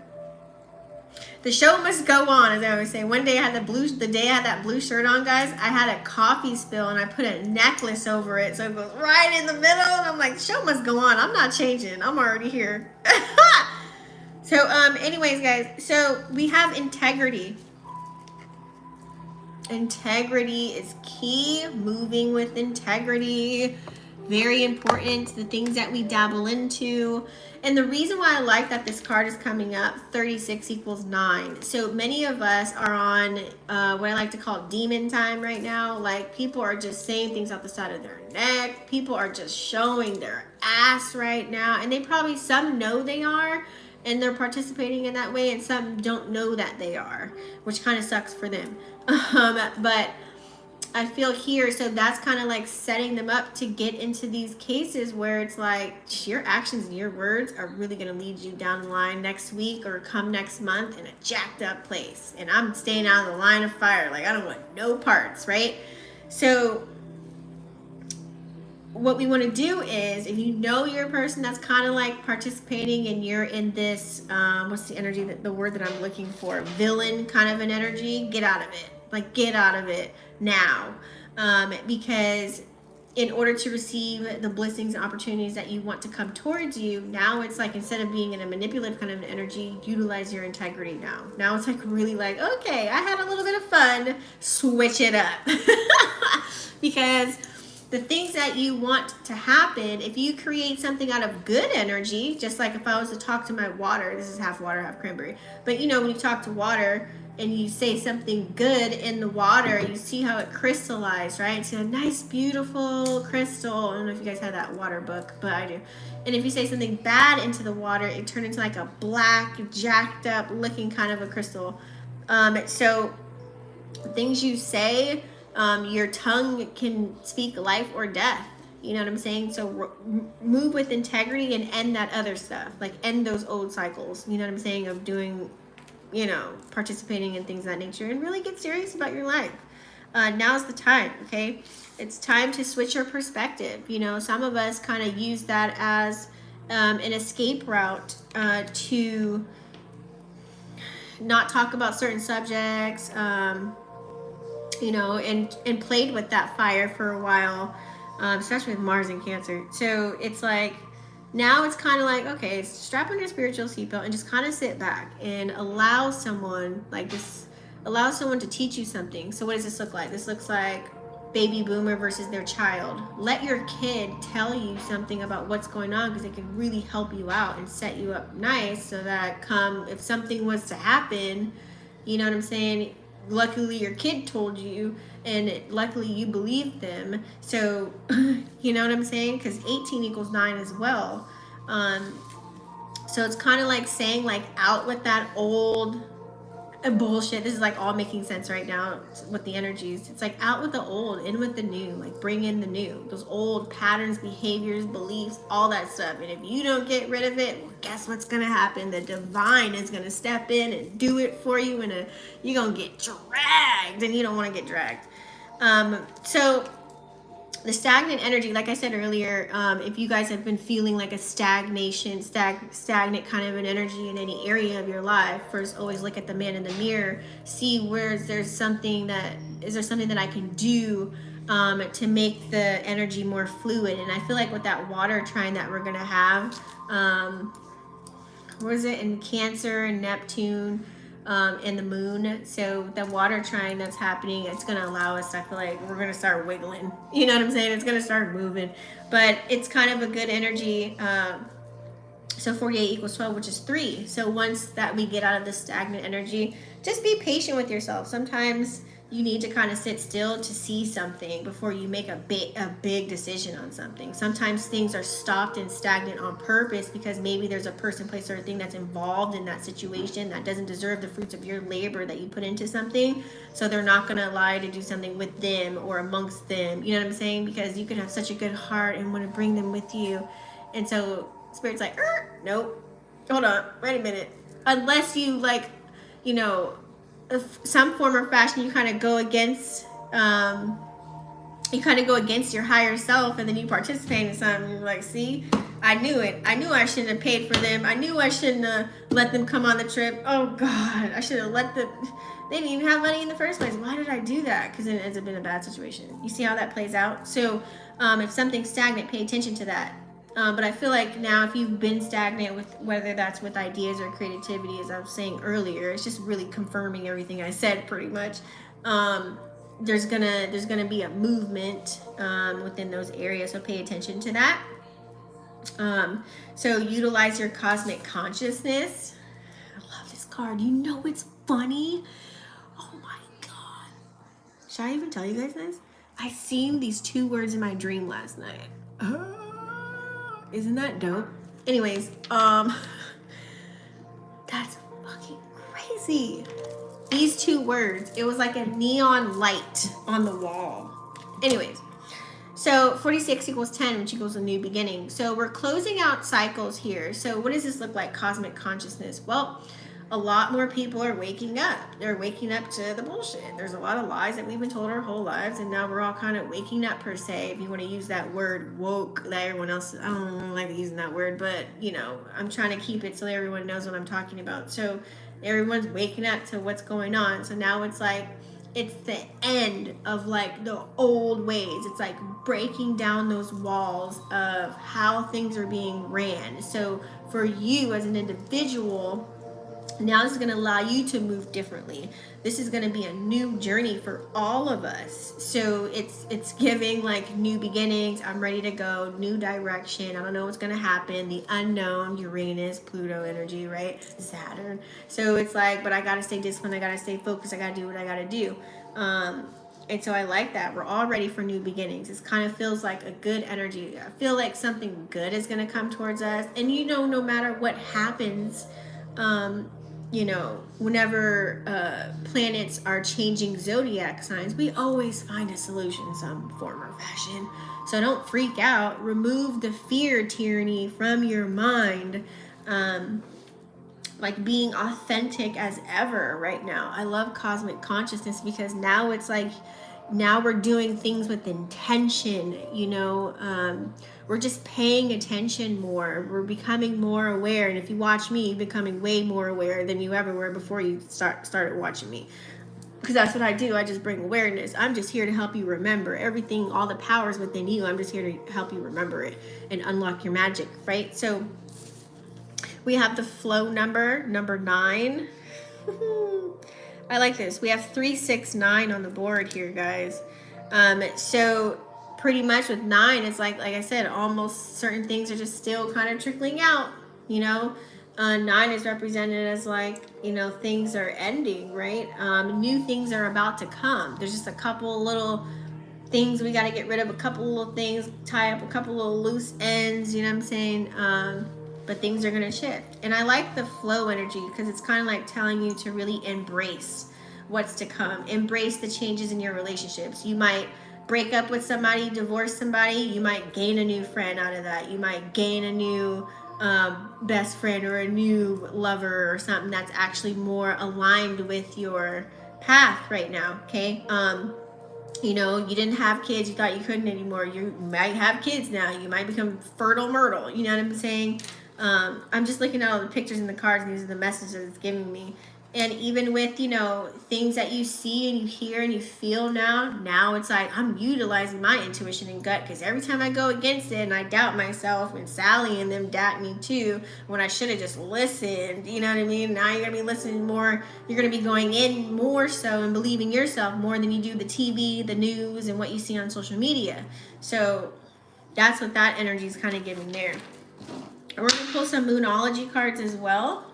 The show must go on, as I always say. One day I had the day I had that blue shirt on, guys, I had a coffee spill and I put a necklace over it, so it goes right in the middle, and I'm like, the show must go on. I'm not changing. I'm already here. So, anyways, guys, so we have integrity. Integrity is key. Moving with integrity, very important. The things that we dabble into. And the reason why I like that this card is coming up, 36 equals 9. So many of us are on what I like to call demon time right now. Like, people are just saying things off the side of their neck. People are just showing their ass right now. And they probably, some know they are, and they're participating in that way, and some don't know that they are, which kind of sucks for them. But I feel here, so that's kind of like setting them up to get into these cases where it's like your actions and your words are really going to lead you down the line next week or come next month in a jacked up place. And I'm staying out of the line of fire. Like, I don't want no parts, right? So what we want to do is, if you know you're a person that's kind of like participating and you're in this, what's the energy, the word that I'm looking for, villain kind of an energy, get out of it. Like, get out of it now. Because in order to receive the blessings and opportunities that you want to come towards you, now it's like, instead of being in a manipulative kind of an energy, utilize your integrity now. Now it's like really like, okay, I had a little bit of fun, switch it up. Because the things that you want to happen, if you create something out of good energy, just like if I was to talk to my water, this is half water, half cranberry, but you know, when you talk to water and you say something good in the water, you see how it crystallized, right? It's a nice, beautiful crystal. I don't know if you guys have that water book, but I do. And if you say something bad into the water, it turns into like a black, jacked up looking kind of a crystal. So things you say, your tongue can speak life or death. You know what I'm saying? So move with integrity and end that other stuff. Like, end those old cycles. You know what I'm saying? Of doing, you know, participating in things of that nature, and really get serious about your life. Now's the time, okay? It's time to switch your perspective. You know, some of us kind of use that as an escape route to not talk about certain subjects, you know, and played with that fire for a while, especially with Mars and Cancer. So it's like, now it's kind of like, okay, strap on your spiritual seatbelt and just kind of sit back and allow someone, like this, allow someone to teach you something. So what does this look like? This looks like baby boomer versus their child. Let your kid tell you something about what's going on, because it can really help you out and set you up nice, so that come, if something was to happen, you know what I'm saying? Luckily your kid told you, and luckily you believed them. So you know what I'm saying? Because 18 equals 9 as well. So it's kind of like saying, like, out with that old bullshit. This is like all making sense right now with the energies. It's like, out with the old, in with the new. Like, bring in the new, those old patterns, behaviors, beliefs, all that stuff. And if you don't get rid of it, well, guess what's gonna happen? The divine is gonna step in and do it for you, and you're gonna get dragged, and you don't want to get dragged. So the stagnant energy, like I said earlier, if you guys have been feeling like a stagnant kind of an energy in any area of your life, first always look at the man in the mirror, see where is there something that I can do to make the energy more fluid. And I feel like with that water trine that we're gonna have, what is it, in Cancer and Neptune, and the moon, so the water trine that's happening, it's going to allow us, I feel like we're going to start wiggling, you know what I'm saying? It's going to start moving, but it's kind of a good energy. So 48 equals 12, which is 3. So once that we get out of the stagnant energy, just be patient with yourself. Sometimes you need to kind of sit still to see something before you make a big decision on something. Sometimes things are stopped and stagnant on purpose because maybe there's a person, place, or a thing that's involved in that situation that doesn't deserve the fruits of your labor that you put into something. So they're not going to allow you to do something with them or amongst them. You know what I'm saying? Because you could have such a good heart and want to bring them with you. And so Spirit's like, nope, hold on, wait a minute. Unless you like, you know, some form or fashion, you kind of go against your higher self, and then you participate in something. You're like, see, I knew it. I knew I shouldn't have paid for them. I knew I shouldn't have let them come on the trip. Oh God, I should have let them. They didn't even have money in the first place. Why did I do that? Because it ends up in a bad situation. You see how that plays out? So if something's stagnant, pay attention to that. But I feel like now, if you've been stagnant with, whether that's with ideas or creativity, as I was saying earlier, it's just really confirming everything I said pretty much. There's gonna be a movement within those areas, so pay attention to that. So utilize your cosmic consciousness. I love this card. You know it's funny. Oh my God. Should I even tell you guys this? I seen these two words in my dream last night. Isn't that dope? Anyways, that's fucking crazy. These two words, it was like a neon light on the wall. Anyways, so 46 equals 10, which equals a new beginning. So we're closing out cycles here. So what does this look like, cosmic consciousness? Well, a lot more people are waking up. They're waking up to the bullshit. There's a lot of lies that we've been told our whole lives, and now we're all kind of waking up, per se, if you want to use that word woke that everyone else, I don't like using that word, but you know, I'm trying to keep it so everyone knows what I'm talking about. So everyone's waking up to what's going on. So now it's like, it's the end of like the old ways. It's like breaking down those walls of how things are being ran. So for you as an individual, now this is going to allow you to move differently. This is going to be a new journey for all of us. So it's giving like new beginnings. I'm ready to go, new direction. I don't know what's going to happen. The unknown, Uranus, Pluto energy, right? Saturn. So it's like, but I got to stay disciplined. I got to stay focused. I got to do what I got to do. And so I like that. We're all ready for new beginnings. It kind of feels like a good energy. I feel like something good is going to come towards us. And you know, no matter what happens, you know, whenever planets are changing zodiac signs, we always find a solution in some form or fashion. So don't freak out. Remove the fear tyranny from your mind. Like being authentic as ever right now. I love cosmic consciousness because now it's like, now we're doing things with intention, you know. We're just paying attention more. We're becoming more aware. And if you watch me, you're becoming way more aware than you ever were before you started watching me. Because that's what I do. I just bring awareness. I'm just here to help you remember everything, all the powers within you. I'm just here to help you remember it and unlock your magic, right? So we have the flow number 9. I like this. We have 369 on the board here, guys. So pretty much with 9, it's like I said, almost certain things are just still kind of trickling out, you know. 9 is represented as like, you know, things are ending, right? New things are about to come. There's just a couple little things we got to get rid of, a couple little things, tie up a couple little loose ends, you know what I'm saying? But things are going to shift. And I like the flow energy because it's kind of like telling you to really embrace what's to come. Embrace the changes in your relationships. You might break up with somebody, divorce somebody. You might gain a new friend out of that. You might gain a new best friend or a new lover or something that's actually more aligned with your path right now, okay? You know, you didn't have kids, you thought you couldn't anymore. You might have kids now. You might become fertile myrtle. You know what I'm saying? I'm just looking at all the pictures and the cards, and these are the messages it's giving me. And even with, you know, things that you see and you hear and you feel now it's like I'm utilizing my intuition and gut, because every time I go against it and I doubt myself, and Sally and them doubt me too, when I should have just listened, you know what I mean? Now you're going to be listening more. You're going to be going in more so and believing yourself more than you do the TV, the news, and what you see on social media. So that's what that energy is kind of giving there. And we're going to pull some Moonology cards as well.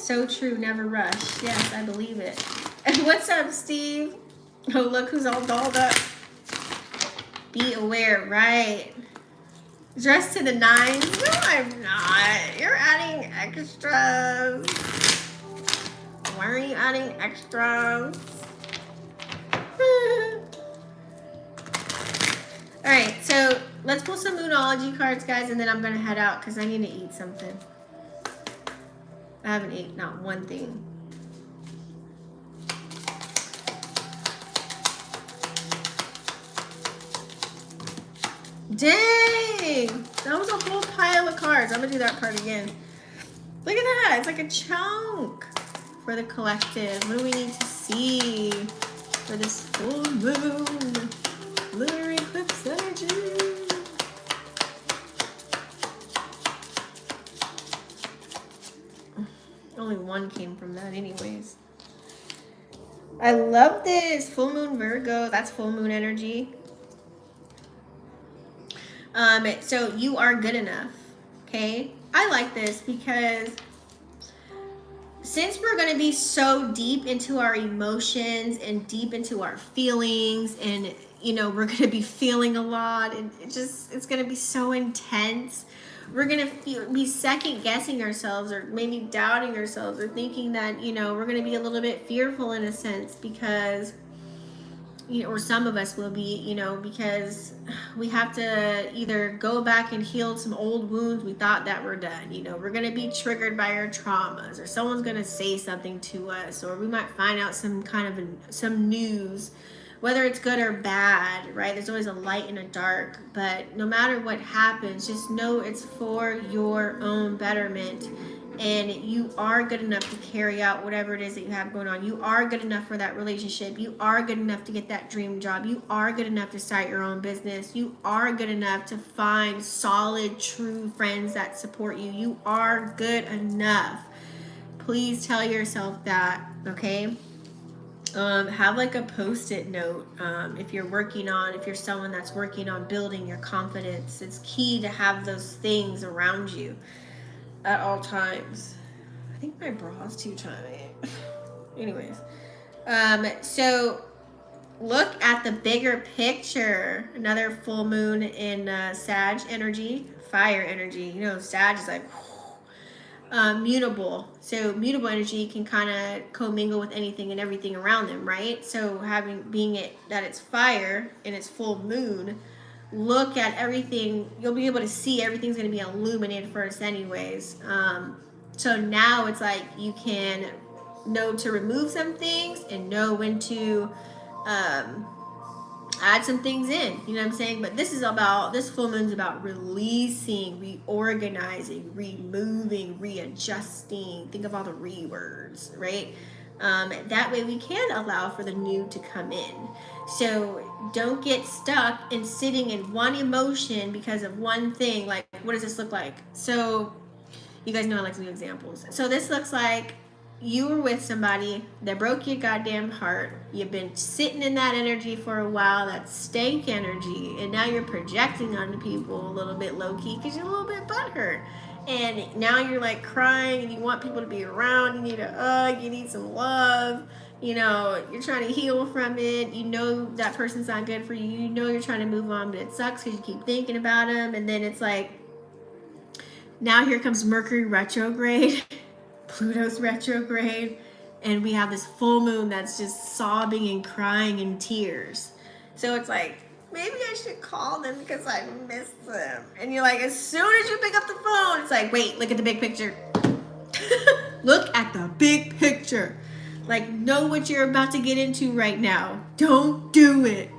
So true, never rush. Yes, I believe it. And what's up, Steve? Oh, look who's all dolled up. Be aware, right? Dressed to the nines? No, I'm not. You're adding extras. Why are you adding extras? All right, so let's pull some Moonology cards, guys, and then I'm going to head out because I need to eat something. I haven't eaten not one thing. Dang! That was a whole pile of cards. I'm going to do that part again. Look at that. It's like a chunk for the collective. What do we need to see for this full moon? Lunar eclipse energy. Only one came from that anyways. I love this. Full moon Virgo. That's full moon energy. So you are good enough. Okay? I like this because since we're going to be so deep into our emotions and deep into our feelings, and you know, we're going to be feeling a lot, and it's going to be so intense. We're going to be second guessing ourselves, or maybe doubting ourselves, or thinking that, you know, we're going to be a little bit fearful in a sense because, you know, or some of us will be, you know, because we have to either go back and heal some old wounds we thought that were done. You know, we're going to be triggered by our traumas, or someone's going to say something to us, or we might find out some kind of some news, whether it's good or bad, right? There's always a light and a dark, but no matter what happens, just know it's for your own betterment. And you are good enough to carry out whatever it is that you have going on. You are good enough for that relationship. You are good enough to get that dream job. You are good enough to start your own business. You are good enough to find solid, true friends that support you. You are good enough. Please tell yourself that, okay? Have like a post-it note if you're someone that's working on building your confidence. It's key to have those things around you at all times. I think my bra's too tight. Anyways, so look at the bigger picture. Another full moon in Sag energy, fire energy. You know, Sag is like mutable. So mutable energy can kind of commingle with anything and everything around them, right? So being that it's fire and it's full moon, look at everything. You'll be able to see everything's going to be illuminated first anyways. So now it's like you can know to remove some things and know when to add some things in, you know what I'm saying? But this full moon's about releasing, reorganizing, removing, readjusting. Think of all the words, right? That way we can allow for the new to come in. So don't get stuck in sitting in one emotion because of one thing. Like, what does this look like? So you guys know I like to do examples. So this looks like you were with somebody that broke your goddamn heart. You've been sitting in that energy for a while, that stank energy, and now you're projecting onto people a little bit low-key because you're a little bit butthurt. And now you're like crying and you want people to be around. You need a hug, you need some love. You know, you're trying to heal from it. You know that person's not good for you. You know you're trying to move on, but it sucks because you keep thinking about them. And then it's like, now here comes Mercury retrograde. Pluto's retrograde, and we have this full moon that's just sobbing and crying in tears. So it's like, maybe I should call them because I miss them. And you're like, as soon as you pick up the phone, it's like, wait, look at the big picture. Look at the big picture. Like, know what you're about to get into right now. Don't do it.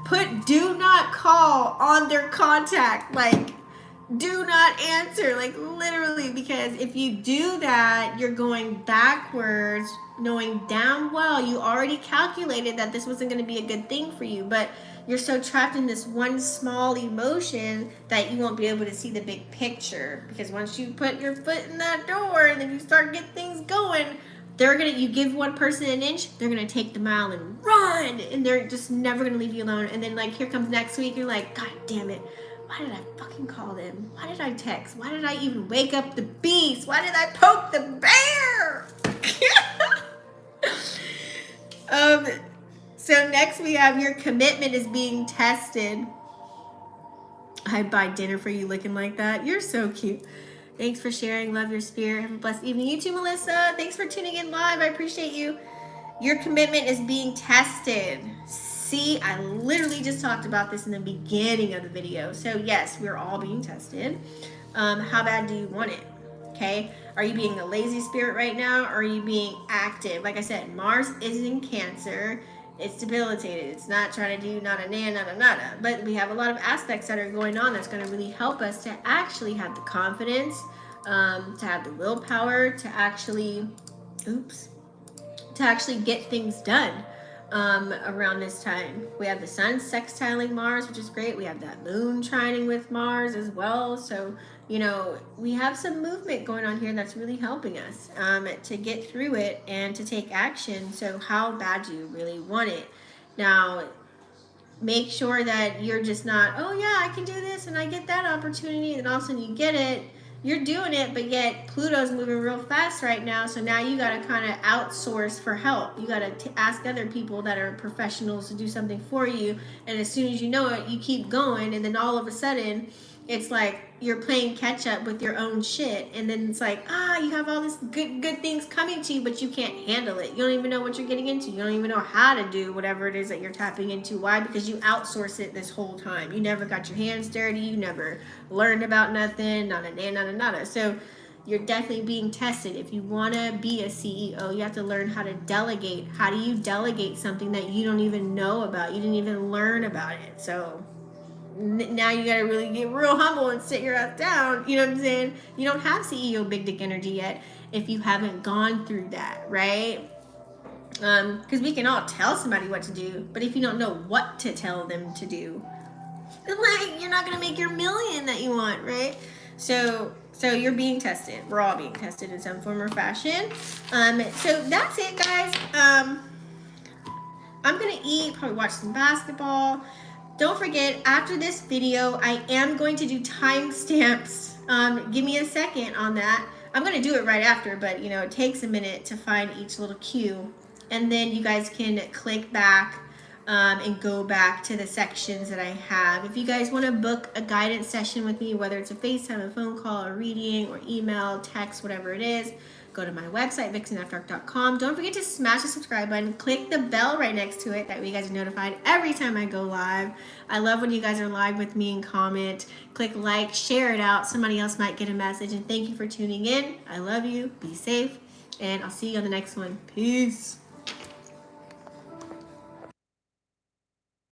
Put do not call on their contact. Like, do not answer, like literally, because if you do that, you're going backwards, knowing damn well you already calculated that this wasn't going to be a good thing for you, but you're so trapped in this one small emotion that you won't be able to see the big picture. Because once you put your foot in that door and then you start getting things going, you give one person an inch, they're gonna take the mile and run, and they're just never gonna leave you alone. And then like here comes next week, you're like, God damn it, why did I fucking call them? Why did I text? Why did I even wake up the beast? Why did I poke the bear? So next we have your commitment is being tested. I'd buy dinner for you looking like that. You're so cute. Thanks for sharing. Love your spirit. Have a blessed evening. You too, Melissa. Thanks for tuning in live. I appreciate you. Your commitment is being tested. See, I literally just talked about this in the beginning of the video. So yes, we're all being tested. How bad do you want it? Okay. Are you being a lazy spirit right now? Or are you being active? Like I said, Mars is in Cancer. It's debilitated. It's not trying to do nada, nada, nada. But we have a lot of aspects that are going on that's going to really help us to actually have the confidence, to have the willpower, to actually, to actually get things done around this time. We have the sun sextiling Mars, which is great. We have that moon trining with Mars as well. So, you know, we have some movement going on here that's really helping us to get through it and to take action. So how bad do you really want it? Now, make sure that you're just not, oh yeah, I can do this and I get that opportunity, and all of a sudden you get it. You're doing it, but yet Pluto's moving real fast right now. So now you got to kind of outsource for help. You got to ask other people that are professionals to do something for you. And as soon as you know it, you keep going. And then all of a sudden, it's like you're playing catch up with your own shit. And then it's like, you have all this good things coming to you, but you can't handle it. You don't even know what you're getting into. You don't even know how to do whatever it is that you're tapping into. Why? Because you outsource it this whole time. You never got your hands dirty. You never learned about nothing. Nada. So you're definitely being tested. If you want to be a CEO, you have to learn how to delegate. How do you delegate something that you don't even know about? You didn't even learn about it. So now you gotta really get real humble and sit your ass down. You know what I'm saying? You don't have CEO big dick energy yet if you haven't gone through that, right? Because we can all tell somebody what to do, but if you don't know what to tell them to do, like, you're not gonna make your million that you want, right? So you're being tested. We're all being tested in some form or fashion. So that's it, guys. I'm gonna eat, probably watch some basketball. Don't forget, after this video, I am going to do timestamps. Give me a second on that. I'm going to do it right after, but you know, it takes a minute to find each little cue. And then you guys can click back and go back to the sections that I have. If you guys want to book a guidance session with me, whether it's a FaceTime, a phone call, a reading, or email, text, whatever it is, go to my website, vixenafterdark.com. Don't forget to smash the subscribe button. Click the bell right next to it. That way you guys are notified every time I go live. I love when you guys are live with me and comment. Click like, share it out. Somebody else might get a message. And thank you for tuning in. I love you. Be safe. And I'll see you on the next one. Peace.